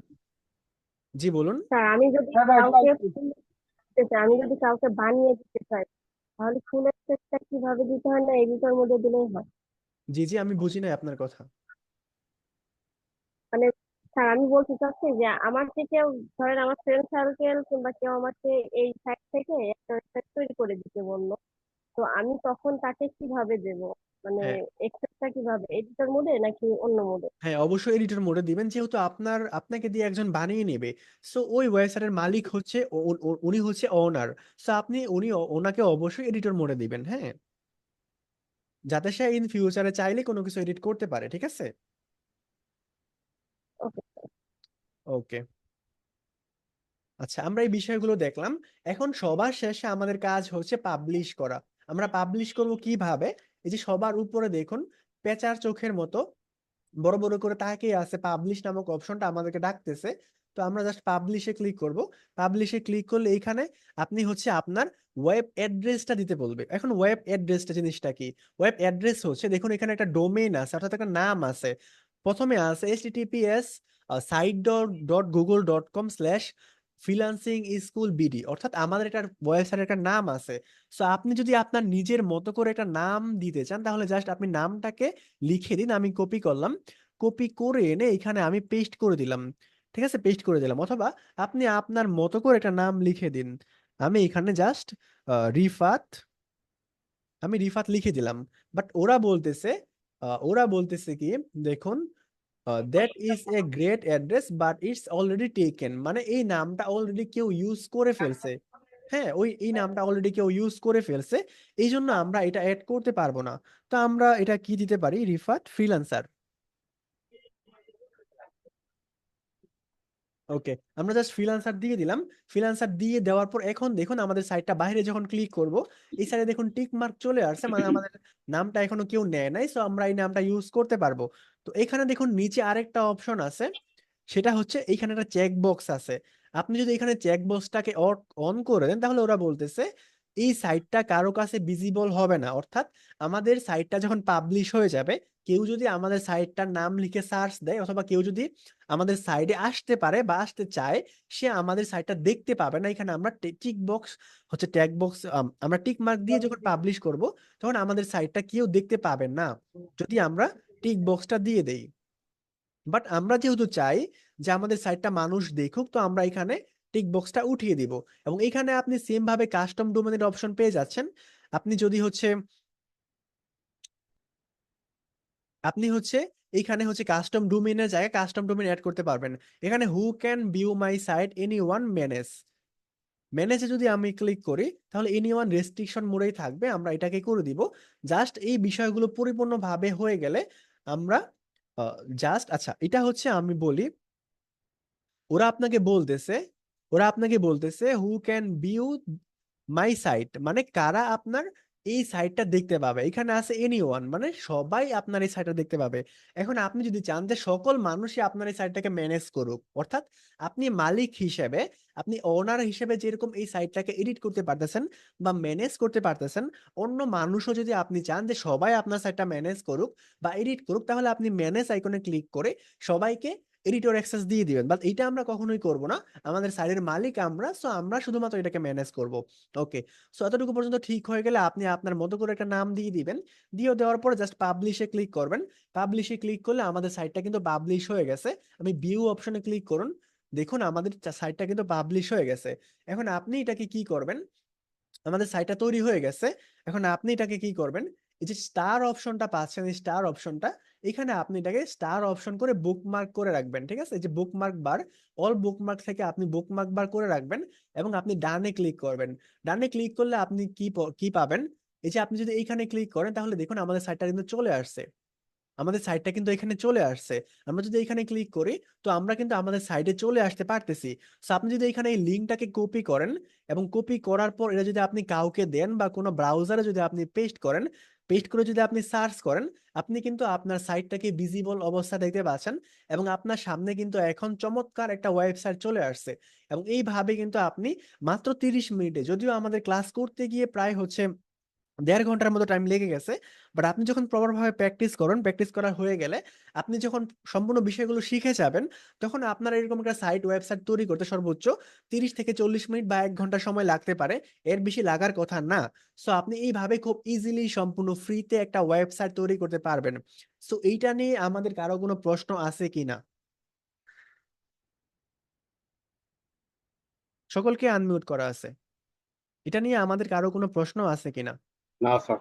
জি বলুন। স্যার আমি যদি হ্যাঁ ভাই, কাউকে তাই। আমি যদি কাউকে বানিয়ে দিতে চাই, তাহলে ফুল স্টেপটা কিভাবে দিতে হয়, না এডিটর মধ্যে দিলেই হয়? জি জি, আমি বুঝি নাই আপনার কথা। মানে স্যার আমি বলতে চাচ্ছি যে আমাকে কেউ, ধরেন আমার ফ্রেন্ড সার্কেল কিংবা কেউ আমাকে এই সাইট থেকে একটা ওয়েবসাইট তৈরি করে দিতে বললো, তো আমি তখন তাকে কিভাবে দেব? মানে হ্যাঁ এক্সেসটা কিভাবে, এডিটর মোডে নাকি অন্য মোডে? হ্যাঁ, অবশ্যই এডিটর মোডে দিবেন, যেহেতু আপনাকে দিয়ে একজন বানিয়ে নেবে। সো ওই ওয়েবসাইটের মালিক হচ্ছে উনি হচ্ছে ওনার। সো উনি ওনাকে অবশ্যই এডিটর মোডে দিবেন, হ্যাঁ, যাতে সে ইন ফিউচারে চাইলে কোনো কিছু এডিট করতে পারে, ঠিক আছে? ওকে। ওকে, আচ্ছা আমরা এই বিষয়গুলো দেখলাম। এখন সবার শেষে আমাদের কাজ হচ্ছে পাবলিশ করা। আমরা পাবলিশ করব কিভাবে? এই যে সবার উপরে দেখুন, পেঁচার চোখের মতো বড় বড় করে তাকিয়ে আছে, পাবলিশ নামক অপশনটা আমাদেরকে ডাকতেছে। তো আমরা জাস্ট পাবলিশে ক্লিক করব। পাবলিশে ক্লিক করলে এইখানে আপনি হচ্ছে আপনার ওয়েব অ্যাড্রেসটা দিতে বলবে। এখন ওয়েব অ্যাড্রেসটা জিনিসটা কি? ওয়েব অ্যাড্রেস হচ্ছে, দেখুন এখানে একটা ডোমেইন আছে, অর্থাৎ একটা নাম আছে। প্রথমে আছে https site.google.com/freelancing-school-bd, অর্থাৎ আমাদের একটা ওয়েবসাইটের একটা নাম আছে। সো আপনি যদি আপনার নিজের মতো করে একটা নাম দিতে চান, তাহলে জাস্ট আপনি নামটাকে লিখে দিন। আমি কপি করলাম, কপি করে এনে এখানে আমি পেস্ট করে দিলাম। ঠিক আছে, পেস্ট করে দিলাম। অথবা আপনি আপনার মতো করে একটা নাম লিখে দিন। আমি এখানে জাস্ট রিফাত, আমি রিফাত লিখে দিলাম। বাট ওরা বলতেছে কি, দেখুন, that is a great address but it's already taken, মানে এই নামটা অলরেডি কেউ ইউজ করে ফেলছে। হ্যাঁ, এই নামটা অলরেডি কেউ ইউজ করে ফেলছে, এই জন্য আমরা এটা অ্যাড করতে পারবো না। তো আমরা এটা কি দিতে পারি? রিফাত ফ্রিল্যান্সার। ওকে, আমরা জাস্ট ফ্রিল্যান্সার দিয়ে দিলাম। ফ্রিল্যান্সার দিয়ে দেওয়ার পর এখন দেখুন আমাদের সাইটটা বাইরে যখন ক্লিক করব, এই সাইডে দেখুন টিক মার্ক চলে আসছে, মানে আমাদের নামটা এখনো কেউ নেয় নাই, সো আমরা এই নামটা ইউজ করতে পারবো। তো এখানে দেখুন নিচে আরেকটা অপশন আছে, সেটা হচ্ছে এইখানে একটা চেক বক্স আছে। আপনি যদি এখানে চেক বক্সটাকে অন করে দেন, তাহলে ওরা বলতেছে এই সাইটটা কারো কাছে ভিজিবল হবে না। অর্থাৎ আমাদের সাইটটা যখন পাবলিশ হয়ে যাবে, কেউ যদি আমাদের সাইটটার নাম লিখে সার্চ দেয়, অথবা কেউ যদি আমাদের সাইডে আসতে পারে বা আসতে চায়, সে আমাদের সাইটটা দেখতে পাবে না। এখানে আমরা টিক বক্স হচ্ছে ট্যাগ বক্স, আমরা টিক মার্ক দিয়ে যখন পাবলিশ করব, তখন আমাদের সাইটটা কেউ দেখতে পাবে না, যদি আমরা টিক বক্সটা দিয়ে দেই। বাট আমরা যেহেতু চাই যে আমাদের সাইটটা মানুষ দেখুক, তো আমরা এখানে টিক বক্সটা উঠিয়ে দিব। এবং এখানে আপনি সেম ভাবে কাস্টম ডোমেনের অপশন পেয়ে যাচ্ছেন। আপনি যদি হচ্ছে আপনি হচ্ছে এইখানে হচ্ছে কাস্টম ডোমেইনের জায়গায় কাস্টম ডোমেইন অ্যাড করতে পারবেন। এখানে who can view my site anyone manage, ম্যানেজে যদি আমি ক্লিক করি, তাহলে এনিওয়ান রেস্ট্রিকশন মোডেই থাকবে, আমরা এটাকে করে দিব। জাস্ট এই বিষয়গুলো পরিপূর্ণভাবে হয়ে গেলে আমরা জাস্ট, আচ্ছা এটা হচ্ছে আমি বলি, ওরা আপনাকে বলতেছে ওরা আপনাকে বলতেছে who can view my site, মানে কারা আপনার এই সাইটটা দেখতে পাবে। এখানে আছে এনিওয়ান, মানে সবাই আপনার এই সাইটটা দেখতে পাবে। এখন আপনি যদি চান যে সকল মানুষই আপনার এই সাইটটাকে ম্যানেজ করুক, অর্থাৎ আপনি মালিক হিসেবে, আপনি ওনার হিসেবে যেরকম এই সাইটটাকে এডিট করতে পারতেছেন বা ম্যানেজ করতে পারতেছেন, অন্য মানুষও যদি আপনি চান যে সবাই আপনার সাইটটা ম্যানেজ করুক বা এডিট করুক, তাহলে আপনি ম্যানেজ আইকনে ক্লিক করে সবাইকে এডিটর অ্যাক্সেস দিয়ে দিবেন। বাট এটা আমরা কখনোই করব না, আমাদের সাইটের মালিক আমরা, সো আমরা শুধুমাত্র এটাকে ম্যানেজ করব। ওকে, সো এতটুকু পর্যন্ত ঠিক হয়ে গেলে আপনি আপনার মতো করে একটা নাম দিয়ে দিবেন। দিয়ে দেওয়ার পর জাস্ট পাবলিশে ক্লিক করবেন। পাবলিশে ক্লিক করলে আমাদের সাইটটা কিন্তু পাবলিশ হয়ে গেছে। আমি ভিউ অপশনে ক্লিক করুন, দেখুন আমাদের সাইটটা কিন্তু পাবলিশ হয়ে গেছে। এখন আপনি এটাকে কি করবেন? আমাদের সাইটটা তৈরি হয়ে গেছে। এখন আপনি এটাকে কি করবেন? এই যে স্টার অপশনটা পাচ্ছেন, এই স্টার অপশনটা, এখানে আপনি এটাকে স্টার অপশন করে বুকমার্ক করে রাখবেন। ঠিক আছে, এই যে বুকমার্ক বার, অল বুকমার্ক থেকে আপনি বুকমার্ক বার করে রাখবেন এবং আপনি ডানে ক্লিক করবেন। ডানে ক্লিক করলে আপনি কি পাবেন? এই যে আপনি যদি এইখানে ক্লিক করেন, তাহলে দেখুন আমাদের সাইটটা কিন্তু চলে আসছে। আমাদের সাইটটা কিন্তু এখানে চলে আসছে। আমরা যদি এখানে ক্লিক করি, তো আমরা কিন্তু আমাদের সাইটে চলে আসতে পারতেছি। সো আপনি যদি এখানে এই লিঙ্কটাকে কপি করেন এবং কপি করার পর এটা যদি আপনি কাউকে দেন বা কোনো ব্রাউজারে যদি আপনি পেস্ট করেন, পেস্ট করে যদি আপনি সার্চ করেন, আপনি কিন্তু আপনার সাইটটাকে ভিজিবল অবস্থা দেখতে পাচ্ছেন। এবং আপনার সামনে কিন্তু এখন চমৎকার একটা ওয়েবসাইট চলে আসছে। এবং এইভাবে কিন্তু আপনি মাত্র 30 মিনিটে, যদিও আমাদের ক্লাস করতে গিয়ে প্রায় হচ্ছে 1.5 ঘন্টার মতো টাইম লেগে গেছে, বাট আপনি যখন প্রপার ভাবে প্র্যাকটিস করেন, প্র্যাকটিস করা হয়ে গেলে, আপনি যখন সম্পূর্ণ বিষয়গুলো শিখে যাবেন, তখন আপনার এরকম একটা সাইট ওয়েবসাইট তৈরি করতে সর্বোচ্চ 30 থেকে 40 মিনিট বা 1 ঘন্টা সময় লাগতে পারে, এর বেশি লাগার কথা না। সো আপনি এইভাবে খুব ইজিলি সম্পূর্ণ ফ্রিতে একটা ওয়েবসাইট তৈরি করতে পারবেন। সো এইটা নিয়ে আমাদের কারো কোনো প্রশ্ন আছে কিনা? সকলকে আনমিউট করা আছে। এটা নিয়ে আমাদের কারো কোনো প্রশ্ন আছে কিনা? না স্যার।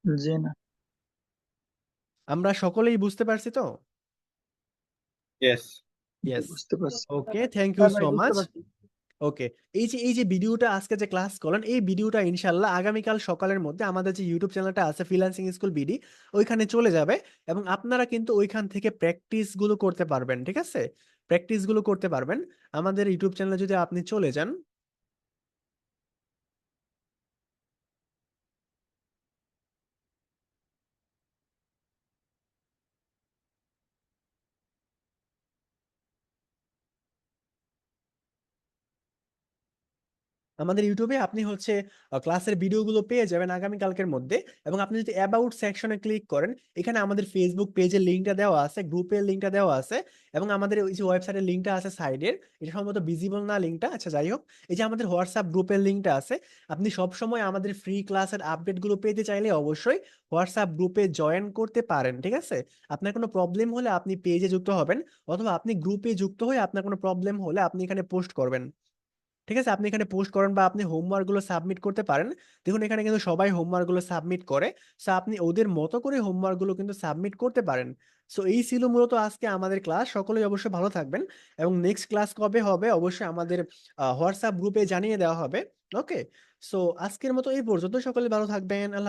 জি না। আমরা সকলেই বুঝতে পারছি তো? ইয়েস। জি, ইয়েস। বুঝতে পারছি। ওকে, থ্যাংক ইউ হ্যাঁ ভাই, সো বুঝতে মাচ। পারছি। ওকে, এই যে ভিডিওটা আজকে যে ক্লাস করলেন, এই ভিডিওটা ইনশাল্লাহ আগামীকাল সকালের মধ্যে আমাদের যে ইউটিউব চ্যানেলটা আছে ফ্রিল্যান্সিং স্কুল বিডি, ওইখানে চলে যাবে। এবং আপনারা কিন্তু ওইখান থেকে প্র্যাকটিস গুলো করতে পারবেন। ঠিক আছে, প্র্যাকটিস গুলো করতে পারবেন। আমাদের ইউটিউব চ্যানেলে যদি আপনি চলে যান, আমাদের ইউটিউবে আপনি হচ্ছে ক্লাসের ভিডিওগুলো পেয়ে যাবেন আগামীকালকের মধ্যে। এবং আপনি যদি অ্যাবাউট সেকশনে ক্লিক করেন, এখানে আমাদের ফেসবুক পেজের লিঙ্কটা দেওয়া আছে, গ্রুপের লিঙ্কটা দেওয়া আছে, এবং আমাদের ওই যে ওয়েবসাইটের লিঙ্কটা আছে সাইডের, এটা সম্ভবত ভিজিবল না লিঙ্কটা, আচ্ছা যাই হোক। এই যে আমাদের হোয়াটসঅ্যাপ গ্রুপের লিঙ্কটা আছে। আপনি সব সময় আমাদের ফ্রি ক্লাসের আপডেটগুলো পেতে চাইলে অবশ্যই হোয়াটসঅ্যাপ গ্রুপে জয়েন করতে পারেন, ঠিক আছে? আপনার কোনো প্রবলেম হলে আপনি পেজে যুক্ত হবেন, অথবা আপনি গ্রুপে যুক্ত হয়ে আপনার কোনো প্রবলেম হলে আপনি এখানে পোস্ট করবেন, ঠিক আছে? আপনি এখানে পোস্ট করেন বা আপনি হোমওয়ার্ক গুলো সাবমিট করতে পারেন। দেখুন এখানে কিন্তু সবাই হোমওয়ার্ক গুলো সাবমিট করে, সো আপনি ওদের মতো করে হোমওয়ার্ক গুলো কিন্তু সাবমিট করতে পারেন। সো এই ছিল মূলত আজকে আমাদের ক্লাস। সকলেই অবশ্যই ভালো থাকবেন, এবং নেক্সট ক্লাস কবে হবে অবশ্যই আমাদের হোয়াটসঅ্যাপ গ্রুপে জানিয়ে দেওয়া হবে। ওকে, সো আজকের মতো এই পর্যন্ত। সকলে ভালো থাকবেন। আল্লাহ